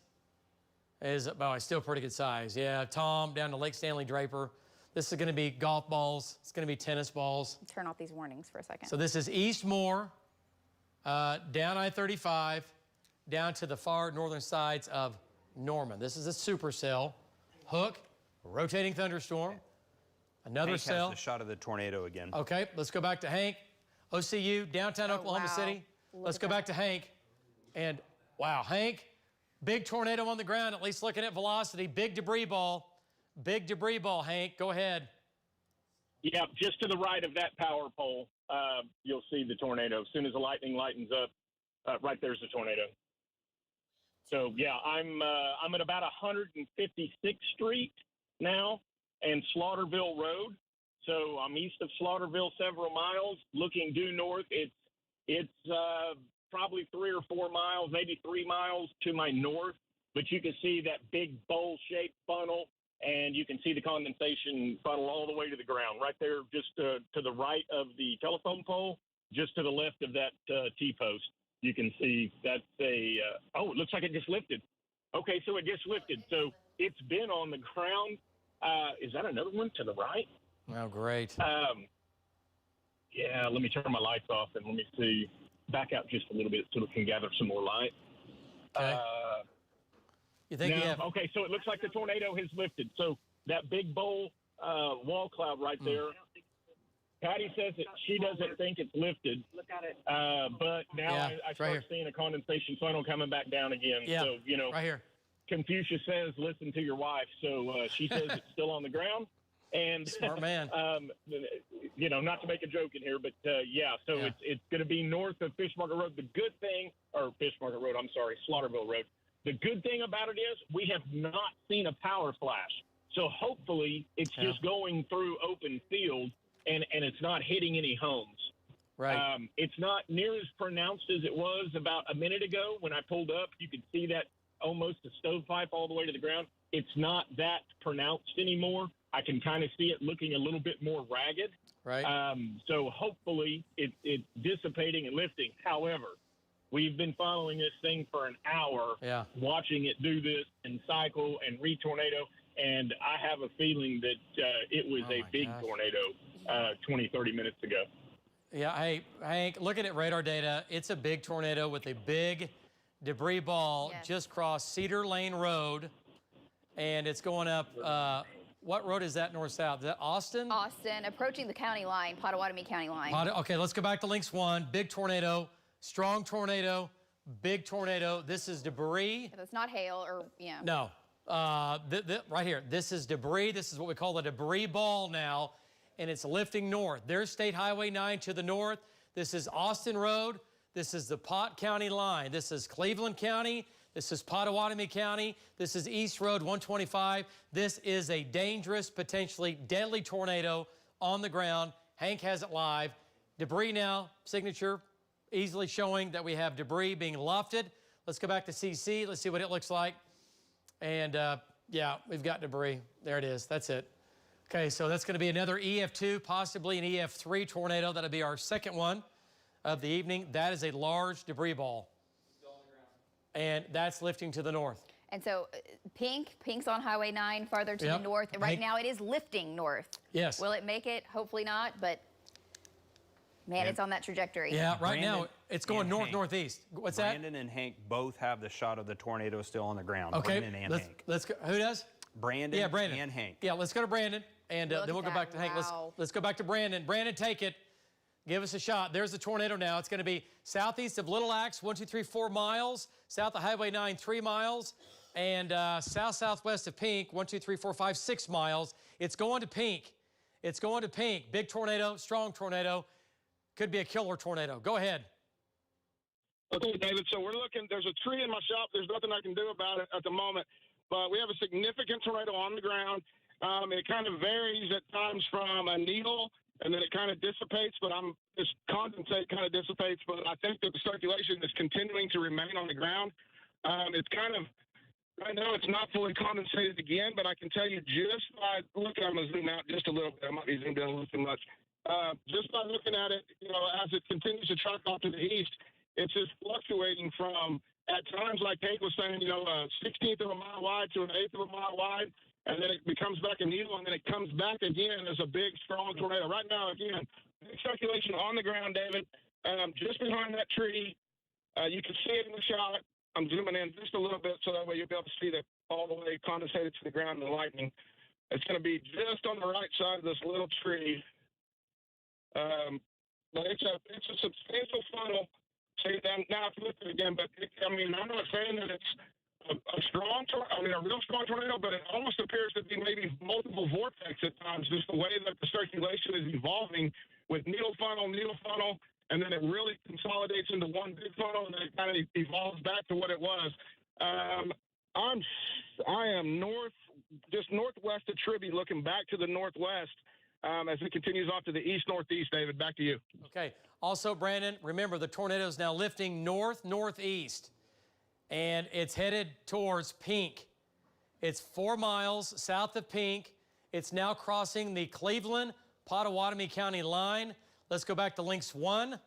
well, it's still pretty good size. Yeah, Tom down to Lake Stanley Draper. This is going to be golf balls. It's going to be tennis balls. Turn off these warnings for a second. So this is Eastmore, down I-35, down to the far northern sides of Norman. This is a supercell. Hook, rotating thunderstorm. Another Hank cell. has the shot of the tornado again. Okay, let's go back to Hank. OCU, downtown Oklahoma City. Let's go back to Hank. And wow, Hank. Big tornado on the ground, at least looking at velocity. Big debris ball. Big debris ball, Hank. Go ahead. Yeah, just to the right of that power pole, you'll see the tornado. As soon as the lightning lightens up, right there's the tornado. So, yeah, I'm at about 156th Street now and Slaughterville Road. So I'm east of Slaughterville several miles, looking due north. It's probably 3 or 4 miles, maybe 3 miles to my north, but you can see that big bowl-shaped funnel and you can see the condensation funnel all the way to the ground, right there, just to the right of the telephone pole, just to the left of that T-post. You can see that's it looks like it just lifted. Okay, so it just lifted. So it's been on the ground. Is that another one to the right? Oh, great. Yeah, let me turn my lights off and let me see. Back out just a little bit so we can gather some more light. Okay. You think you have... Okay, so it looks like the tornado has lifted. So that big bowl wall cloud right there, Patty says that she doesn't think it's lifted. Look at it. But now I start seeing a condensation funnel coming back down again. Yeah, so, right here. Confucius says, listen to your wife. So she says it's still on the ground. And smart man. Not to make a joke in here, but it's going to be north of Fish Market Road. The good thing, or Fish Market Road, I'm sorry, Slaughterville Road. The good thing about it is we have not seen a power flash. So hopefully it's just going through open field and it's not hitting any homes. Right. It's not near as pronounced as it was about a minute ago when I pulled up. You could see that almost a stovepipe all the way to the ground. It's not that pronounced anymore. I can kind of see it looking a little bit more ragged. Right. So hopefully it's dissipating and lifting. However, we've been following this thing for an hour, watching it do this and cycle and re-tornado, and I have a feeling that it was a big tornado 20, 30 minutes ago. Yeah, hey, Hank, looking at radar data, it's a big tornado with a big debris ball just crossed Cedar Lane Road, and it's going up... what road is that north-south? Is that Austin? Austin, approaching the county line, Pottawatomie County line. Okay, let's go back to links 1. Big tornado, strong tornado, big tornado. This is debris. If it's not hail or, No. Right here. This is debris. This is what we call the debris ball now, and it's lifting north. There's State Highway 9 to the north. This is Austin Road. This is the Pot County line. This is Cleveland County. This is Pottawatomie County. This is East Road 125. This is a dangerous, potentially deadly tornado on the ground. Hank has it live. Debris now, signature, easily showing that we have debris being lofted. Let's go back to CC. Let's see what it looks like. And we've got debris. There it is. That's it. Okay, so that's going to be another EF2, possibly an EF3 tornado. That'll be our second one of the evening. That is a large debris ball. And that's lifting to the north. And so Pink's on Highway 9 farther to the north. And right now it is lifting north. Yes. Will it make it? Hopefully not, but man, it's on that trajectory. Yeah, right now it's going north-northeast. What's that? Brandon and Hank both have the shot of the tornado still on the ground. Okay, Brandon and Hank. Let's go. Who does? Brandon, Brandon and Hank. Yeah, let's go to Brandon, and then we'll go back to Hank. Let's go back to Brandon. Brandon, take it. Give us a shot. There's the tornado now. It's going to be southeast of Little Axe, 1, 2, 3, 4 miles. South of Highway 9, 3 miles. And south-southwest of Pink, 1, 2, 3, 4, 5, 6 miles. It's going to Pink. It's going to Pink. Big tornado, strong tornado. Could be a killer tornado. Go ahead. Okay, David. So we're looking. There's a tree in my shop. There's nothing I can do about it at the moment. But we have a significant tornado on the ground. It kind of varies at times from a needle, and then it kind of dissipates, but this condensate kind of dissipates, but I think that the circulation is continuing to remain on the ground. It's kind of, right now it's not fully condensated again, but I can tell you just by looking, I'm going to zoom out just a little bit. I might be zoomed in a little too much. Just by looking at it, as it continues to track off to the east, it's just fluctuating from, at times, like Hank was saying, a 16th of a mile wide to an 1/8 of a mile wide. And then it becomes back a needle, and then it comes back again as a big, strong tornado. Right now, again, big circulation on the ground, David. Just behind that tree, you can see it in the shot. I'm zooming in just a little bit so that way you'll be able to see that all the way condensated to the ground and the lightning. It's going to be just on the right side of this little tree. But it's a substantial funnel. See, now it's lifted again, but I'm not saying that it's a real strong tornado, but it almost appears to be maybe multiple vortex at times, just the way that the circulation is evolving with needle funnel, and then it really consolidates into one big funnel, and then it kind of evolves back to what it was. I am just northwest of Tribby, looking back to the northwest as it continues off to the east-northeast. David, back to you. Okay. Also, Brandon, remember the tornado is now lifting north-northeast. And it's headed towards Pink. It's 4 miles south of Pink. It's now crossing the Cleveland-Pottawatomie County line. Let's go back to links 1.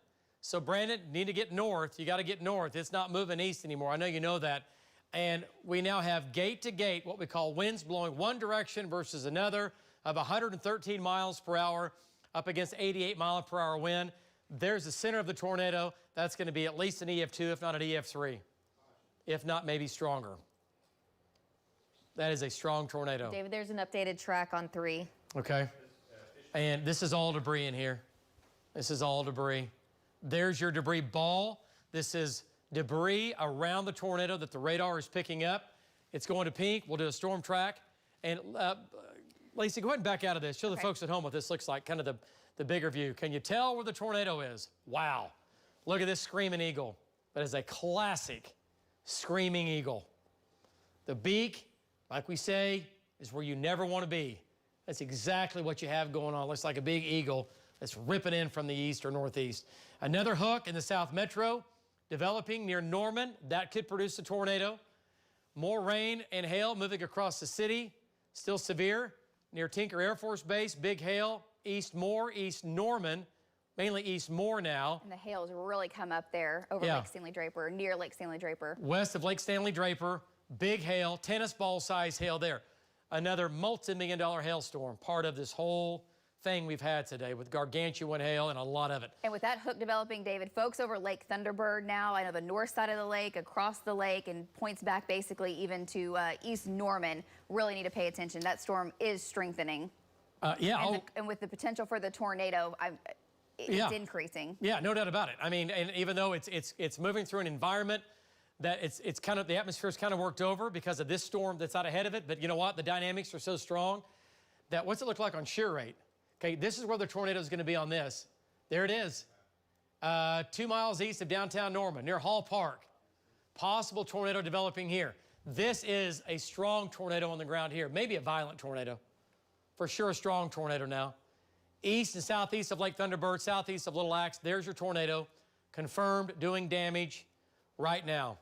So Brandon, need to get north. You got to get north. It's not moving east anymore. I know you know that. And we now have gate to gate, what we call winds blowing one direction versus another of 113 miles per hour up against 88 mile per hour wind. There's the center of the tornado. That's going to be at least an EF2, if not an EF3, if not maybe stronger. That is a strong tornado. David, there's an updated track on 3. Okay. And this is all debris in here. This is all debris. There's your debris ball. This is debris around the tornado that the radar is picking up. It's going to Pink. We'll do a storm track. And Lacey, go ahead and back out of this. Show the folks at home what this looks like, kind of the bigger view. Can you tell where the tornado is? Wow. Look at this screaming eagle. That is a classic screaming eagle. The beak, like we say, is where you never want to be. That's exactly what you have going on. Looks like a big eagle that's ripping in from the east or northeast. Another hook in the South Metro, developing near Norman. That could produce a tornado. More rain and hail moving across the city. Still severe. Near Tinker Air Force Base, big hail. East Moore, East Norman, mainly East Moore now. And the hail's really come up there over Lake Stanley Draper, near Lake Stanley Draper. West of Lake Stanley Draper, big hail, tennis ball size hail there. Another multi-million-dollar hailstorm, part of this whole thing we've had today with gargantuan hail and a lot of it. And with that hook developing, David, folks over Lake Thunderbird now, I know the north side of the lake, across the lake, and points back basically even to East Norman, really need to pay attention. That storm is strengthening. And with the potential for the tornado, it's increasing. Yeah, no doubt about it. I mean, and even though it's moving through an environment that it's kind of, the atmosphere's kind of worked over because of this storm that's out ahead of it, but you know what? The dynamics are so strong that what's it look like on shear rate? Okay, this is where the tornado is going to be on this. There it is. 2 miles east of downtown Norman, near Hall Park. Possible tornado developing here. This is a strong tornado on the ground here, maybe a violent tornado. For sure, a strong tornado now. East and southeast of Lake Thunderbird, southeast of Little Axe, there's your tornado. Confirmed doing damage right now.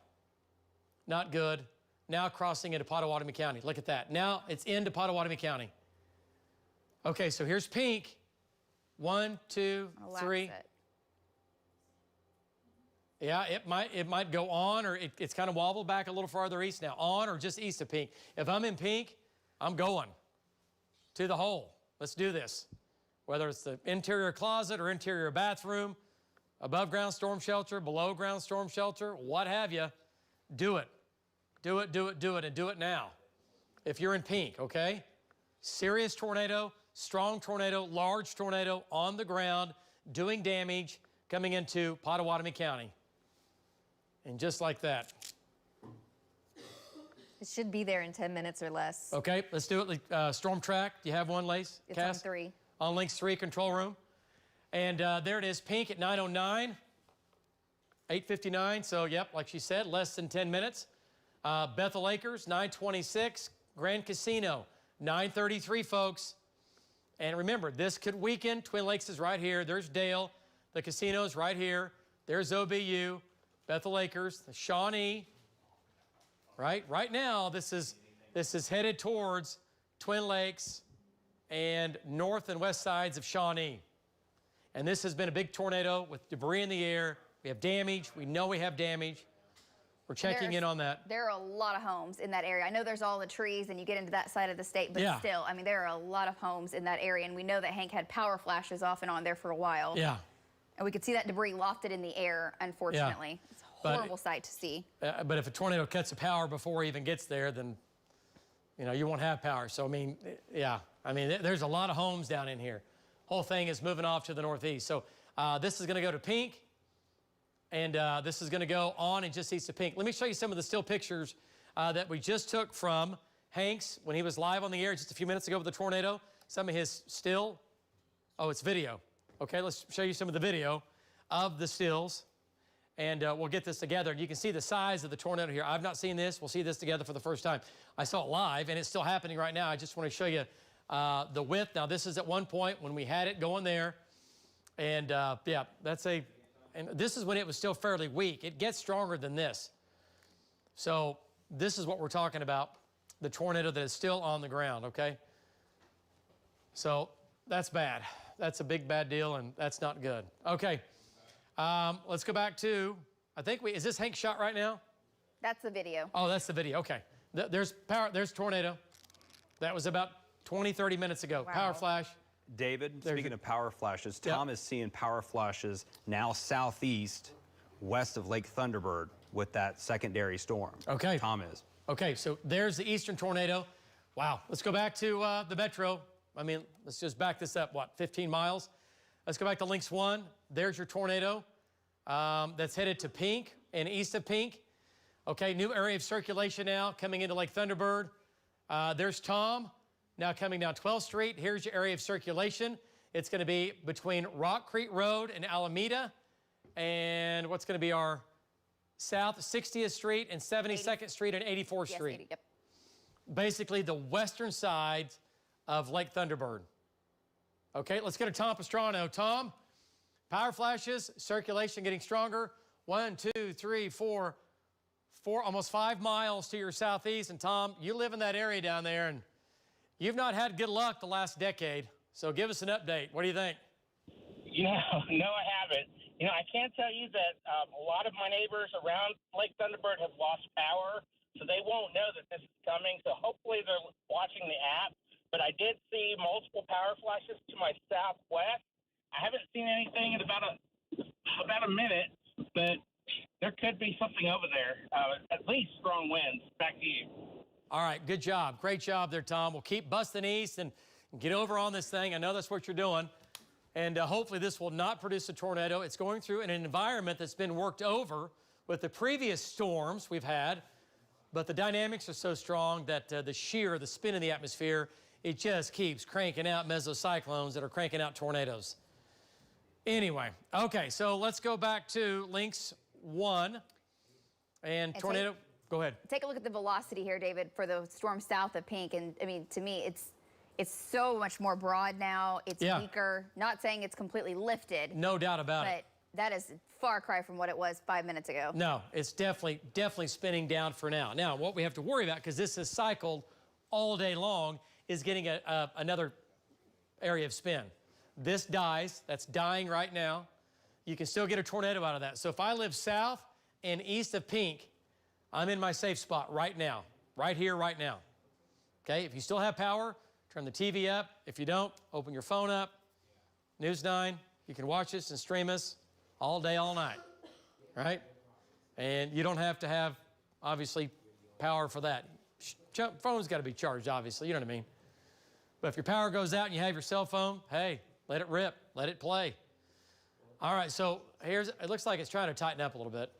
Not good. Now crossing into Pottawatomie County. Look at that. Now it's into Pottawatomie County. Okay, so here's Pink. 1, 2, 3. Yeah, it might go on, or it's kind of wobbled back a little farther east now. On or just east of Pink. If I'm in Pink, I'm going to the hole. Let's do this. Whether it's the interior closet or interior bathroom, above ground storm shelter, below ground storm shelter, what have you, do it. Do it, do it, do it, and do it now. If you're in Pink, okay? Serious tornado, strong tornado, large tornado on the ground, doing damage, coming into Pottawatomie County. And just like that. It should be there in 10 minutes or less. Okay, let's do it. Storm track, do you have one, Lace? It's Cass? on 3. On links 3, control room. And there it is, Pink at 9:09, 8:59, so yep, like she said, less than 10 minutes. Bethel Acres, 9:26, Grand Casino, 9:33, folks. And remember, this could weaken. Twin Lakes is right here. There's Dale. The casino's right here. There's OBU, Bethel Acres, the Shawnee. Right now, this is headed towards Twin Lakes and north and west sides of Shawnee. And this has been a big tornado with debris in the air. We have damage. We know we have damage. We're checking in on that. There are a lot of homes in that area. I know there's all the trees and you get into that side of the state, but still, I mean, there are a lot of homes in that area. And we know that Hank had power flashes off and on there for a while. Yeah. And we could see that debris lofted in the air, unfortunately. Yeah. It's a horrible sight to see. But if a tornado cuts the power before it even gets there, then, you know, you won't have power. So, I mean, yeah. I mean, there's a lot of homes down in here. Whole thing is moving off to the northeast. So this is going to go to Pink, and this is going to go on and just east of Pink. Let me show you some of the still pictures that we just took from Hank's when he was live on the air just a few minutes ago with the tornado. Some of his still, it's video. Okay, let's show you some of the video of the stills, and we'll get this together. And you can see the size of the tornado here. I've not seen this. We'll see this together for the first time. I saw it live, and it's still happening right now. I just want to show you the width. Now, this is at one point when we had it going there. And, yeah, and this is when it was still fairly weak. It gets stronger than this. So this is what we're talking about. the tornado that is still on the ground, okay? So that's bad. That's a big bad deal, and that's not good. Okay, let's go back to, I think is this Hank's shot right now? That's the video. Oh, that's the video, okay. There's tornado. That was about 20, 30 minutes ago. Wow. Power flash. David, speaking of power flashes, Tom is seeing power flashes now southeast, west of Lake Thunderbird with that secondary storm. Okay. Tom is. Okay, so there's the eastern tornado. Wow, let's go back to the metro. I mean, let's just back this up, 15 miles? Let's go back to Lynx 1. There's your tornado that's headed to Pink and east of Pink. Okay, new area of circulation now coming into Lake Thunderbird. There's Tom. Now coming down 12th Street, here's your area of circulation. It's going to be between Rock Creek Road and Alameda, and what's going to be our south 60th Street and 72nd Street and 84th Street. 80, yep. Basically the western side of Lake Thunderbird. Okay, let's get to Tom Pastrano. Tom, power flashes, circulation getting stronger. 1, 2, 3, 4, almost 5 miles to your southeast. And Tom, you live in that area down there, and you've not had good luck the last decade, so give us an update. What do you think? No, I haven't. I can tell you that a lot of my neighbors around Lake Thunderbird have lost power, so they won't know that this is coming. So hopefully they're watching the app. But I did see multiple power flashes to my southwest. I haven't seen anything in about a minute, but there could be something over there. At least strong winds. Back to you. All right, good job. Great job there, Tom. We'll keep busting east and get over on this thing. I know that's what you're doing. And hopefully this will not produce a tornado. It's going through an environment that's been worked over with the previous storms we've had. But the dynamics are so strong that the spin in the atmosphere, it just keeps cranking out mesocyclones that are cranking out tornadoes. Anyway, okay, so let's go back to Lynx 1 and tornado. Go ahead. Take a look at the velocity here, David, for the storm south of Pink. And I mean, to me, it's so much more broad now. It's weaker. Not saying it's completely lifted. No doubt about it. But that is a far cry from what it was 5 minutes ago. No, it's definitely spinning down for now. Now, what we have to worry about, because this is cycled all day long, is getting another area of spin. This dies. That's dying right now. You can still get a tornado out of that. So if I live south and east of Pink, I'm in my safe spot right now, right here, right now. Okay, if you still have power, turn the TV up. If you don't, open your phone up. News 9, you can watch us and stream us all day, all night, right? And you don't have to have, obviously, power for that. Phone's got to be charged, obviously, you know what I mean? But if your power goes out and you have your cell phone, hey, let it rip, let it play. All right, so it looks like it's trying to tighten up a little bit.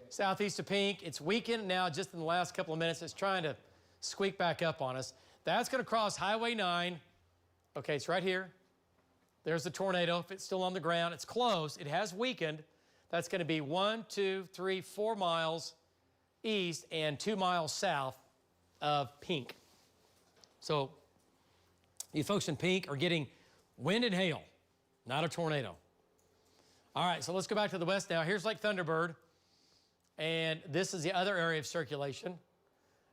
Southeast of Pink, it's weakened now just in the last couple of minutes. It's trying to squeak back up on us. That's going to cross Highway 9. Okay, it's right here. There's the tornado. If it's still on the ground, it's close. It has weakened. That's going to be 1, 2, 3, 4 miles east and 2 miles south of Pink. So you folks in Pink are getting wind and hail, not a tornado. All right, so let's go back to the west now. Here's Lake Thunderbird. And this is the other area of circulation.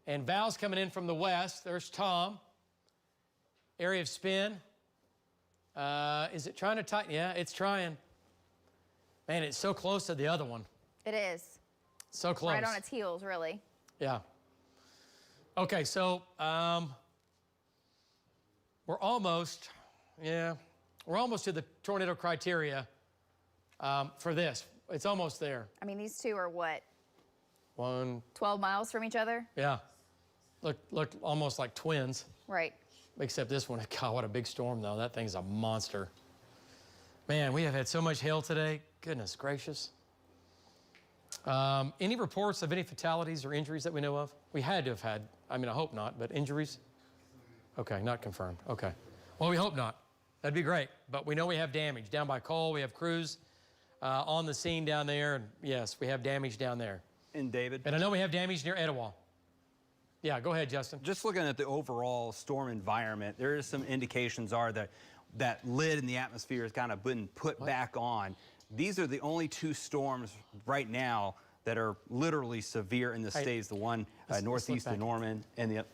And Val's coming in from the west. There's Tom. Area of spin. Is it trying to tighten? Yeah, it's trying. Man, it's so close to the other one. It is. So close. Right on its heels, really. Yeah. Okay, so we're almost to the tornado criteria for this. It's almost there. I mean, these two are what? 12 miles from each other? Yeah. Look almost like twins. Right. Except this one, God, what a big storm, though. That thing's a monster. Man, we have had so much hail today. Goodness gracious. Any reports of any fatalities or injuries that we know of? We had to have had, I mean, I hope not, but injuries? Okay, not confirmed. Okay. Well, we hope not. That'd be great. But we know we have damage. Down by Cole, we have crews on the scene down there. And yes, we have damage down there. And David? And I know we have damage near Etowah. Yeah, go ahead, Justin. Just looking at the overall storm environment, there is some indications are that that lid in the atmosphere has kind of been put back on. These are the only two storms right now that are literally severe in the states. The one northeast of Norman and the...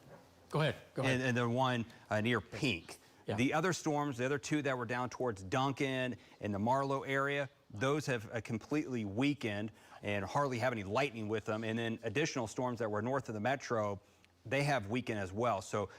Go ahead. And the one near Pink. Yeah. The other storms, the other two that were down towards Duncan and the Marlow area, those have completely weakened and hardly have any lightning with them. And then additional storms that were north of the metro, they have weakened as well. So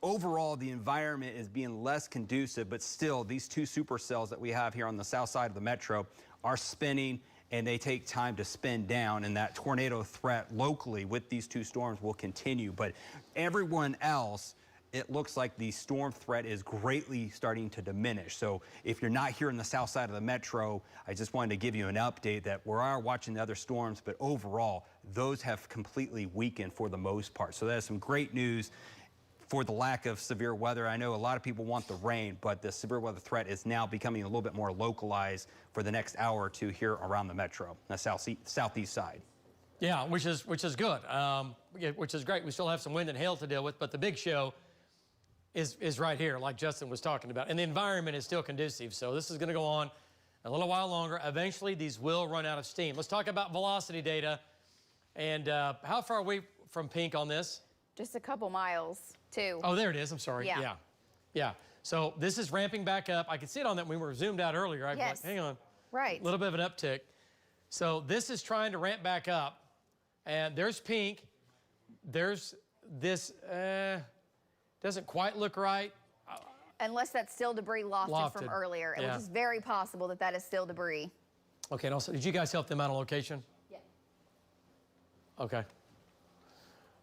overall, the environment is being less conducive, but still these two supercells that we have here on the south side of the metro are spinning, and they take time to spin down, and that tornado threat locally with these two storms will continue. But everyone else, it looks like the storm threat is greatly starting to diminish. So if you're not here in the south side of the metro, I just wanted to give you an update that we are watching the other storms, but overall, those have completely weakened for the most part. So that's some great news for the lack of severe weather. I know a lot of people want the rain, but the severe weather threat is now becoming a little bit more localized for the next hour or two here around the metro, the southeast side. Yeah, which is good, which is great. We still have some wind and hail to deal with, but the big show is right here, like Justin was talking about. And the environment is still conducive, so this is going to go on a little while longer. Eventually, these will run out of steam. Let's talk about velocity data. And how far are we from Pink on this? Just a couple miles, too. Oh, there it is. I'm sorry. Yeah. Yeah. So this is ramping back up. I could see it on that when we were zoomed out earlier. I was Yes. like, hang on. Right. A little bit of an uptick. So this is trying to ramp back up. And there's Pink. There's this, doesn't quite look right. Unless that's still debris lofted from earlier, yeah. which is very possible that that is still debris. Okay, and also, did you guys help them out on location? Yeah. Okay.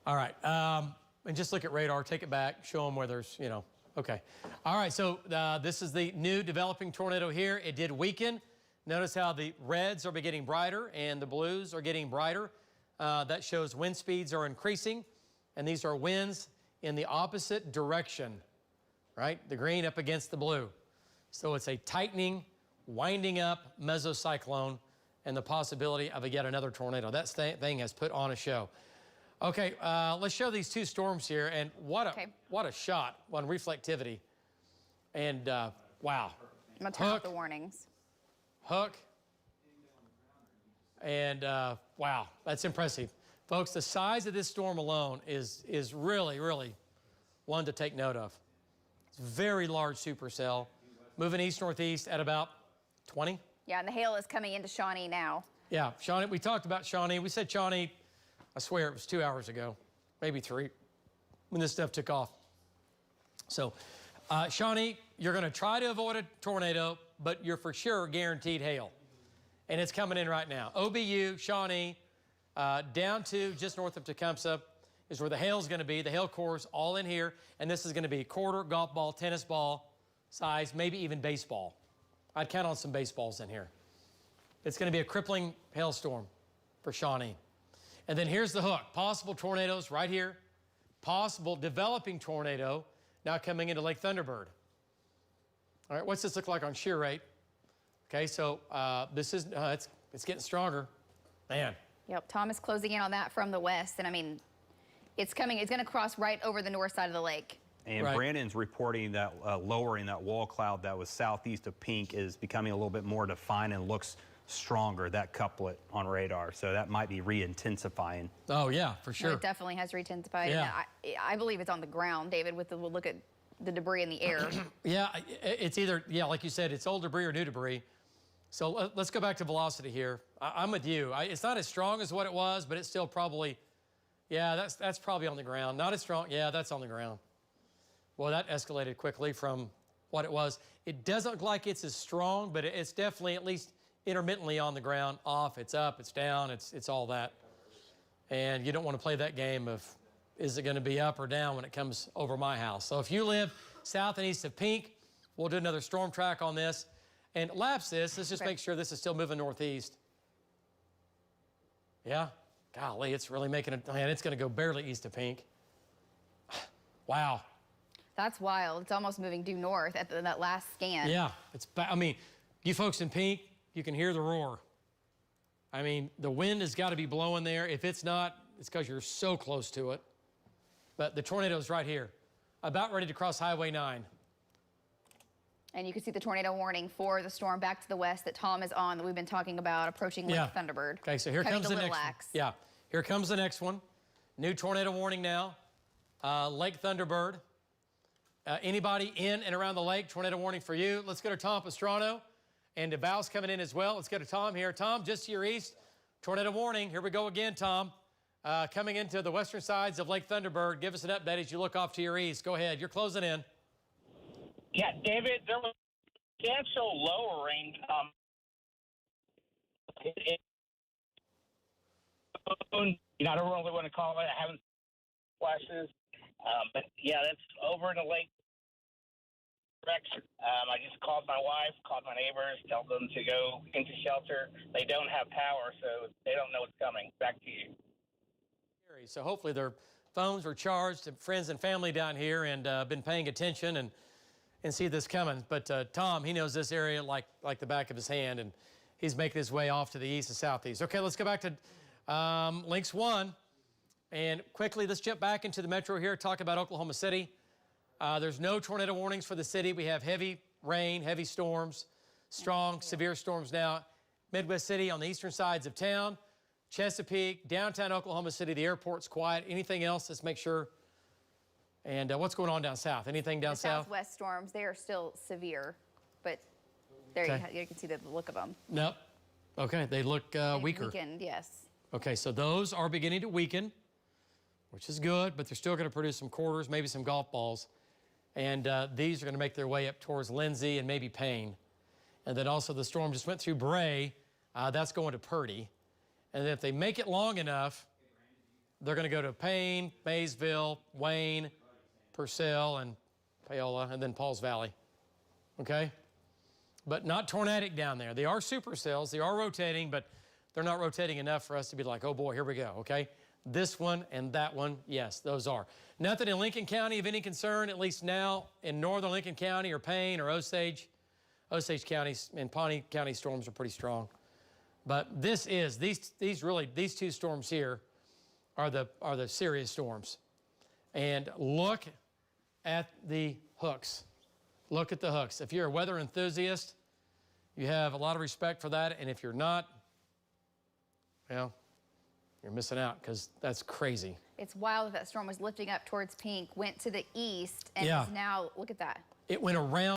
All right. And just look at radar, take it back, show them where there's, you know, okay. All right, so this is the new developing tornado here. It did weaken. Notice how the reds are getting brighter and the blues are getting brighter. That shows wind speeds are increasing, and these are winds in the opposite direction, right? The green up against the blue. So it's a tightening, winding up mesocyclone and the possibility of yet another tornado. That thing has put on a show. Okay, let's show these two storms here, and what a shot on reflectivity. And wow. I'm gonna turn off the warnings. Hook. And wow, that's impressive. Folks, the size of this storm alone is really, really one to take note of. It's a very large supercell, moving east-northeast at about 20. Yeah, and the hail is coming into Shawnee now. Yeah, Shawnee, we talked about Shawnee. We said Shawnee, I swear it was 2 hours ago, maybe 3, when this stuff took off. So, Shawnee, you're going to try to avoid a tornado, but you're for sure guaranteed hail. And it's coming in right now. OBU, Shawnee, down to just north of Tecumseh is where the hail is going to be. The hail core is all in here, and this is going to be quarter, golf ball, tennis ball size, maybe even baseball. I'd count on some baseballs in here. It's going to be a crippling hailstorm for Shawnee. And then here's the hook. Possible tornadoes right here. Possible developing tornado now coming into Lake Thunderbird. All right, what's this look like on shear rate? Okay, so this is, it's getting stronger. Man. Yep, Tom is closing in on that from the west, and I mean, it's coming, it's gonna cross right over the north side of the lake. And Brandon's reporting that lowering that wall cloud that was southeast of Pink is becoming a little bit more defined and looks stronger, that couplet on radar. So that might be re-intensifying. Oh, yeah, for sure. It definitely has re-intensified. Yeah. I believe it's on the ground, David, with the, we'll look at the debris in the air. Yeah, it's either, yeah, like you said, it's old debris or new debris. So let's go back to velocity here. I'm with you. It's not as strong as what it was, but it's still probably, yeah, that's probably on the ground. Not as strong, yeah, that's on the ground. Well, that escalated quickly from what it was. It doesn't look like it's as strong, but it's definitely at least intermittently on the ground, off, it's up, it's down, it's all that. And you don't want to play that game of, is it going to be up or down when it comes over my house? So if you live south and east of Pink, we'll do another storm track on this. And lapse this, let's just make sure this is still moving northeast. Yeah, golly, it's really making it, man, it's going to go barely east of Pink. Wow. That's wild. It's almost moving due north at that last scan. Yeah, I mean, you folks in Pink, you can hear the roar. I mean, the wind has got to be blowing there. If it's not, it's because you're so close to it. But the tornado's right here, about ready to cross Highway 9. And you can see the tornado warning for the storm back to the west that Tom is on, that we've been talking about, approaching Lake Thunderbird. Okay, so here comes the next one. Yeah, here comes the next one. New tornado warning now. Lake Thunderbird. Anybody in and around the lake, tornado warning for you. Let's go to Tom Pastrano. And DeVal's coming in as well. Let's go to Tom here. Tom, just to your east, tornado warning. Here we go again, Tom. Coming into the western sides of Lake Thunderbird. Give us an update as you look off to your east. Go ahead. You're closing in. Yeah, David, there was substantial lowering. I don't really want to call it. I haven't flashes. But, yeah, that's over in the lake direction. I just called my wife, called my neighbors, told them to go into shelter. They don't have power, so they don't know what's coming. Back to you. So hopefully their phones were charged to friends and family down here and been paying attention and see this coming. But Tom, he knows this area like the back of his hand, and he's making his way off to the east and southeast. Okay, let's go back to Links 1. And quickly, let's jump back into the metro here, talk about Oklahoma City. There's no tornado warnings for the city. We have heavy rain, heavy storms, strong, severe storms now. Midwest City on the eastern sides of town, Chesapeake, downtown Oklahoma City, the airport's quiet. Anything else? Let's make sure. And what's going on down south? Anything down south? Southwest storms, they are still severe, but there you can see the look of them. Nope. Okay, they look weaker. Weakened, yes. Okay, so those are beginning to weaken, which is good, but they're still going to produce some quarters, maybe some golf balls. And these are going to make their way up towards Lindsay and maybe Payne. And then also the storm just went through Bray. That's going to Purdy. And then if they make it long enough, they're going to go to Payne, Maysville, Wayne, Purcell, and Paola, and then Pauls Valley. Okay? But not tornadic down there. They are supercells. They are rotating, but they're not rotating enough for us to be like, oh boy, here we go, okay? This one and that one, yes, those are. Nothing in Lincoln County of any concern, at least now in northern Lincoln County or Payne or Osage. Osage counties and Pawnee County storms are pretty strong. But this is, these two storms here are the serious storms. And look at the hooks. Look at the hooks. If you're a weather enthusiast, you have a lot of respect for that. And if you're not, well, you're missing out because that's crazy. It's wild that storm was lifting up towards Pink, went to the east, and is now, look at that. It went around.